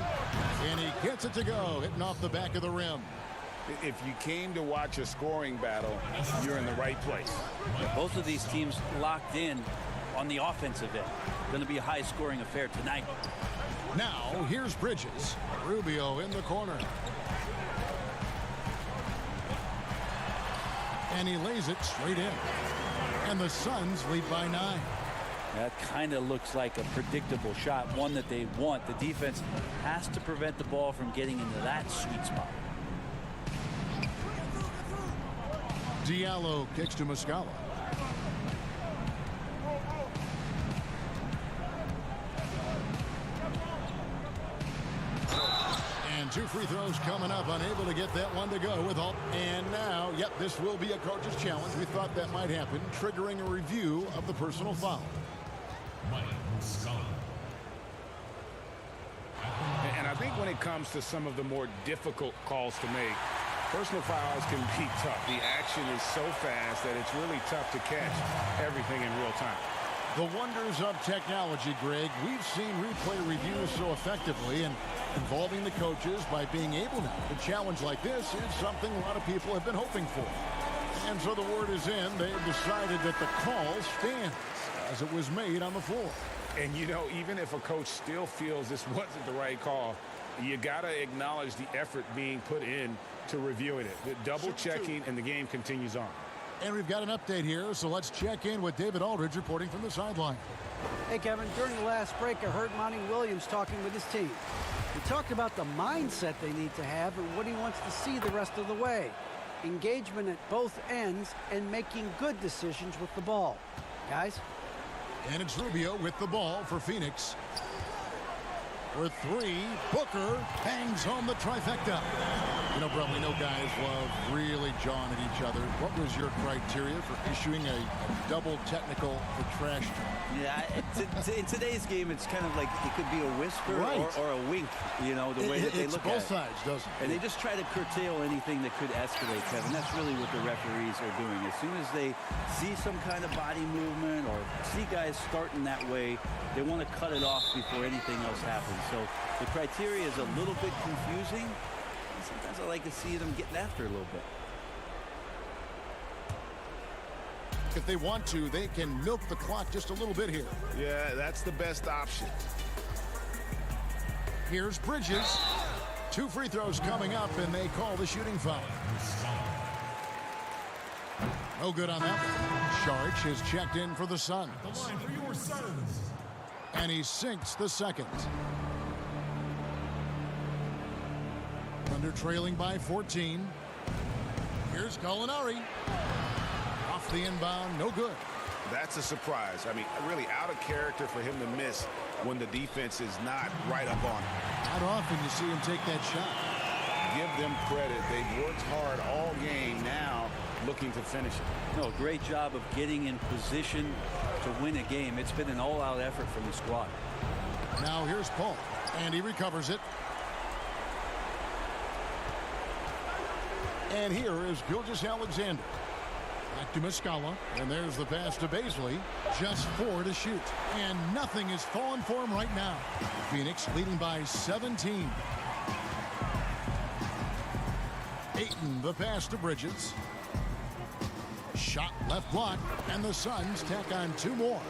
And he gets it to go, hitting off the back of the rim. If you came to watch a scoring battle, you're in the right place. Yeah, both of these teams locked in on the offensive end. Going to be a high-scoring affair tonight. Now, here's Bridges. Rubio in the corner. And he lays it straight in. And the Suns lead by 9. That kind of looks like a predictable shot, one that they want. The defense has to prevent the ball from getting into that sweet spot. Diallo kicks to Muscala. And 2 free throws coming up, unable to get that one to go with all. And now, yep, this will be a coach's challenge. We thought that might happen, triggering a review of the personal foul. And I think when it comes to some of the more difficult calls to make, personal fouls can be tough. The action is so fast that it's really tough to catch everything in real time. The wonders of technology, Greg. We've seen replay reviews so effectively, and involving the coaches by being able now to challenge like this is something a lot of people have been hoping for. And so the word is in. They've decided that the call stands as it was made on the floor. And, you know, even if a coach still feels this wasn't the right call, you got to acknowledge the effort being put in to reviewing it. The double checking, and the game continues on. And we've got an update here, so let's check in with David Aldridge reporting from the sideline. Hey, Kevin, during the last break, I heard Monty Williams talking with his team. He talked about the mindset they need to have and what he wants to see the rest of the way. engagement at both ends, and making good decisions with the ball. Guys? And it's Rubio with the ball for Phoenix. For three, Booker hangs home the trifecta. You know, Brett, we know guys love really jawing at each other. What was your criteria for issuing a double technical for trash talk? Yeah, in today's game, it's kind of like it could be a whisper or a wink, you know, the way that they look at it. Both sides, doesn't it? And they just try to curtail anything that could escalate, Kevin. That's really what the referees are doing. As soon as they see some kind of body movement or see guys starting that way, they want to cut it off before anything else happens. So the criteria is a little bit confusing. And sometimes I like to see them getting after a little bit. If they want to, they can milk the clock just a little bit here. Yeah, that's the best option. Here's Bridges. 2 free throws coming up, and they call the shooting foul. No good on that one. Saric is checked in for the Suns. And he sinks the second. Thunder trailing by 14. Here's Gallinari. Off the inbound, no good. That's a surprise. I mean, really out of character for him to miss when the defense is not right up on him. Not often you see him take that shot. Give them credit. They've worked hard all game, now looking to finish it. No, great job of getting in position to win a game. It's been an all-out effort from the squad. Now here's Paul, and he recovers it. And here is Gilgeous-Alexander. Back to Muscala, and there's the pass to Baisley. Just 4 to shoot, and nothing is falling for him right now. Phoenix leading by 17. Ayton, the pass to Bridges. Shot left block, and the Suns tack on 2 more.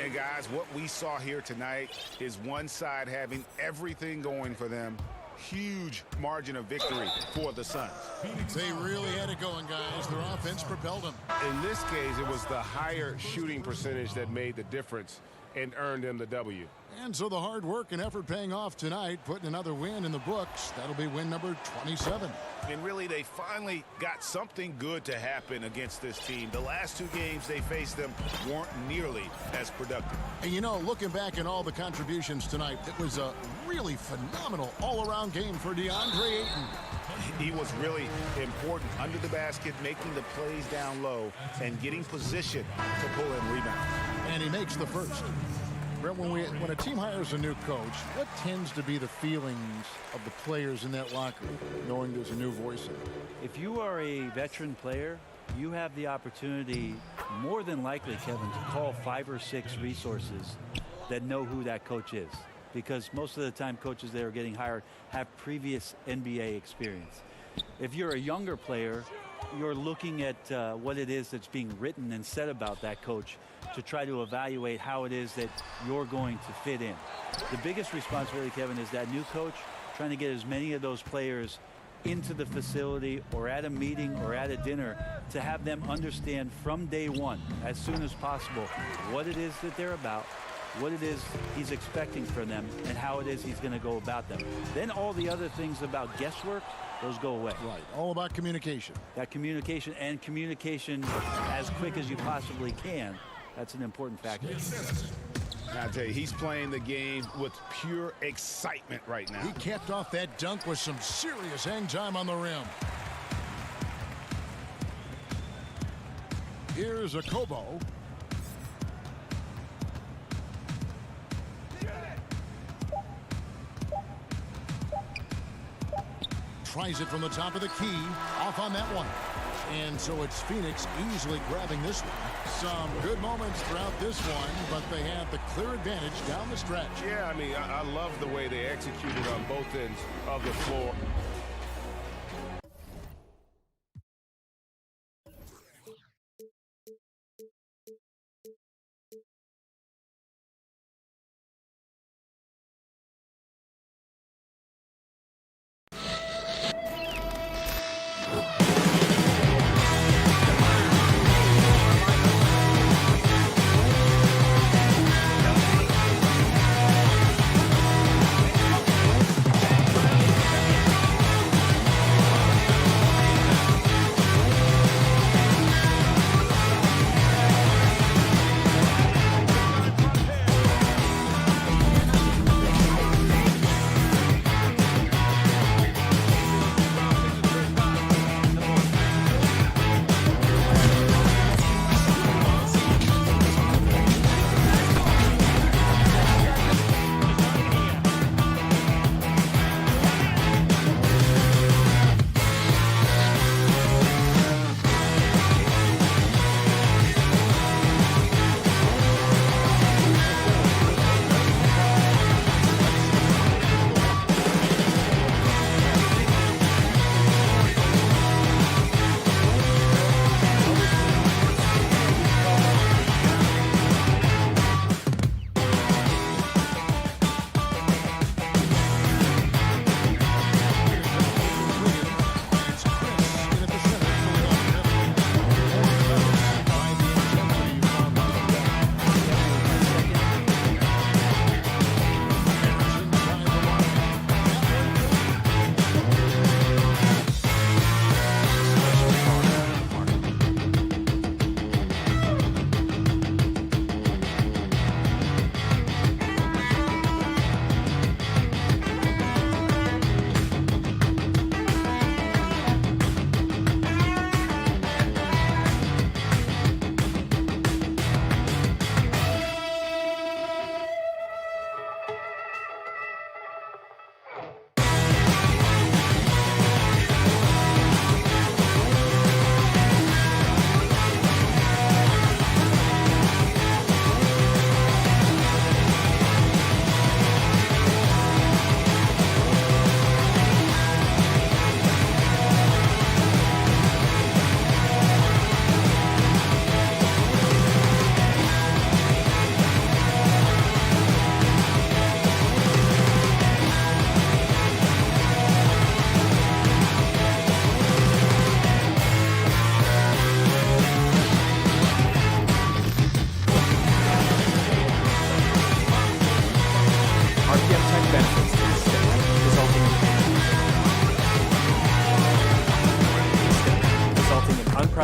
And guys, what we saw here tonight is one side having everything going for them. Huge margin of victory for the Suns. They really had it going, guys. Their offense propelled them. In this case, it was the higher shooting percentage that made the difference and earned them the W. And so the hard work and effort paying off tonight, putting another win in the books. That'll be win number 27. And really, they finally got something good to happen against this team. The last 2 games they faced them weren't nearly as productive. And you know, looking back at all the contributions tonight, it was a really phenomenal all-around game for DeAndre Ayton. He was really important under the basket, making the plays down low and getting position to pull in rebounds. And he makes the first. Brett, when a team hires a new coach, what tends to be the feelings of the players in that locker room, knowing there's a new voice in it? If you are a veteran player, you have the opportunity, more than likely, Kevin, to call 5 or 6 resources that know who that coach is. Because most of the time coaches that are getting hired have previous NBA experience. If you're a younger player, you're looking at what it is that's being written and said about that coach to try to evaluate how it is that you're going to fit in. The biggest responsibility, Kevin, is that new coach trying to get as many of those players into the facility or at a meeting or at a dinner to have them understand from day one, as soon as possible, what it is that they're about, what it is he's expecting from them, and how it is he's going to go about them. Then all the other things about guesswork, those go away. Right, all about communication. That communication, and communication as quick as you possibly can, that's an important factor. I tell you, he's playing the game with pure excitement right now. He capped off that dunk with some serious hang time on the rim. Here's a Kobo. Tries it from the top of the key, off on that one. And so it's Phoenix easily grabbing this one. Some good moments throughout this one, but they have the clear advantage down the stretch. Yeah, I mean, I love the way they executed on both ends of the floor.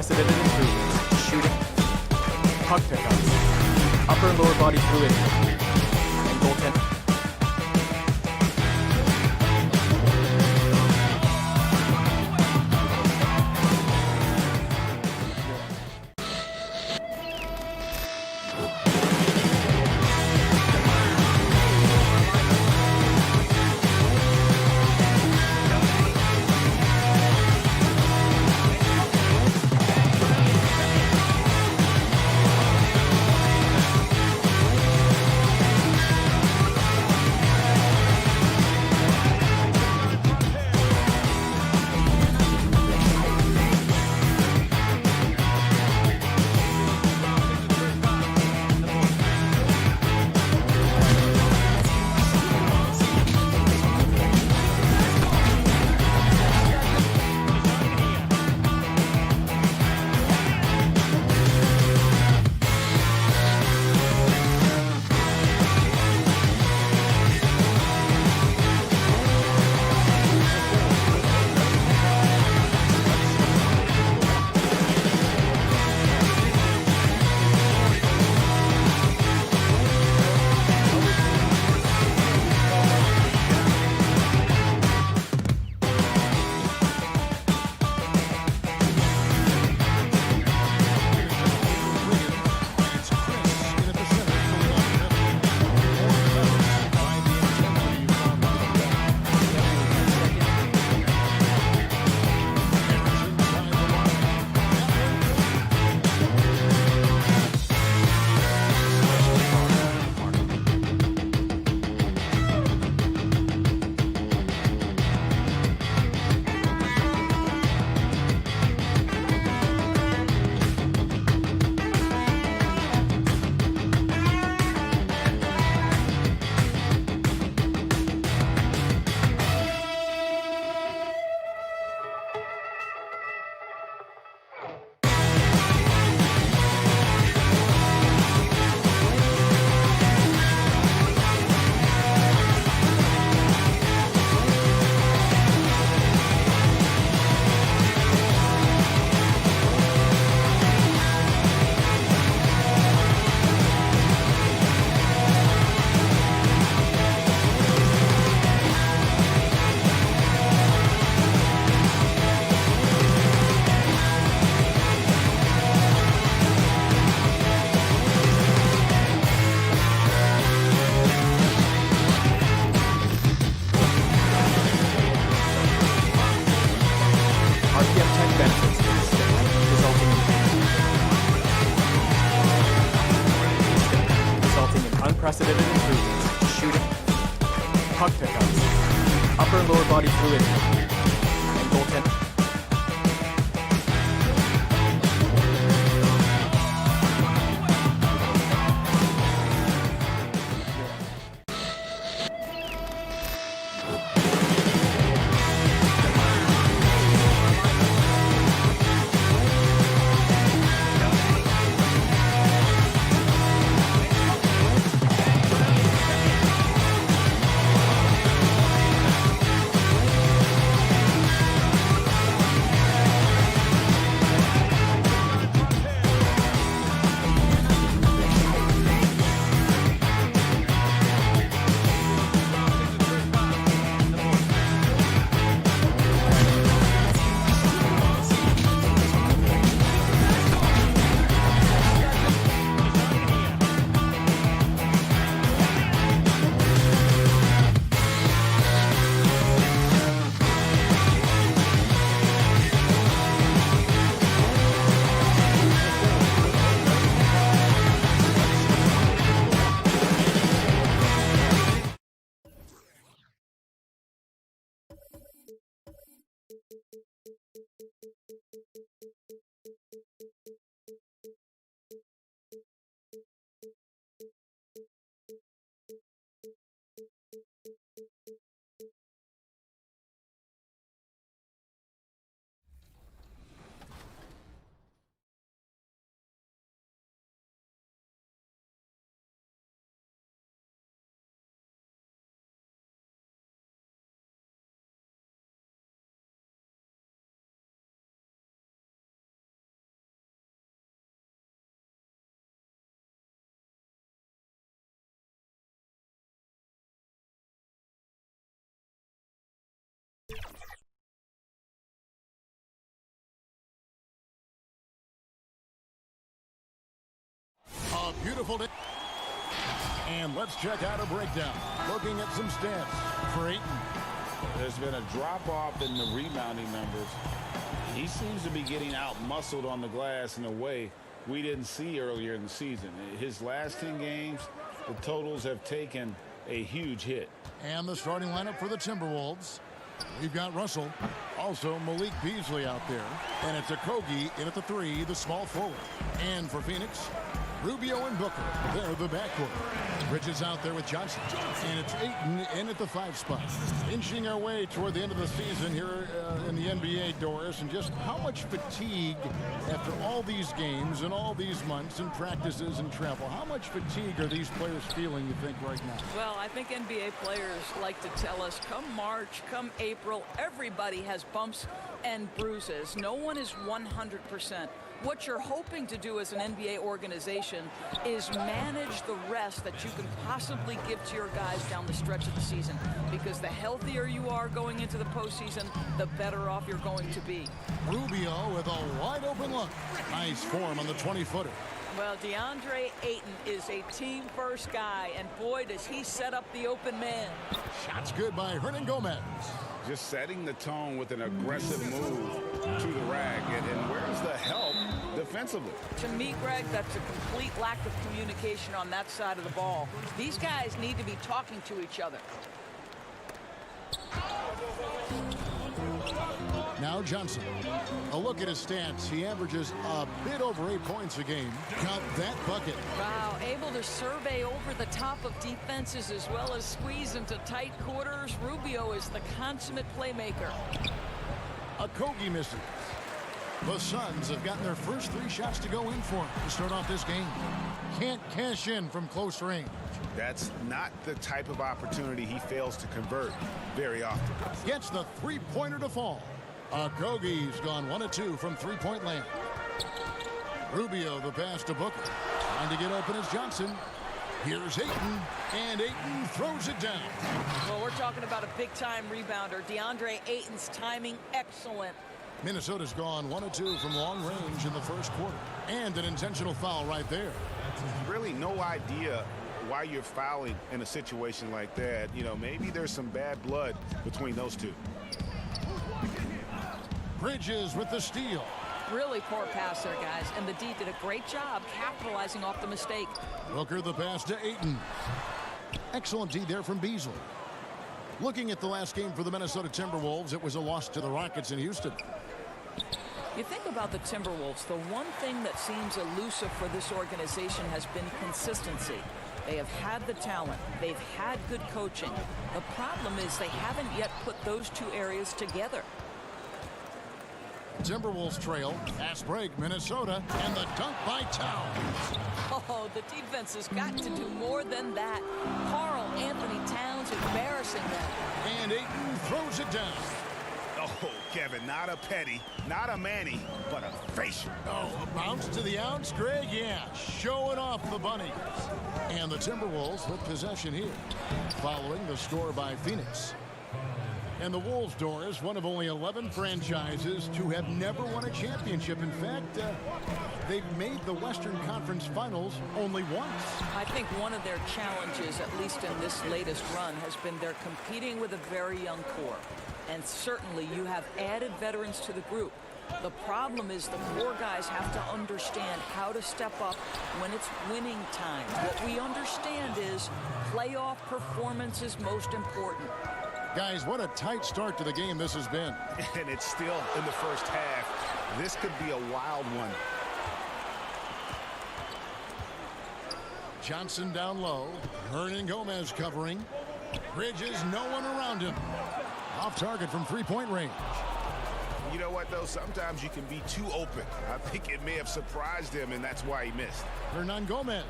unprecedented improvements. Shooting, puck pickups, upper and lower body fluidity, and goaltending. Unprecedented improvements. Shooting, puck pickups, upper and lower body fluidity, and goaltending. Beautiful day. And let's check out a breakdown. Looking at some stats for Ayton. There's been a drop-off in the rebounding numbers. He seems to be getting out-muscled on the glass in a way we didn't see earlier in the season. His last 10 games, the totals have taken a huge hit. And the starting lineup for the Timberwolves. We've got Russell, also Malik Beasley out there. And it's Okogie in at the 3, the small forward. And for Phoenix, Rubio and Booker, they're the backcourt. Bridges out there with Johnson. And it's Ayton in at the 5 spot. Inching our way toward the end of the season here in the NBA, Doris. And just how much fatigue after all these games and all these months and practices and travel, how much fatigue are these players feeling, you think, right now? Well, I think NBA players like to tell us, come March, come April, everybody has bumps and bruises. No one is 100%. What you're hoping to do as an NBA organization is manage the rest that you can possibly give to your guys down the stretch of the season. Because the healthier you are going into the postseason, the better off you're going to be. Rubio with a wide open look. Nice form on the 20-footer. Well, DeAndre Ayton is a team-first guy, and boy, does he set up the open man. Shots good by Hernan Gomez. Just setting the tone with an aggressive move to the rack. And where's the help defensively? To me, Greg, that's a complete lack of communication on that side of the ball. These guys need to be talking to each other. Now Johnson. A look at his stats. He averages a bit over 8 points a game. Count that bucket. Wow, able to survey over the top of defenses as well as squeeze into tight quarters. Rubio is the consummate playmaker. Okogie misses. The Suns have gotten their first 3 shots to go in for him to start off this game. Can't cash in from close range. That's not the type of opportunity he fails to convert very often. Gets the 3-pointer to fall. Okogie's gone 1 of 2 from 3-point land. Rubio the pass to Booker. Trying to get open is Johnson. Here's Ayton, and Ayton throws it down. Well, we're talking about a big-time rebounder. DeAndre Ayton's timing, excellent. Minnesota's gone 1 of 2 from long range in the first quarter. And an intentional foul right there. Really no idea why you're fouling in a situation like that. You know, maybe there's some bad blood between those two. Bridges with the steal. Really poor pass there, guys. And the D did a great job capitalizing off the mistake. Booker the pass to Ayton. Excellent D there from Beasley. Looking at the last game for the Minnesota Timberwolves, it was a loss to the Rockets in Houston. You think about the Timberwolves, the one thing that seems elusive for this organization has been consistency. They have had the talent. They've had good coaching. The problem is they haven't yet put those 2 areas together. Timberwolves trail. Fast break, Minnesota, and the dunk by Towns. Oh, the defense has got to do more than that. Karl Anthony Towns embarrassing them. And Ayton throws it down. Oh, Kevin, not a Petty, not a Manny, but a facial. Oh, a bounce to the ounce, Greg? Yeah, showing off the bunnies. And the Timberwolves with possession here, following the score by Phoenix. And the Wolves, Doris, one of only 11 franchises to have never won a championship. In fact, they've made the Western Conference Finals only once. I think one of their challenges, at least in this latest run, has been they're competing with a very young core. And certainly you have added veterans to the group. The problem is the core guys have to understand how to step up when it's winning time. What we understand is playoff performance is most important. Guys, what a tight start to the game this has been. And it's still in the first half. This could be a wild one. Johnson down low. Hernan Gomez covering. Bridges, no one around him. Off target from 3-point range. You know what, though? Sometimes you can be too open. I think it may have surprised him, and that's why he missed. Hernan Gomez.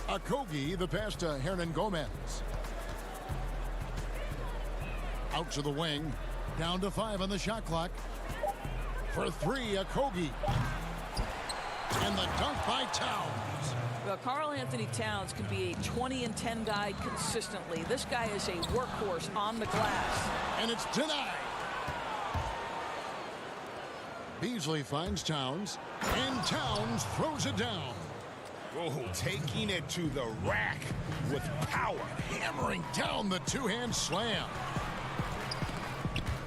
Okogie, the pass to Hernan Gomez. Out to the wing. Down to 5 on the shot clock. For 3, Okogie. And the dunk by Towns. Well, Karl Anthony Towns can be a 20-10 guy consistently. This guy is a workhorse on the glass. And it's denied. Beasley finds Towns, and Towns throws it down. Oh, taking it to the rack with power. Hammering down the two-hand slam.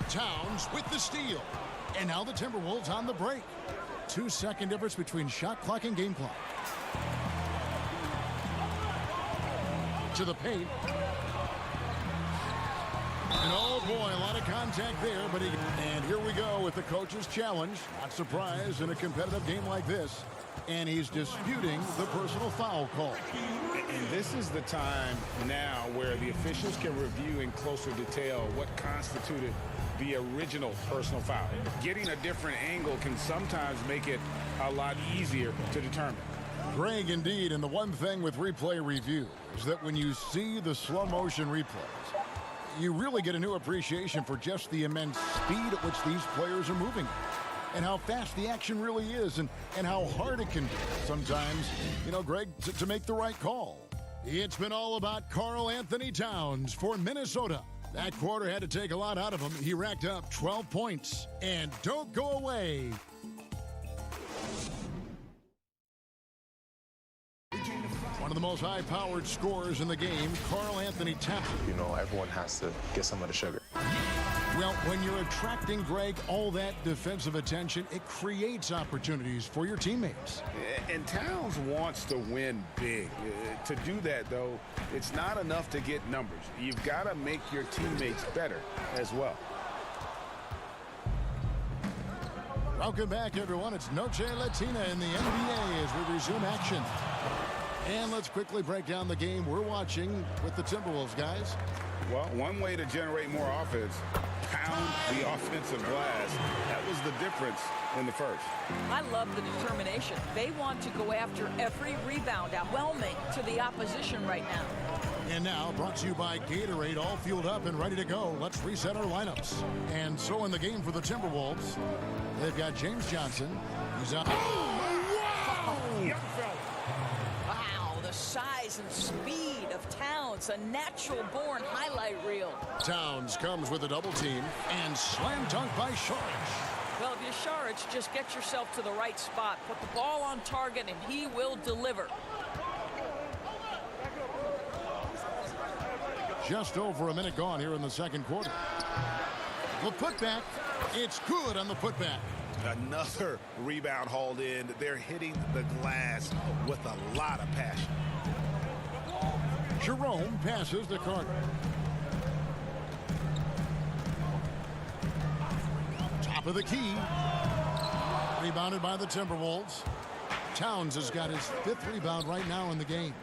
Towns with the steal. And now the Timberwolves on the break. 2-second difference between shot clock and game clock. To the paint. And oh boy, a lot of contact there, but and here we go with the coach's challenge. Not surprised in a competitive game like this. And he's disputing the personal foul call. And this is the time now where the officials can review in closer detail what constituted the original personal foul. Getting a different angle can sometimes make it a lot easier to determine. Greg, indeed, and the one thing with replay review is that when you see the slow motion replays, you really get a new appreciation for just the immense speed at which these players are moving and how fast the action really is and how hard it can be sometimes, Greg, to make the right call. It's been all about Karl Anthony Towns for Minnesota. That quarter had to take a lot out of him. He racked up 12 points. And don't go away. One of the most high-powered scorers in the game, Karl Anthony Towns. Everyone has to get some of the sugar. Well, when you're attracting, Greg, all that defensive attention, it creates opportunities for your teammates. And Towns wants to win big. To do that, though, it's not enough to get numbers. You've got to make your teammates better as well. Welcome back, everyone. It's Noche Latina in the NBA as we resume action. And let's quickly break down the game we're watching with the Timberwolves, guys. Well, one way to generate more offense, pound the offensive glass. That was the difference in the first. I love the determination. They want to go after every rebound, overwhelming to the opposition right now. And now, brought to you by Gatorade, all fueled up and ready to go. Let's reset our lineups. And so in the game for the Timberwolves, they've got James Johnson. He's out. Wow, the size and speed of Towns, a natural-born highlight reel. Towns comes with a double team and slam dunk by Saric. Well, if you're Saric, just get yourself to the right spot. Put the ball on target, and he will deliver. Just over a minute gone here in the second quarter. The putback, it's good on the putback. Another rebound hauled in. They're hitting the glass with a lot of passion. Jerome passes to Carter. Top of the key. Rebounded by the Timberwolves. Towns has got his 5th rebound right now in the game.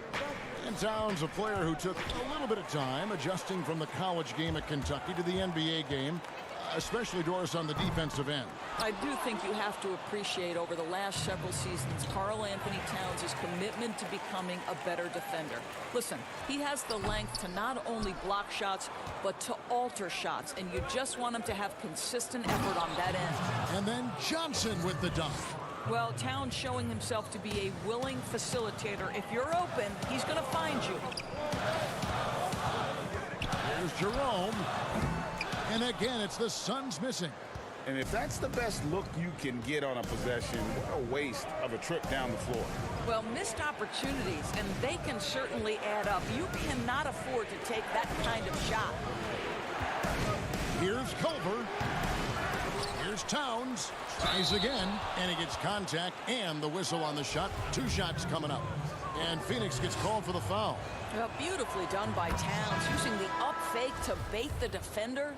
And Towns, a player who took a little bit of time adjusting from the college game at Kentucky to the NBA game, especially, Doris, on the defensive end. I do think you have to appreciate over the last several seasons Karl Anthony Towns' commitment to becoming a better defender. Listen, he has the length to not only block shots, but to alter shots, and you just want him to have consistent effort on that end. And then Johnson with the dunk. Well, Towns showing himself to be a willing facilitator. If you're open, he's going to find you. Here's Jerome. And again, it's the Suns missing. And if that's the best look you can get on a possession, what a waste of a trip down the floor. Well, missed opportunities, and they can certainly add up. You cannot afford to take that kind of shot. Here's Culver. Here's Towns. Tries again, and he gets contact and the whistle on the shot. 2 shots coming up. And Phoenix gets called for the foul. Well, beautifully done by Towns, using the up fake to bait the defender.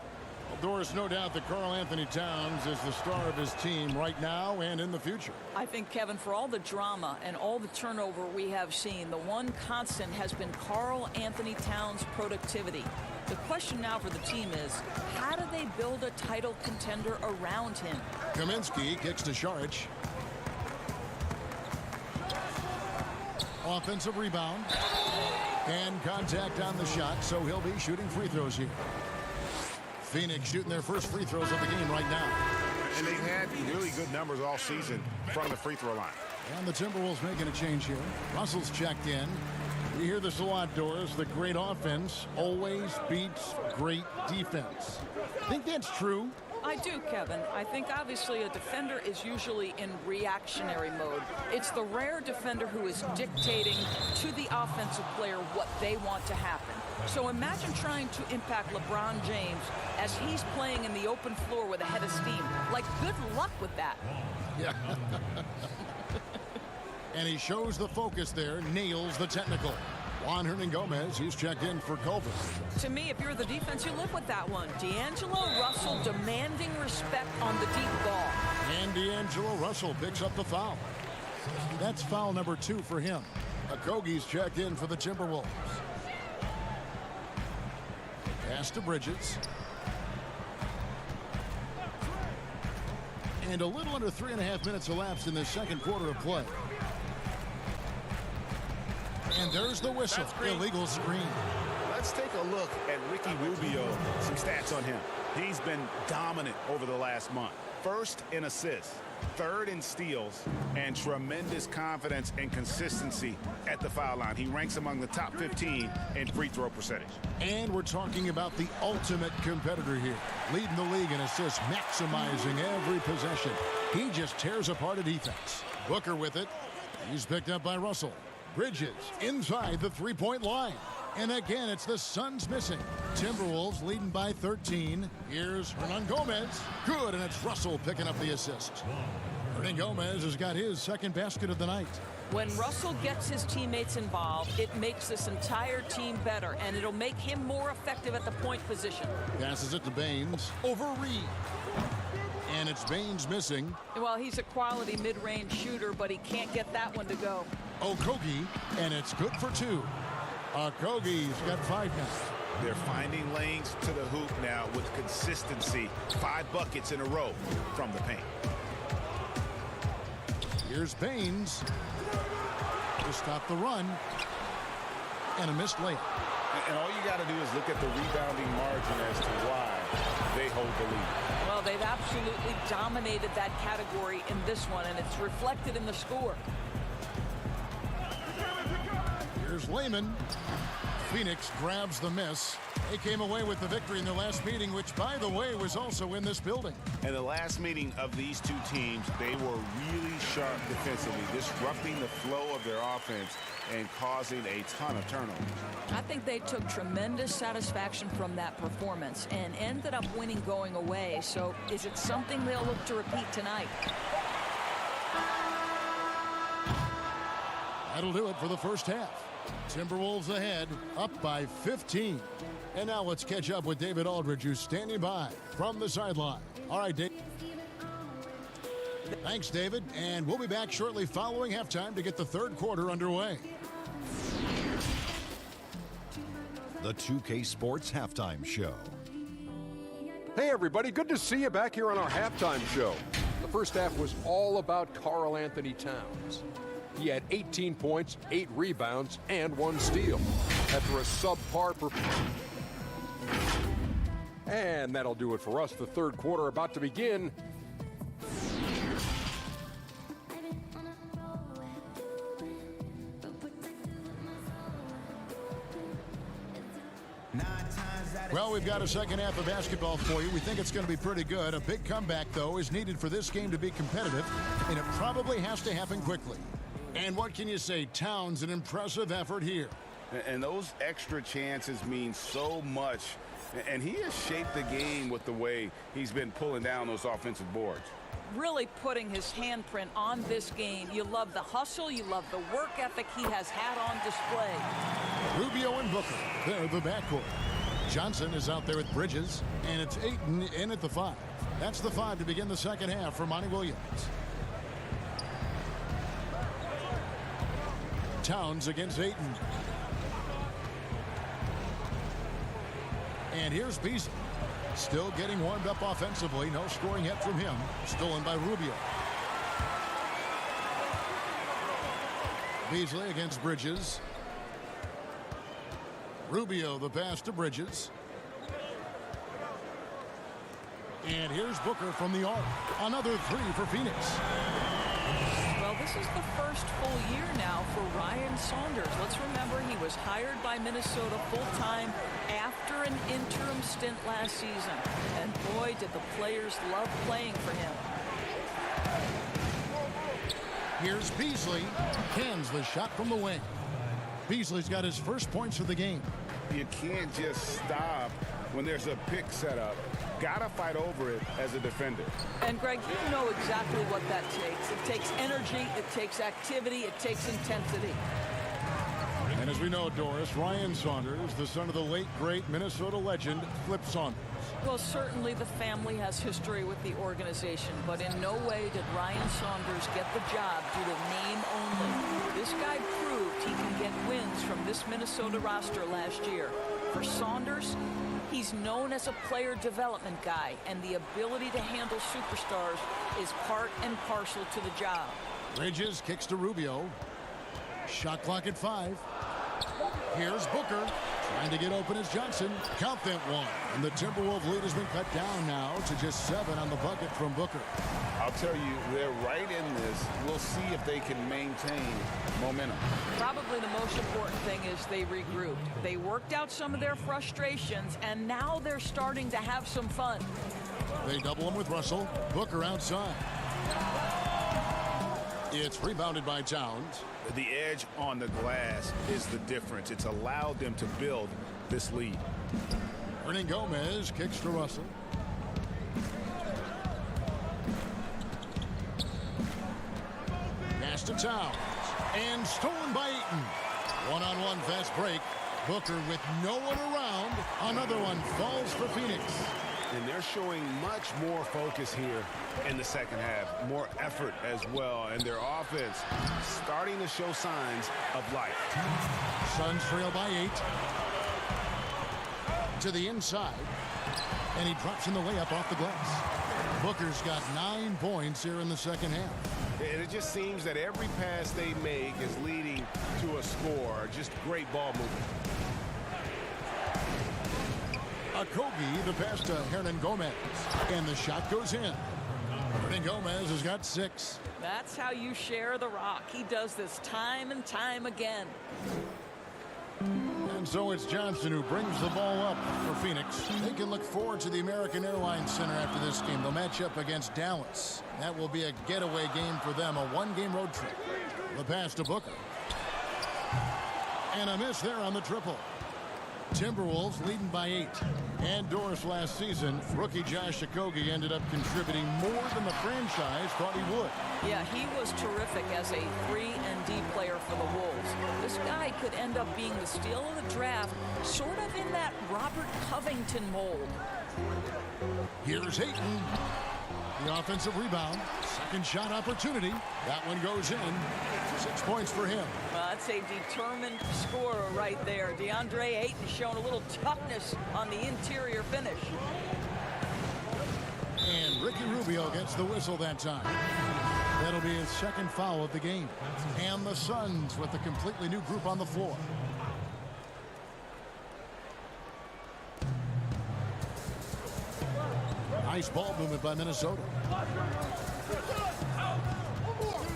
Well, there's no doubt that Karl Anthony Towns is the star of his team right now and in the future. I think, Kevin, for all the drama and all the turnover we have seen, the one constant has been Karl Anthony Towns' productivity. The question now for the team is, how do they build a title contender around him? Kaminsky kicks to Saric. Offensive rebound. And contact on the shot, so he'll be shooting free throws here. Phoenix shooting their first free throws of the game right now. And they've had really good numbers all season from the free throw line. And the Timberwolves making a change here. Russell's checked in. We hear this a lot, Doris. The great offense always beats great defense. Think that's true? I I do, Kevin. I think obviously a defender is usually in reactionary mode. It's the rare defender who is dictating to the offensive player what they want to happen. So imagine trying to impact LeBron James as he's playing in the open floor with a head of steam. Like, good luck with that. Yeah. And he shows the focus there, nails the technical. Juan Hernangomez, he's checked in for Culver. To me, if you're the defense, you live with that one. D'Angelo Russell demanding respect on the deep ball. And D'Angelo Russell picks up the foul. That's foul number 2 for him. Okogie's checked in for the Timberwolves. Pass to Bridges. And a little under 3.5 minutes elapsed in this second quarter of play. And there's the whistle. Illegal screen. Let's take a look at Ricky Rubio. Some stats on him. He's been dominant over the last month. First in assists, third in steals, and tremendous confidence and consistency at the foul line. He ranks among the top 15 in free throw percentage. And we're talking about the ultimate competitor here. Leading the league in assists, maximizing every possession. He just tears apart a defense. Booker with it. He's picked up by Russell. Bridges inside the three-point line. And again, it's the Suns missing. Timberwolves leading by 13. Here's Hernangomez. Good, and it's Russell picking up the assist. Hernangomez has got his second basket of the night. When Russell gets his teammates involved, it makes this entire team better, and it'll make him more effective at the point position. Passes it to Baines. Over Reed. And it's Baines missing. Well, he's a quality mid-range shooter, but he can't get that one to go. Okogie, and it's good for 2. Okogie's got 5 now. They're finding lanes to the hoop now with consistency. 5 buckets in a row from the paint. Here's Baines to stop the run. And a missed layup. And all you got to do is look at the rebounding margin as to why they hold the lead. Well, they've absolutely dominated that category in this one, and it's reflected in the score. Here's Layman. Phoenix grabs the miss. They came away with the victory in their last meeting, which, by the way, was also in this building. In the last meeting of these two teams, they were really sharp defensively, disrupting the flow of their offense and causing a ton of turnovers. I think they took tremendous satisfaction from that performance and ended up winning going away. So is it something they'll look to repeat tonight? That'll do it for the first half. Timberwolves ahead, up by 15. And now let's catch up with David Aldridge, who's standing by from the sideline. All right, Dave. Thanks, David. And we'll be back shortly following halftime to get the third quarter underway. The 2K Sports Halftime Show. Hey, everybody. Good to see you back here on our halftime show. The first half was all about Karl Anthony Towns. He had 18 points, 8 rebounds, and 1 steal after a subpar performance. And that'll do it for us. The third quarter about to begin. Well, we've got a second half of basketball for you. We think it's going to be pretty good. A big comeback, though, is needed for this game to be competitive, and it probably has to happen quickly. And what can you say? Towns, an impressive effort here. And those extra chances mean so much. And he has shaped the game with the way he's been pulling down those offensive boards. Really putting his handprint on this game. You love the hustle. You love the work ethic he has had on display. Rubio and Booker, they're the backcourt. Johnson is out there with Bridges, and it's Ayton in at the 5. That's the 5 to begin the second half for Monty Williams. Towns against Ayton. And here's Beasley. Still getting warmed up offensively. No scoring yet from him. Stolen by Rubio. Beasley against Bridges. Rubio the pass to Bridges. And here's Booker from the arc. Another 3 for Phoenix. Well, this is the first full year now for Ryan Saunders. Let's remember he was hired by Minnesota full-time after after an interim stint last season. And boy, did the players love playing for him. Here's Beasley. Cans the shot from the wing. Beasley's got his first points of the game. You can't just stop when there's a pick set up. Gotta fight over it as a defender. And Greg, you know exactly what that takes. It takes energy, it takes activity, it takes intensity. And as we know, Doris, Ryan Saunders, the son of the late, great Minnesota legend, Flip Saunders. Well, certainly the family has history with the organization, but in no way did Ryan Saunders get the job due to name only. This guy proved he can get wins from this Minnesota roster last year. For Saunders, he's known as a player development guy, and the ability to handle superstars is part and parcel to the job. Bridges kicks to Rubio. Shot clock at 5. Here's Booker. Trying to get open is Johnson. Count that one. And the Timberwolves lead has been cut down now to just 7 on the bucket from Booker. I'll tell you, they're right in this. We'll see if they can maintain momentum. Probably the most important thing is they regrouped. They worked out some of their frustrations, and now they're starting to have some fun. They double him with Russell. Booker outside. It's rebounded by Towns. The edge on the glass is the difference. It's allowed them to build this lead. Hernangomez kicks to Russell. Pass to Towns. And stolen by Ayton. One-on-one fast break. Booker with no one around. Another one falls for Phoenix. And they're showing much more focus here in the second half. More effort as well. And their offense starting to show signs of life. Suns trail by 8. To the inside. And he drops in the layup off the glass. Booker's got 9 points here in the second half. And it just seems that every pass they make is leading to a score. Just great ball movement. Okogie, the pass to Hernangomez. And the shot goes in. Hernangomez has got 6. That's how you share the rock. He does this time and time again. And so it's Johnson who brings the ball up for Phoenix. They can look forward to the American Airlines Center after this game. They'll match up against Dallas. That will be a getaway game for them, a 1-game road trip. The pass to Booker. And a miss there on the triple. Timberwolves leading by 8. And Doris last season, rookie Josh Okogie ended up contributing more than the franchise thought he would. Yeah, he was terrific as a 3-and-D player for the Wolves. This guy could end up being the steal of the draft, sort of in that Robert Covington mold. Here's Ayton. The offensive rebound. Second shot opportunity. That one goes in. 6 points for him. Well, that's a determined scorer right there. DeAndre Ayton showing a little toughness on the interior finish. And Ricky Rubio gets the whistle that time. That'll be his second foul of the game. And the Suns with a completely new group on the floor. Nice ball movement by Minnesota.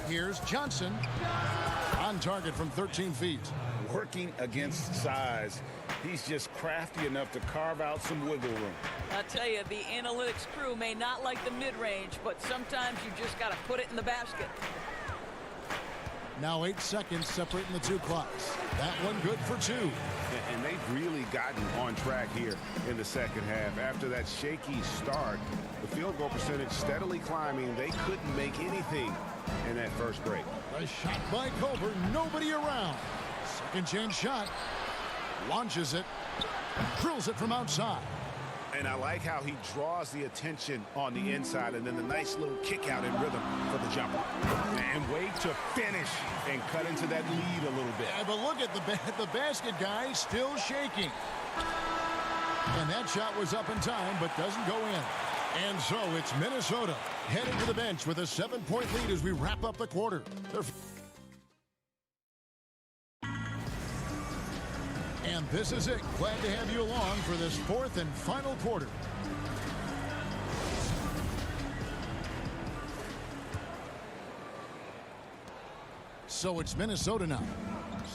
Here's Johnson. On target from 13 feet. Working against size. He's just crafty enough to carve out some wiggle room. I tell you, the analytics crew may not like the mid-range, but sometimes you just got to put it in the basket. Now 8 seconds separating the 2 clocks. That one good for 2. And they've really gotten on track here in the second half. After that shaky start, the field goal percentage steadily climbing. They couldn't make anything in that first break. A shot by Culver, nobody around. Second chance shot. Launches it. Drills it from outside. And I like how he draws the attention on the inside, and then the nice little kick out in rhythm for the jumper. And wait to finish and cut into that lead a little bit. Yeah, but look at the basket guy still shaking. And that shot was up in time, but doesn't go in. And so it's Minnesota heading to the bench with a 7-point lead as we wrap up the quarter. And this is it. Glad to have you along for this 4th and final quarter. So it's Minnesota now.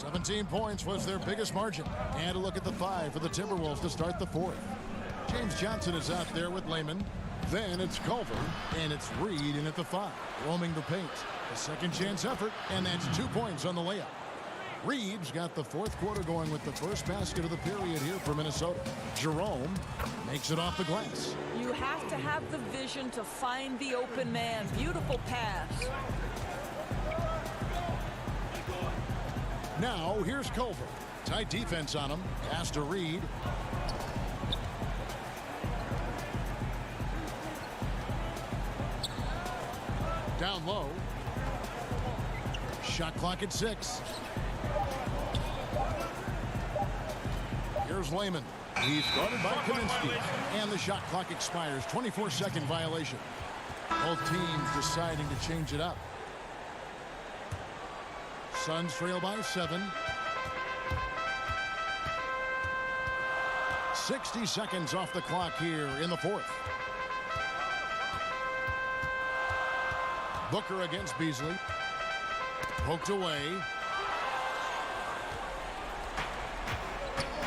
17 points was their biggest margin. And a look at the 5 for the Timberwolves to start the 4th. James Johnson is out there with Layman. Then it's Culver, and it's Reed in at the 5, roaming the paint. A second chance effort, and that's 2 points on the layup. Reed's got the 4th quarter going with the first basket of the period here for Minnesota. Jerome makes it off the glass. You have to have the vision to find the open man. Beautiful pass. Now, here's Culver. Tight defense on him. Pass to Reed. Down low. Shot clock at 6. Here's Layman. He's guarded by Kaminsky. And the shot clock expires. 24-second violation. Both teams deciding to change it up. Suns trail by 7. 60 seconds off the clock here in the 4th. Booker against Beasley. Poked away.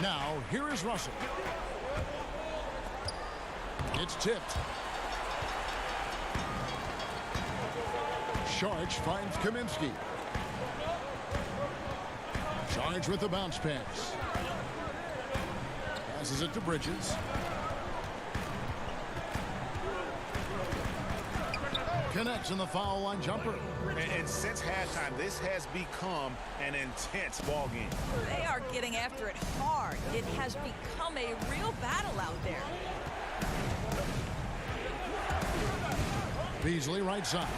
Now, here is Russell. It's tipped. Sharch finds Kaminsky. Charge with the bounce pass. Passes it to Bridges. Connects in the foul line jumper. And since halftime, this has become an intense ball game. They are getting after it hard. It has become a real battle out there. Beasley right side.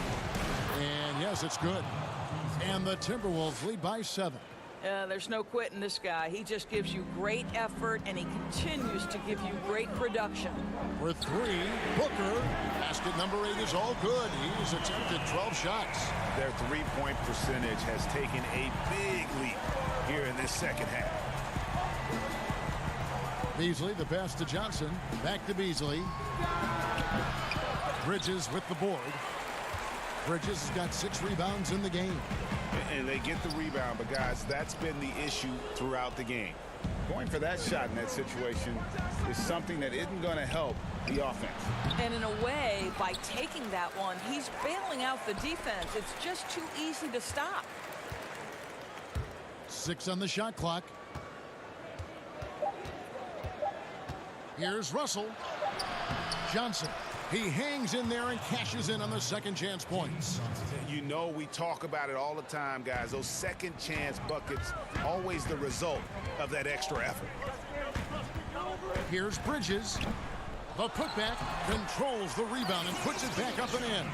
And yes, it's good. And the Timberwolves lead by 7. There's no quitting this guy. He just gives you great effort, and he continues to give you great production. For 3, Booker. Basket number 8 is all good. He's attempted 12 shots. Their three-point percentage has taken a big leap here in this second half. Beasley, the pass to Johnson. Back to Beasley. Bridges with the board. Bridges has got 6 rebounds in the game. And they get the rebound, but guys, that's been the issue throughout the game. Going for that shot in that situation is something that isn't going to help the offense. And in a way, by taking that one, he's bailing out the defense. It's just too easy to stop. 6 on the shot clock. Here's Russell. Johnson. He hangs in there and cashes in on the second chance points. You know, we talk about it all the time, guys. Those second chance buckets, always the result of that extra effort. Here's Bridges. The putback controls the rebound and puts it back up and in.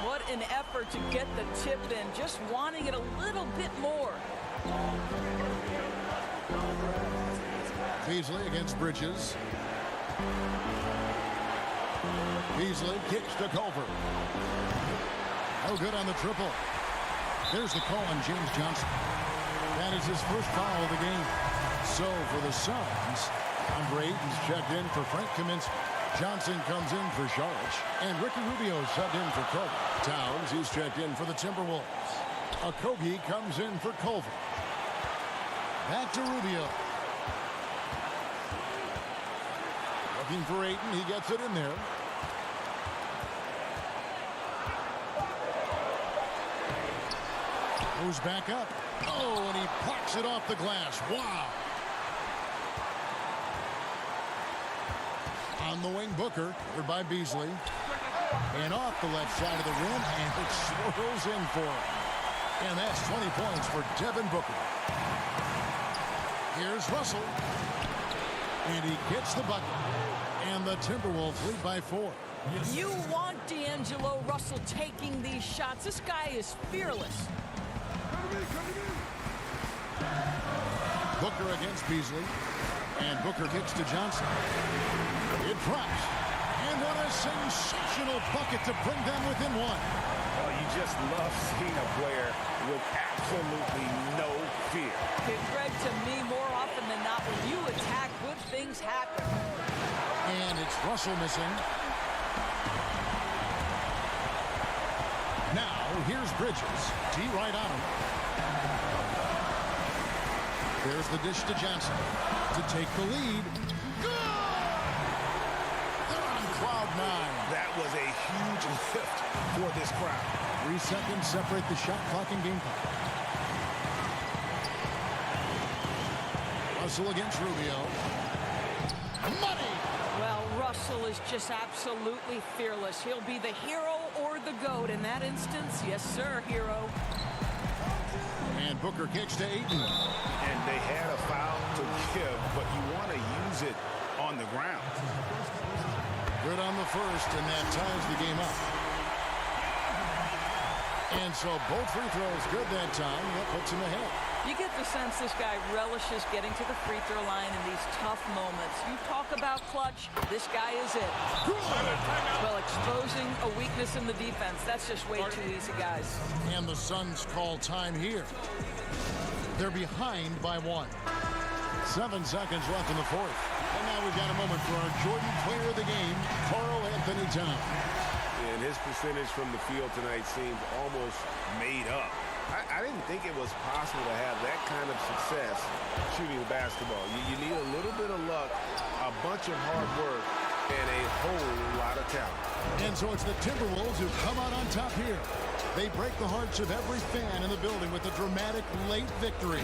What an effort to get the tip in, just wanting it a little bit more. Beasley against Bridges. Beasley kicks to Culver. No good on the triple. There's the call on James Johnson. That is his first foul of the game. So for the Suns, Andre Ayton's checked in for Frank Kaminsky. Johnson comes in for Sharch. And Ricky Rubio subbed in for Culver. Towns, he's checked in for the Timberwolves. Okogie comes in for Culver. Back to Rubio. Looking for Ayton. He gets it in there. Moves back up. Oh, and he parks it off the glass. Wow. On the wing, Booker, covered by Beasley. And off the left side of the rim, and it swirls in for him. And that's 20 points for Devin Booker. Here's Russell. And he gets the bucket. And the Timberwolves lead by 4. You want D'Angelo Russell taking these shots. This guy is fearless. Booker against Beasley. And Booker kicks to Johnson. It drops. And what a sensational bucket to bring them within 1. Oh, you just love seeing a player with absolutely no fear. Hey, Greg, to me, more often than not, when you attack, good things happen. And it's Russell missing. Now, here's Bridges. T right on him. There's the dish to Johnson to take the lead. Good! They're on cloud 9. That was a huge lift for this crowd. 3 seconds separate the shot clock and game clock. Russell against Rubio. Money! Well, Russell is just absolutely fearless. He'll be the hero or the GOAT. In that instance, yes, sir, hero. And Booker kicks to Ayton. And they had a foul to give, but you want to use it on the ground. Good on the first, and that ties the game up. And so both free throws good that time. That puts him ahead. You get the sense this guy relishes getting to the free throw line in these tough moments. You talk about clutch, this guy is it. Well, exposing a weakness in the defense, that's just way too easy, guys. And the Suns call time here. They're behind by 1. 7 seconds left in the fourth. And now we've got a moment for our Jordan player of the game, Karl-Anthony Towns. And his percentage from the field tonight seems almost made up. I didn't think it was possible to have that kind of success shooting the basketball. You need a little bit of luck, a bunch of hard work, and a whole lot of talent. And so it's the Timberwolves who come out on top here. They break the hearts of every fan in the building with a dramatic late victory.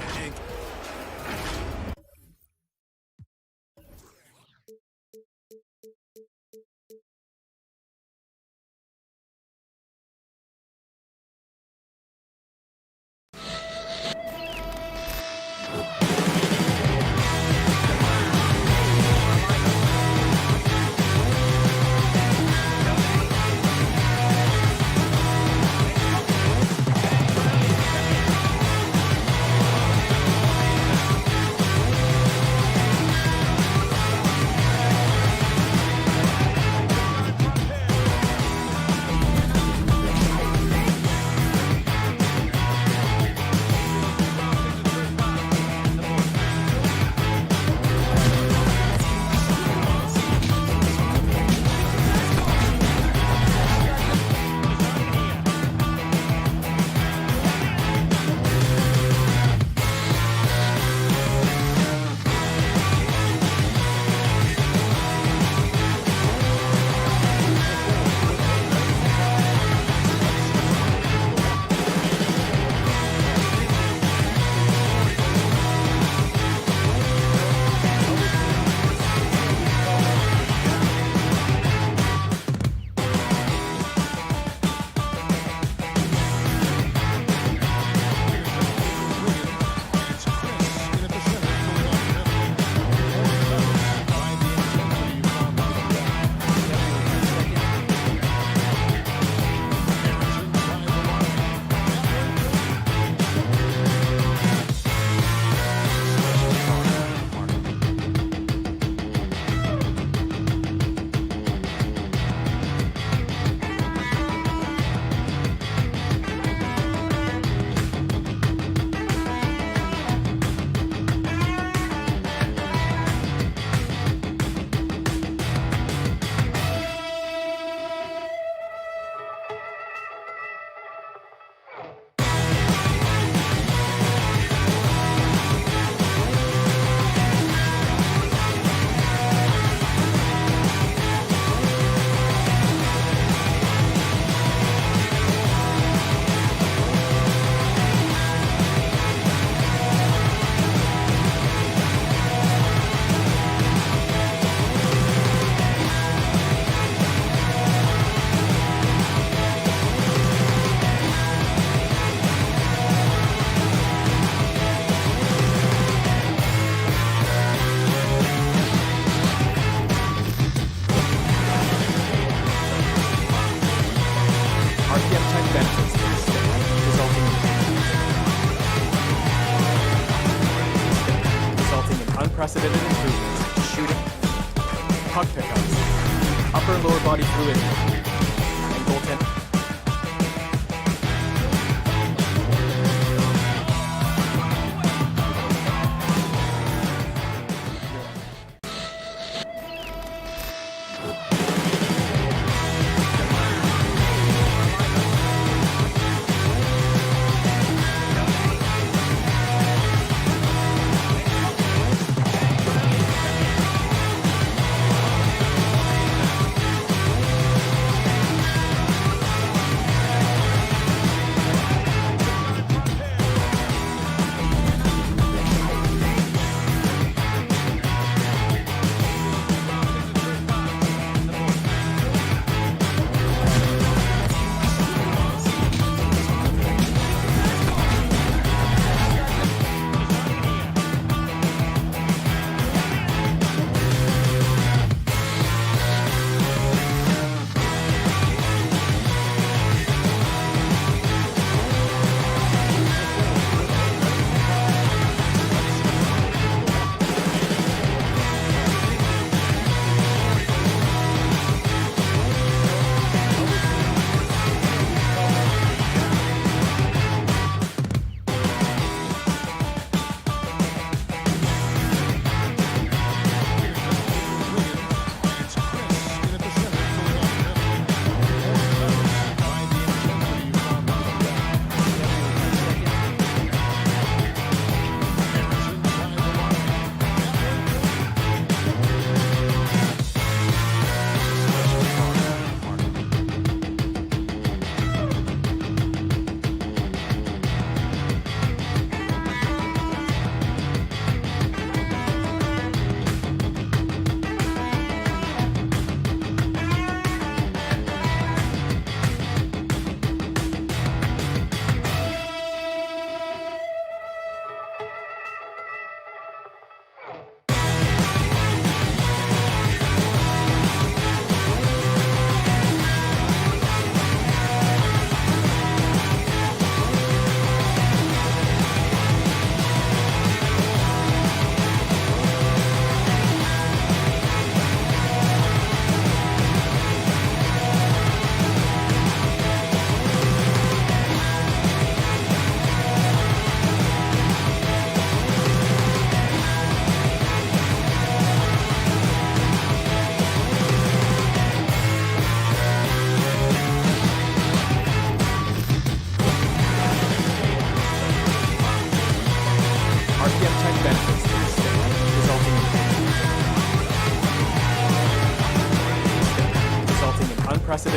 unprecedented improvements to shooting, puck pickups, upper and lower body fluidity, and goaltending.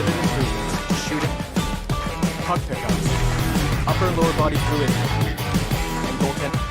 pivot improvements, shooting, puck pickups, upper and lower body fluidity, and goaltending.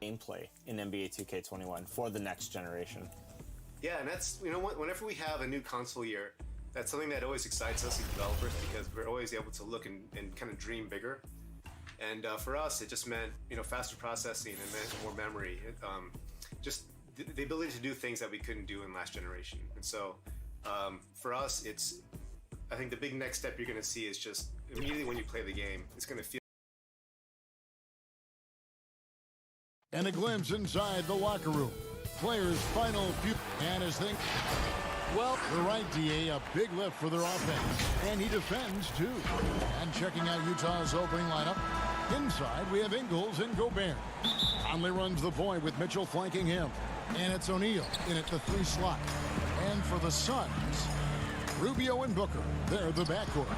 Gameplay in NBA 2K21 for the next generation. Yeah, and that's, whenever we have a new console year, that's something that always excites us as developers because we're always able to look and kind of dream bigger. And for us, it just meant, faster processing and meant more memory. Just the ability to do things that we couldn't do in last generation. And so for us, I think the big next step you're going to see is just immediately when you play the game, it's going to feel. And a glimpse inside the locker room. Players' final few. And as things. Well, you're right, DA. A big lift for their offense. And he defends, too. And checking out Utah's opening lineup. Inside, we have Ingles and Gobert. Conley runs the point with Mitchell flanking him. And it's O'Neal in at the 3 slot. And for the Suns, Rubio and Booker. They're the backcourt.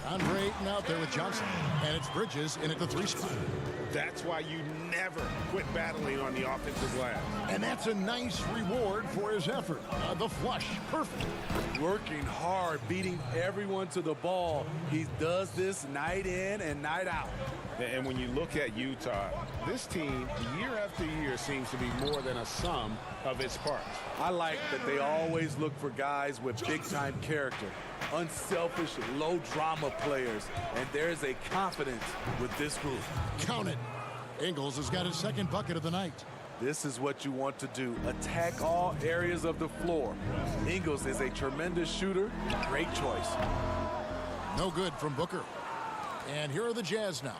Andre Ayton out there with Johnson. And it's Bridges in at the 3 spot. That's why you never quit battling on the offensive glass. And that's a nice reward for his effort. The flush, perfect. Working hard, beating everyone to the ball. He does this night in and night out. And when you look at Utah, this team, year after year, seems to be more than a sum of its parts. I like that they always look for guys with big-time character, unselfish, low-drama players, and there's a confidence with this group. Count it. Ingles has got his second bucket of the night. This is what you want to do. Attack all areas of the floor. Ingles is a tremendous shooter. Great choice. No good from Booker. And here are the Jazz now.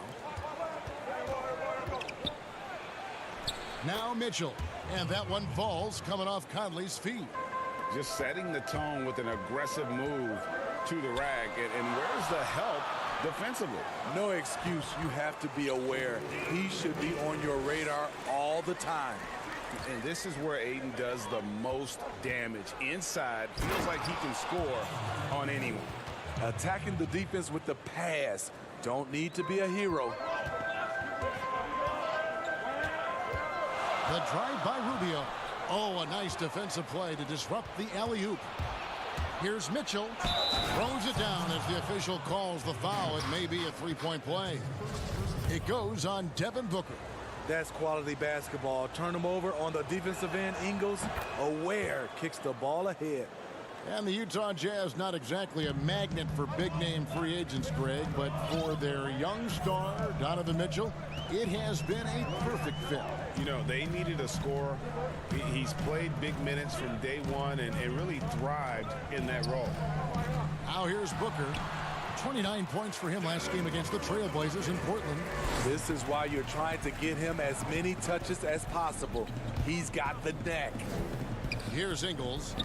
Now Mitchell. And that one falls coming off Conley's feet. Just setting the tone with an aggressive move to the rack. And where's the help defensively? No excuse. You have to be aware. He should be on your radar all the time. And this is where Ayton does the most damage. Inside, feels like he can score on anyone. Attacking the defense with the pass. Don't need to be a hero. The drive by Rubio. Oh, a nice defensive play to disrupt the alley-oop. Here's Mitchell. Throws it down as the official calls the foul. It may be a three-point play. It goes on Devin Booker. That's quality basketball. Turn him over on the defensive end. Ingles, aware, kicks the ball ahead. And the Utah Jazz, not exactly a magnet for big-name free agents, Greg, but for their young star, Donovan Mitchell, it has been a perfect fit. You know, they needed a scorer. He's played big minutes from day one and really thrived in that role. Now here's Booker. 29 points for him last game against the Trailblazers in Portland. This is why you're trying to get him as many touches as possible. He's got the neck. Here's Ingles.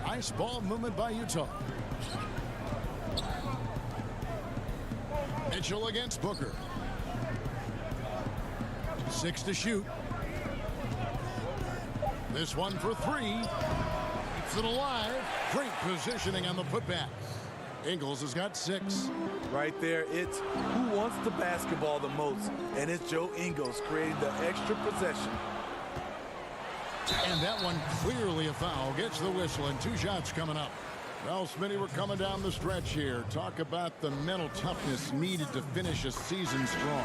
Nice ball movement by Utah. Mitchell against Booker. 6 to shoot. This one for 3. Keeps it alive. Great positioning on the putback. Ingles has got 6. Right there, it's who wants the basketball the most, and it's Joe Ingles creating the extra possession. And that one clearly a foul. Gets the whistle, and 2 shots coming up. Well, Smitty, we're coming down the stretch here. Talk about the mental toughness needed to finish a season strong.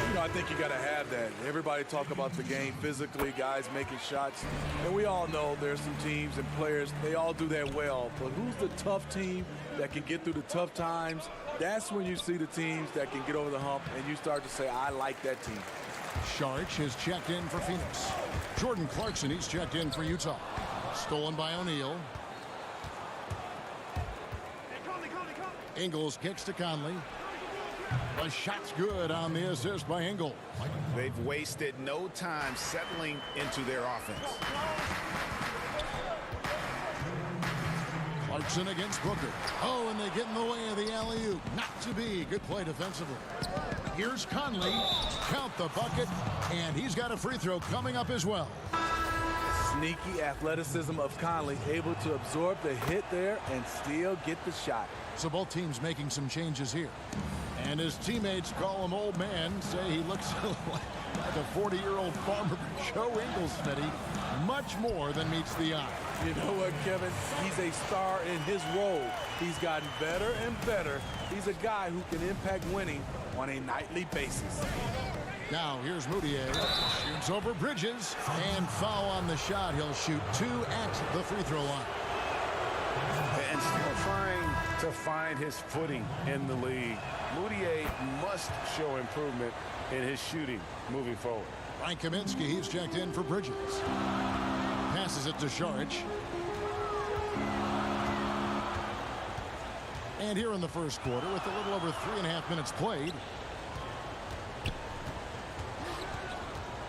You know, I think you got to have that. Everybody talk about the game physically, guys making shots. And we all know there's some teams and players, they all do that well. But who's the tough team that can get through the tough times? That's when you see the teams that can get over the hump, and you start to say, I like that team. Sharch has checked in for Phoenix. Jordan Clarkson, he's checked in for Utah. Stolen by O'Neal. Ingles kicks to Conley. The shot's good on the assist by Ingles. They've wasted no time settling into their offense. Clarkson against Booker. Oh, and they get in the way of the alley-oop. Not to be. Good play defensively. Here's Conley. Count the bucket, and he's got a free throw coming up as well. Sneaky athleticism of Conley, able to absorb the hit there and still get the shot. So both teams making some changes here. And his teammates call him old man, say he looks like a 40-year-old farmer. Joe Ingles, Smitty, much more than meets the eye. You know what, Kevin? He's a star in his role. He's gotten better and better. He's a guy who can impact winning on a nightly basis. Now here's Moutier. Shoots over Bridges. And foul on the shot. He'll shoot 2 at the free throw line. And still trying to find his footing in the league. Moutier must show improvement in his shooting moving forward. Frank Kaminsky, he's checked in for Bridges. Passes it to Saric. And here in the first quarter, with a little over 3.5 minutes played,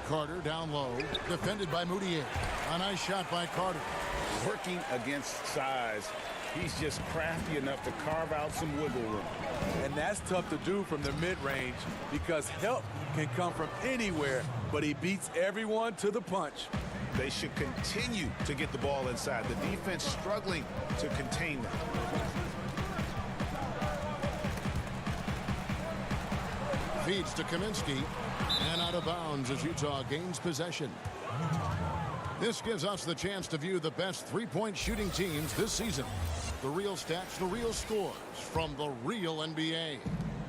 Carter down low, defended by Moutier. A nice shot by Carter. Working against size, he's just crafty enough to carve out some wiggle room. And that's tough to do from the mid-range because help can come from anywhere, but he beats everyone to the punch. They should continue to get the ball inside. The defense struggling to contain them. Feeds to Kaminsky, and out of bounds as Utah gains possession. This gives us the chance to view the best three-point shooting teams this season. The real stats, the real scores from the real NBA.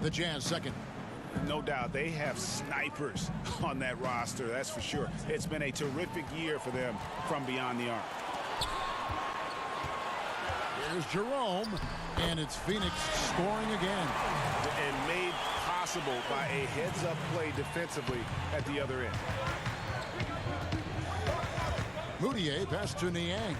The Jazz second. No doubt they have snipers on that roster, that's for sure. It's been a terrific year for them from beyond the arc. Here's Jerome, and it's Phoenix scoring again. And made possible by a heads-up play defensively at the other end. Moutier pass to Niang.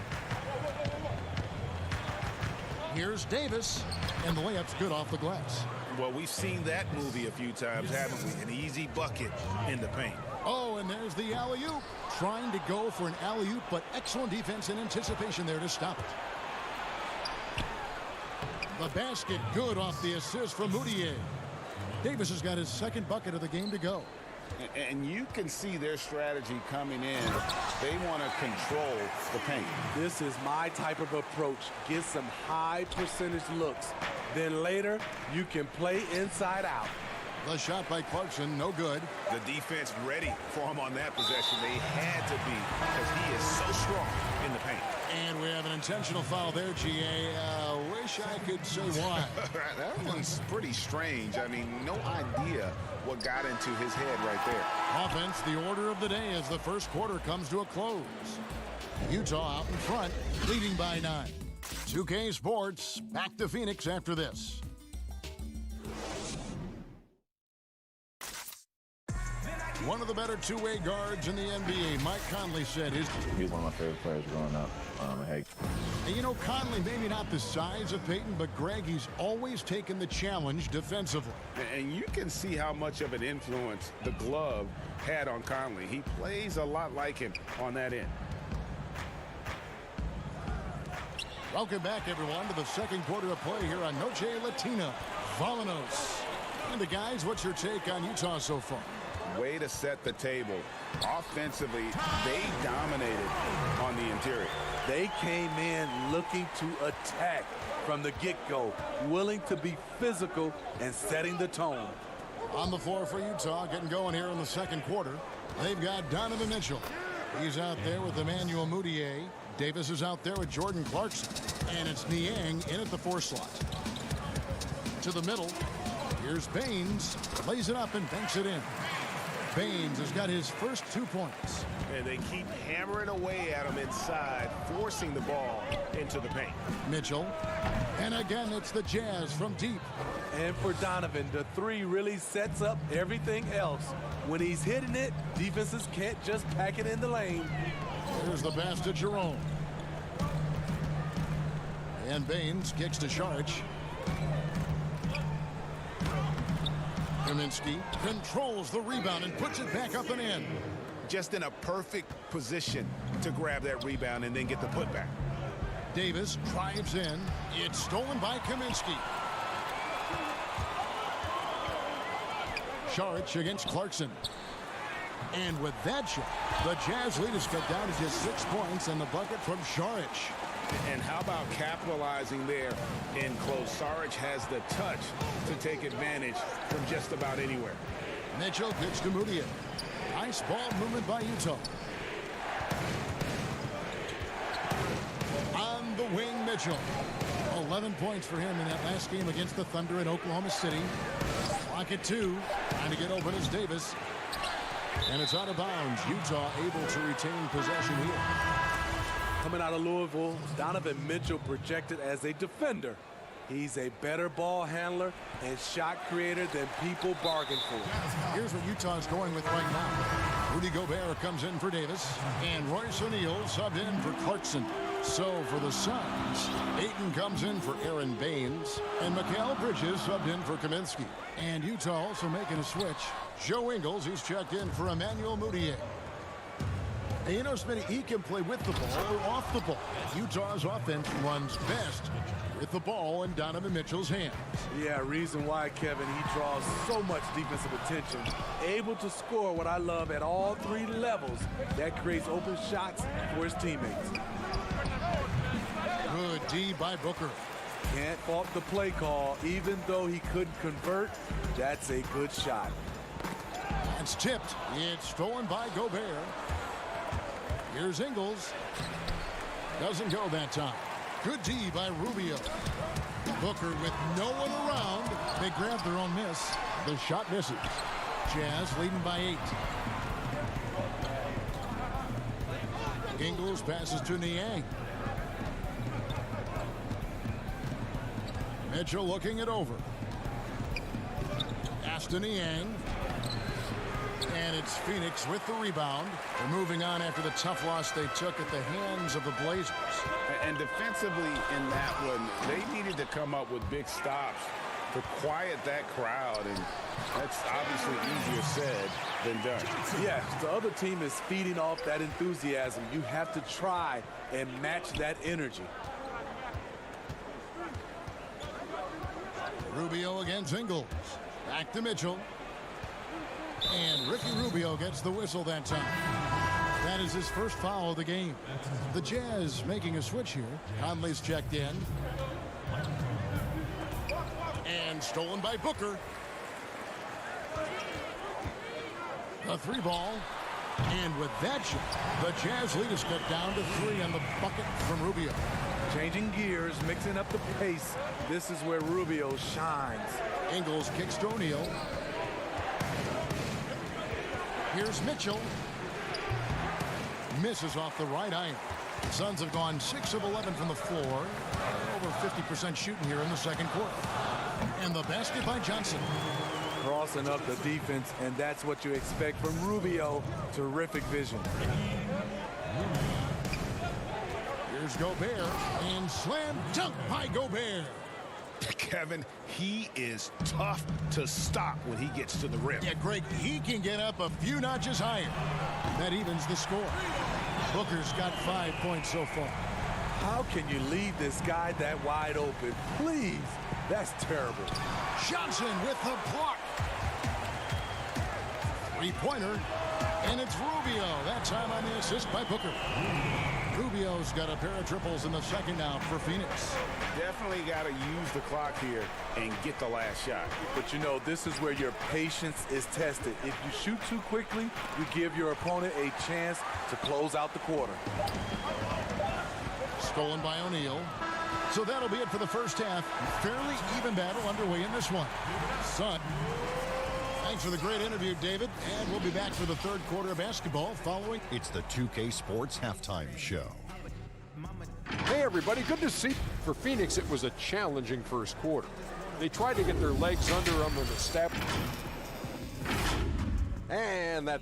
Here's Davis, and the layup's good off the glass. Well, we've seen that movie a few times, haven't we? An easy bucket in the paint. Oh, and there's the alley-oop. Trying to go for an alley-oop, but excellent defense and anticipation there to stop it. The basket good off the assist from Moutier. Davis has got his second bucket of the game to go. And you can see their strategy coming in. They want to control the paint. This is my type of approach. Get some high percentage looks. Then later, you can play inside out. The shot by Clarkson, no good. The defense ready for him on that possession. They had to be because he is so strong in the paint. And we have an intentional foul there, GA. Wish I could say why. That one's pretty strange. I mean, no idea what got into his head right there. Offense, the order of the day as the first quarter comes to a close. Utah out in front, leading by 9. 2K Sports, back to Phoenix after this. One of the better two-way guards in the NBA, Mike Conley said his... He was one of my favorite players growing up. And you know, Conley, maybe not the size of Peyton, but Greg, he's always taken the challenge defensively. And you can see how much of an influence the glove had on Conley. He plays a lot like him on that end. Welcome back, everyone, to the second quarter of play here on Noche Latina. Vamanos. And the guys, what's your take on Utah so far? Way to set the table. Offensively, they dominated on the interior. They came in looking to attack from the get-go, willing to be physical and setting the tone. On the floor for Utah, getting going here in the second quarter. They've got Donovan Mitchell. He's out there with Emmanuel Mudiay. Davis is out there with Jordan Clarkson. And it's Niang in at the 4 slot. To the middle. Here's Baines. Lays it up and banks it in. Baines has got his first 2 points. And they keep hammering away at him inside, forcing the ball into the paint. Mitchell. And again, it's the Jazz from deep. And for Donovan, the 3 really sets up everything else. When he's hitting it, defenses can't just pack it in the lane. Here's the pass to Jerome. And Baines kicks to Saric. Kaminsky controls the rebound and puts it back up and in. Just in a perfect position to grab that rebound and then get the putback. Davis drives in. It's stolen by Kaminsky. Saric against Clarkson. And with that shot, the Jazz lead is cut down to just 6 points and the bucket from Saric. And how about capitalizing there in close? Saric has the touch to take advantage from just about anywhere. Mitchell pitch to Mudiay. Nice ball movement by Utah. On the wing, Mitchell. 11 points for him in that last game against the Thunder in Oklahoma City. Clock at 2. Trying to get open is Davis. And it's out of bounds. Utah able to retain possession here. Coming out of Louisville, Donovan Mitchell projected as a defender. He's a better ball handler and shot creator than people bargain for. Here's what Utah's going with right now. Rudy Gobert comes in for Davis, and Royce O'Neal subbed in for Clarkson. So for the Suns, Ayton comes in for Aaron Baines, and Mikal Bridges subbed in for Kaminsky. And Utah also making a switch. Joe Ingles, he's checked in for Emmanuel Mudiay. And you know, Smitty, he can play with the ball or off the ball. Utah's offense runs best with the ball in Donovan Mitchell's hands. Yeah, reason why, Kevin, he draws so much defensive attention. Able to score what I love at all 3 levels. That creates open shots for his teammates. Good D by Booker. Can't fault the play call. Even though he couldn't convert, that's a good shot. It's tipped. It's stolen by Gobert. Here's Ingles. Doesn't go that time. Good D by Rubio. Booker with no one around. They grab their own miss. The shot misses. Jazz leading by 8. Ingles passes to Niang. Mitchell looking it over. Pass to Niang. And it's Phoenix with the rebound. They're moving on after the tough loss they took at the hands of the Blazers. And defensively in that one, they needed to come up with big stops to quiet that crowd. And that's obviously easier said than done. Yeah, the other team is feeding off that enthusiasm. You have to try and match that energy. Rubio against Ingles. Back to Mitchell. And Ricky Rubio gets the whistle that time. That is his first foul of the game. The Jazz making a switch here. Conley's checked in. And stolen by Booker. A 3-ball. And with that shot, the Jazz lead is cut down to 3 on the bucket from Rubio. Changing gears, mixing up the pace. This is where Rubio shines. Ingles kicks to O'Neal. Here's Mitchell. Misses off the right iron. Suns have gone 6 of 11 from the floor. Over 50% shooting here in the second quarter. And the basket by Johnson. Crossing up the defense, and that's what you expect from Rubio. Terrific vision. Here's Gobert, and slam dunk by Gobert. Kevin, he is tough to stop when he gets to the rim. Yeah, Greg, he can get up a few notches higher. That evens the score. Booker's got 5 points so far. How can you leave this guy that wide open? Please, that's terrible. Johnson with the block. 3-pointer, and it's Rubio. That time on the assist by Booker. Rubio's got a pair of triples in the second out for Phoenix. Definitely got to use the clock here and get the last shot. But you know, this is where your patience is tested. If you shoot too quickly, you give your opponent a chance to close out the quarter. Stolen by O'Neal. So that'll be it for the first half. Fairly even battle underway in this one. Sun. Thanks for the great interview, David. And we'll be back for the third quarter of basketball following. It's the 2K Sports Halftime Show. Hey, everybody. Good to see. For Phoenix, it was a challenging first quarter. They tried to get their legs under them and establish. And that.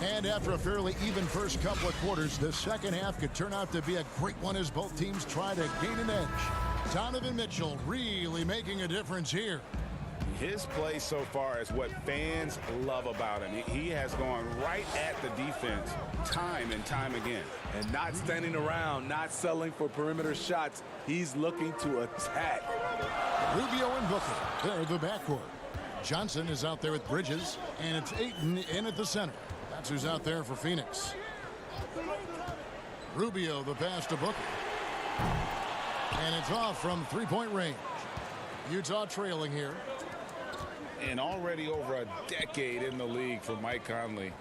And after a fairly even first couple of quarters, the second half could turn out to be a great one as both teams try to gain an edge. Donovan Mitchell really making a difference here. His play so far is what fans love about him. He has gone right at the defense time and time again. And not standing around, not settling for perimeter shots. He's looking to attack. Rubio and Booker, they're the backcourt. Johnson is out there with Bridges, and it's Ayton in at the center. That's who's out there for Phoenix. Rubio, the pass to Booker. And it's off from three-point range. Utah trailing here. And already over a decade in the league for Mike Conley.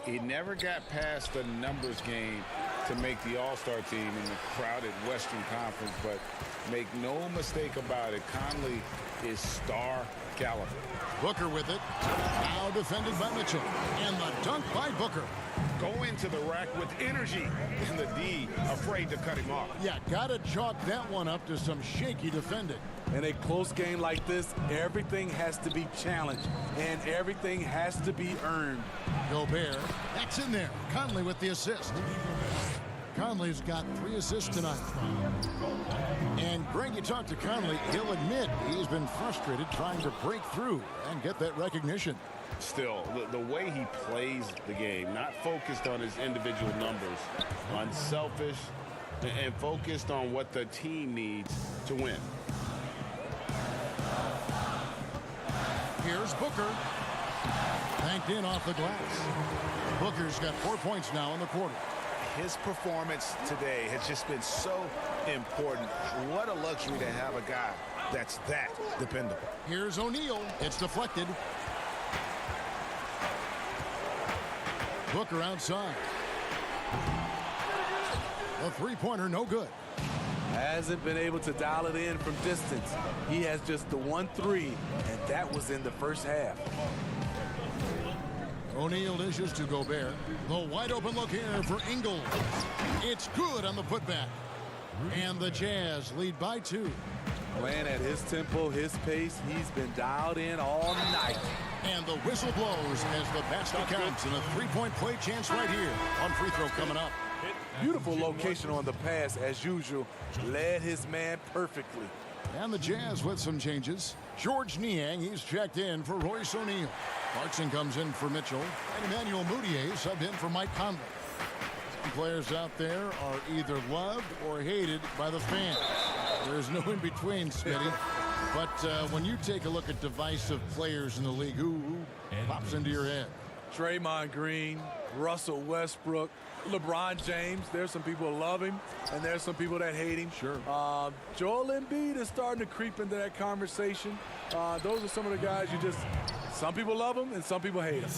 He never got past the numbers game to make the All-Star team in the crowded Western Conference, but make no mistake about it, Conley is star caliber. Booker with it. Now defended by Mitchell. And the dunk by Booker. Go into the rack with energy. And the D afraid to cut him off. Yeah, gotta chalk that one up to some shaky defending. In a close game like this, everything has to be challenged. And everything has to be earned. Gobert. That's in there. Conley with the assist. Conley's got 3 assists tonight. And Greg, you talk to Conley, he'll admit he's been frustrated trying to break through and get that recognition. Still, the way he plays the game, not focused on his individual numbers, unselfish, and focused on what the team needs to win. Here's Booker. Banked in off the glass. Booker's got 4 points now in the quarter. His performance today has just been so important. What a luxury to have a guy that's that dependable. Here's O'Neal. It's deflected. Booker outside. A three-pointer, no good. Hasn't been able to dial it in from distance. He has just the 1-3, and that was in the first half. O'Neal dishes to Gobert. The wide open look here for Ingles. It's good on the putback. And the Jazz lead by 2. Playing at his tempo, his pace, he's been dialed in all night. And the whistle blows as the basket counts and a three-point play chance right here on free throw coming up. Beautiful location on the pass as usual. Led his man perfectly. And the Jazz with some changes. George Niang, he's checked in for Royce O'Neal. Clarkson comes in for Mitchell. And Emmanuel Mudiay subbed in for Mike Conley. Some players out there are either loved or hated by the fans. There's no in between, Smitty. But when you take a look at divisive players in the league, who pops into your head? Draymond Green, Russell Westbrook, LeBron James. There's some people who love him, and there's some people that hate him. Sure. Joel Embiid is starting to creep into that conversation. Those are some of the guys some people love him and some people hate him.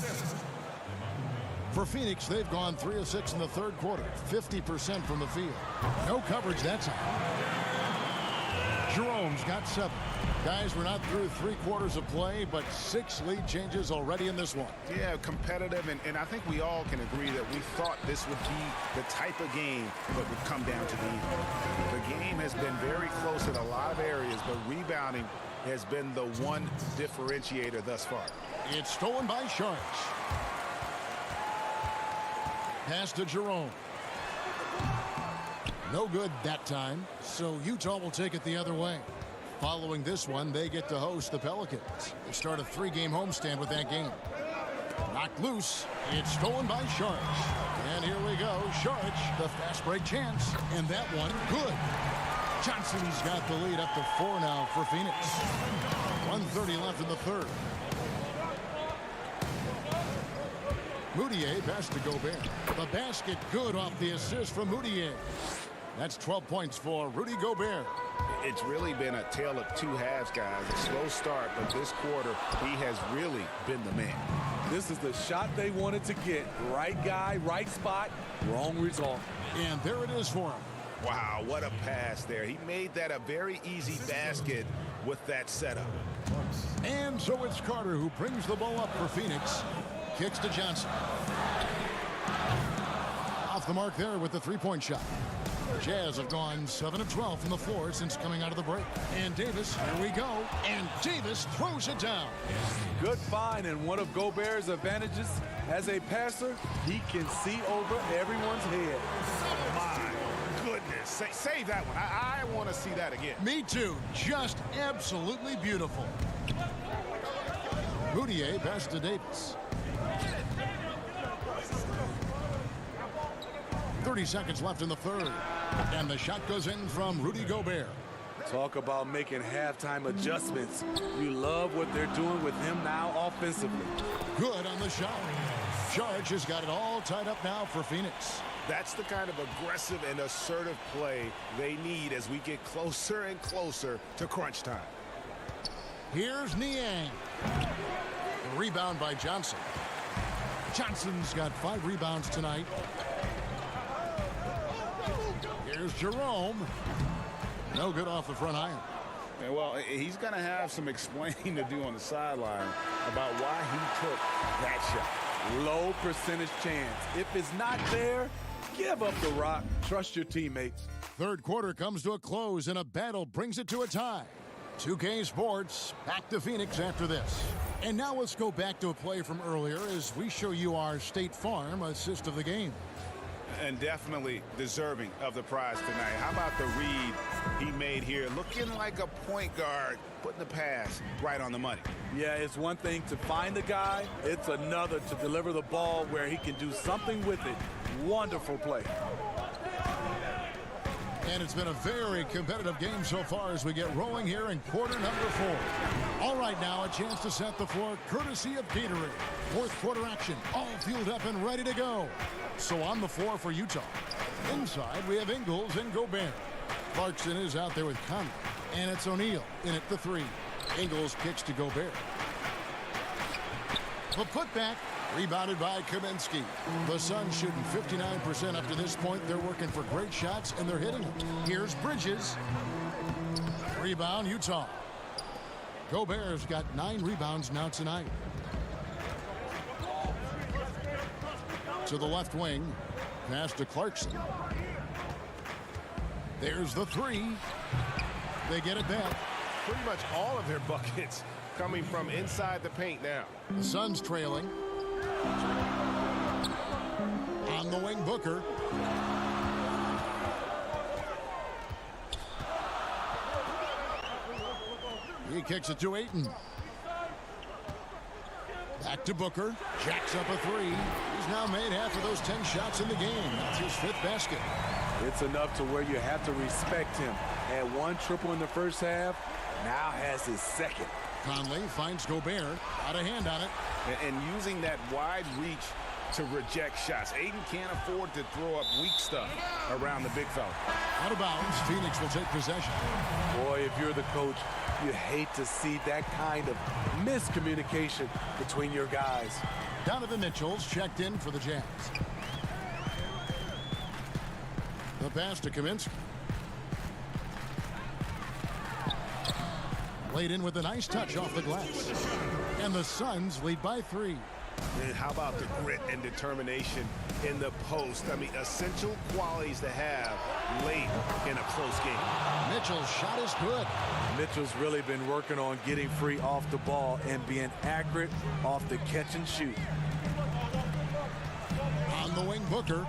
For Phoenix, they've gone 3 of 6 in the third quarter, 50% from the field. No coverage that time. Jerome's got 7. Guys, we're not through 3 quarters of play, but 6 lead changes already in this one. Yeah, competitive, and I think we all can agree that we thought this would be the type of game that would come down to the end. The game has been very close in a lot of areas, but rebounding has been the one differentiator thus far. It's stolen by Sharks. Pass to Jerome. No good that time, so Utah will take it the other way. Following this one, they get to host the Pelicans. They start a 3-game homestand with that game. Knocked loose. It's stolen by Sharks. And here we go. Sharks, the fast break chance. And that one, good. Johnson's got the lead up to 4 now for Phoenix. 1:30 left in the third. Moutier pass to Gobert. The basket good off the assist from Moutier. That's 12 points for Rudy Gobert. It's really been a tale of 2 halves, guys. A slow start, but this quarter, he has really been the man. This is the shot they wanted to get. Right guy, right spot, wrong result. And there it is for him. Wow, what a pass there. He made that a very easy basket with that setup. And so it's Carter who brings the ball up for Phoenix. Kicks to Johnson. Off the mark there with the 3-point shot. Jazz have gone 7 of 12 from the floor since coming out of the break. And Davis, here we go. And Davis throws it down. Good find, and one of Gobert's advantages as a passer, he can see over everyone's head. My goodness. Save that one. I want to see that again. Me too. Just absolutely beautiful. Moutier pass to Davis. 30 seconds left in the third. And the shot goes in from Rudy Gobert. Talk about making halftime adjustments. You love what they're doing with him now offensively. Good on the shot. Charge has got it all tied up now for Phoenix. That's the kind of aggressive and assertive play they need as we get closer and closer to crunch time. Here's Niang. The rebound by Johnson. Johnson's got 5 rebounds tonight. Here's Jerome. No good off the front iron. Yeah, well, he's going to have some explaining to do on the sideline about why he took that shot. Low percentage chance. If it's not there, give up the rock. Trust your teammates. Third quarter comes to a close, and a battle brings it to a tie. 2K Sports back to Phoenix after this. And now let's go back to a play from earlier as we show you our State Farm assist of the game. And definitely deserving of the prize tonight. How about the read he made here? Looking like a point guard, putting the pass right on the money. Yeah, it's one thing to find the guy. It's another to deliver the ball where he can do something with it. Wonderful play. And it's been a very competitive game so far as we get rolling here in quarter number 4. All right, now a chance to set the floor courtesy of Gatorade. Fourth quarter action, all fueled up and ready to go. So on the floor for Utah. Inside, we have Ingles and Gobert. Clarkson is out there with Conley. And it's O'Neal in at the 3. Ingles kicks to Gobert. The putback, rebounded by Kaminsky. The Suns shooting 59% up to this point. They're working for great shots, and they're hitting them. Here's Bridges. Rebound, Utah. Gobert's got 9 rebounds now tonight. To the left wing. Pass to Clarkson. There's the 3. They get it back. Pretty much all of their buckets coming from inside the paint now. The Suns trailing. On the wing, Booker. He kicks it to Ayton. Back to Booker. Jacks up a 3. He's now made half of those 10 shots in the game. That's his 5th basket. It's enough to where you have to respect him. Had 1 triple in the first half, now has his 2nd. Conley finds Gobert. Out of hand on it. And using that wide reach to reject shots. Ayton can't afford to throw up weak stuff around the big fella. Out of bounds. Phoenix will take possession. Boy, if you're the coach, you hate to see that kind of miscommunication between your guys. Donovan Mitchell's checked in for the Jazz. The pass to Kaminsky. Laid in with a nice touch off the glass. And the Suns lead by 3. And how about the grit and determination in the post? I mean, essential qualities to have late in a close game. Mitchell's shot is good. Mitchell's really been working on getting free off the ball and being accurate off the catch and shoot. On the wing, Booker.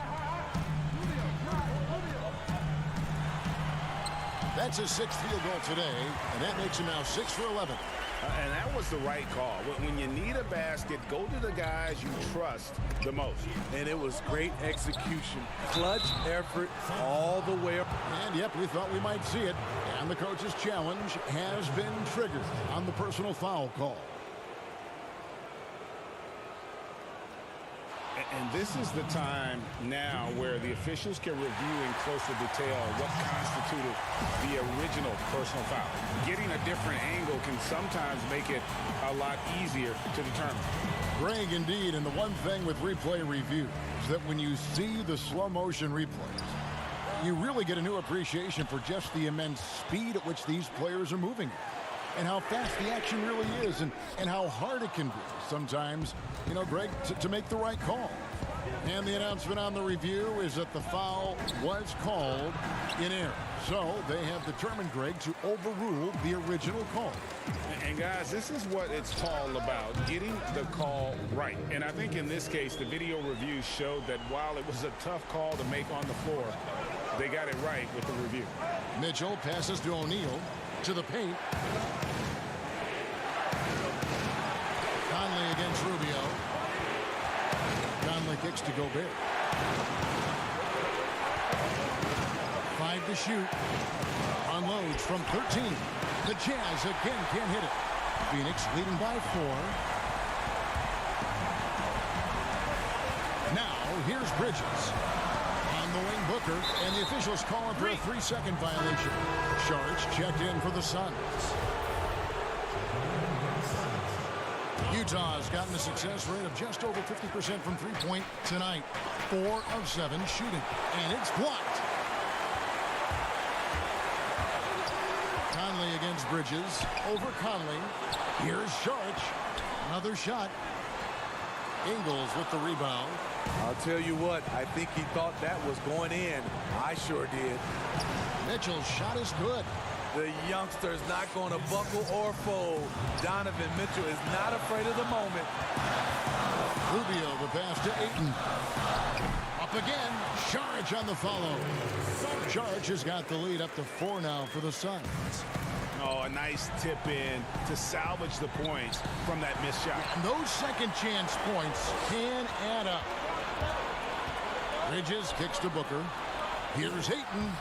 That's his 6th field goal today, and that makes him now 6 for 11. And that was the right call. When you need a basket, go to the guys you trust the most. And it was great execution. Clutch effort all the way up. And yep, we thought we might see it. And the coach's challenge has been triggered on the personal foul call. And this is the time now where the officials can review in closer detail what constituted the original personal foul. Getting a different angle can sometimes make it a lot easier to determine. Greg, indeed, and the one thing with replay review is that when you see the slow motion replays, you really get a new appreciation for just the immense speed at which these players are moving. And how fast the action really is, and how hard it can be sometimes, you know, Greg, to make the right call. And the announcement on the review is that the foul was called in error. So they have determined, Greg, to overrule the original call. And guys, this is what it's all about, getting the call right. And I think in this case, the video review showed that while it was a tough call to make on the floor, they got it right with the review. Mitchell passes to O'Neal. To the paint. Conley against Rubio. Conley kicks to Gobert. 5 to shoot. Unloads from 13. The Jazz again can't hit it. Phoenix leading by 4. Now here's Bridges. On the wing, Booker, and the officials calling for a 3-second violation. Sharks checked in for the Suns. Utah's gotten a success rate of just over 50% from three-point tonight. 4 of 7 shooting, and it's blocked. Conley against Bridges. Over Conley. Here's Sharks. Another shot. Ingles with the rebound. I'll tell you what, I think he thought that was going in. I sure did. Mitchell's shot is good. The youngster's not going to buckle or fold. Donovan Mitchell is not afraid of the moment. Rubio, the pass to Ayton. Up again. Saric on the follow. Saric has got the lead up to 4 now for the Suns. Oh, a nice tip in to salvage the points from that missed shot. And those second chance points can add up. Bridges kicks to Booker. Here's Ayton.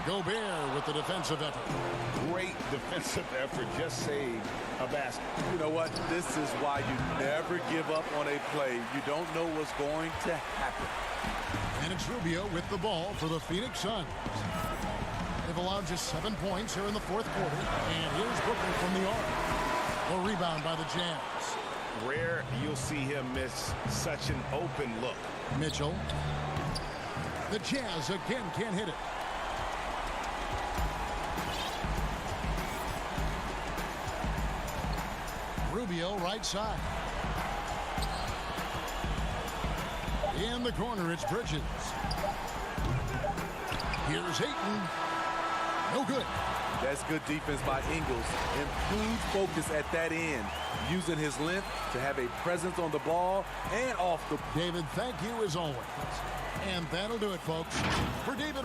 Gobert with the defensive effort. Great defensive effort. Just saved a basket. You know what? This is why you never give up on a play. You don't know what's going to happen. And it's Rubio with the ball for the Phoenix Suns. They've allowed just 7 points here in the fourth quarter. And here's Booker from the arc. A rebound by the Jazz. Rare you'll see him miss such an open look. Mitchell. The Jazz again can't hit it. Rubio right side. In the corner, it's Bridges. Here's Ayton. No good. That's good defense by Ingles. Improved focus at that end. Using his length to have a presence on the ball and off the... David, thank you as always. And that'll do it, folks. For David...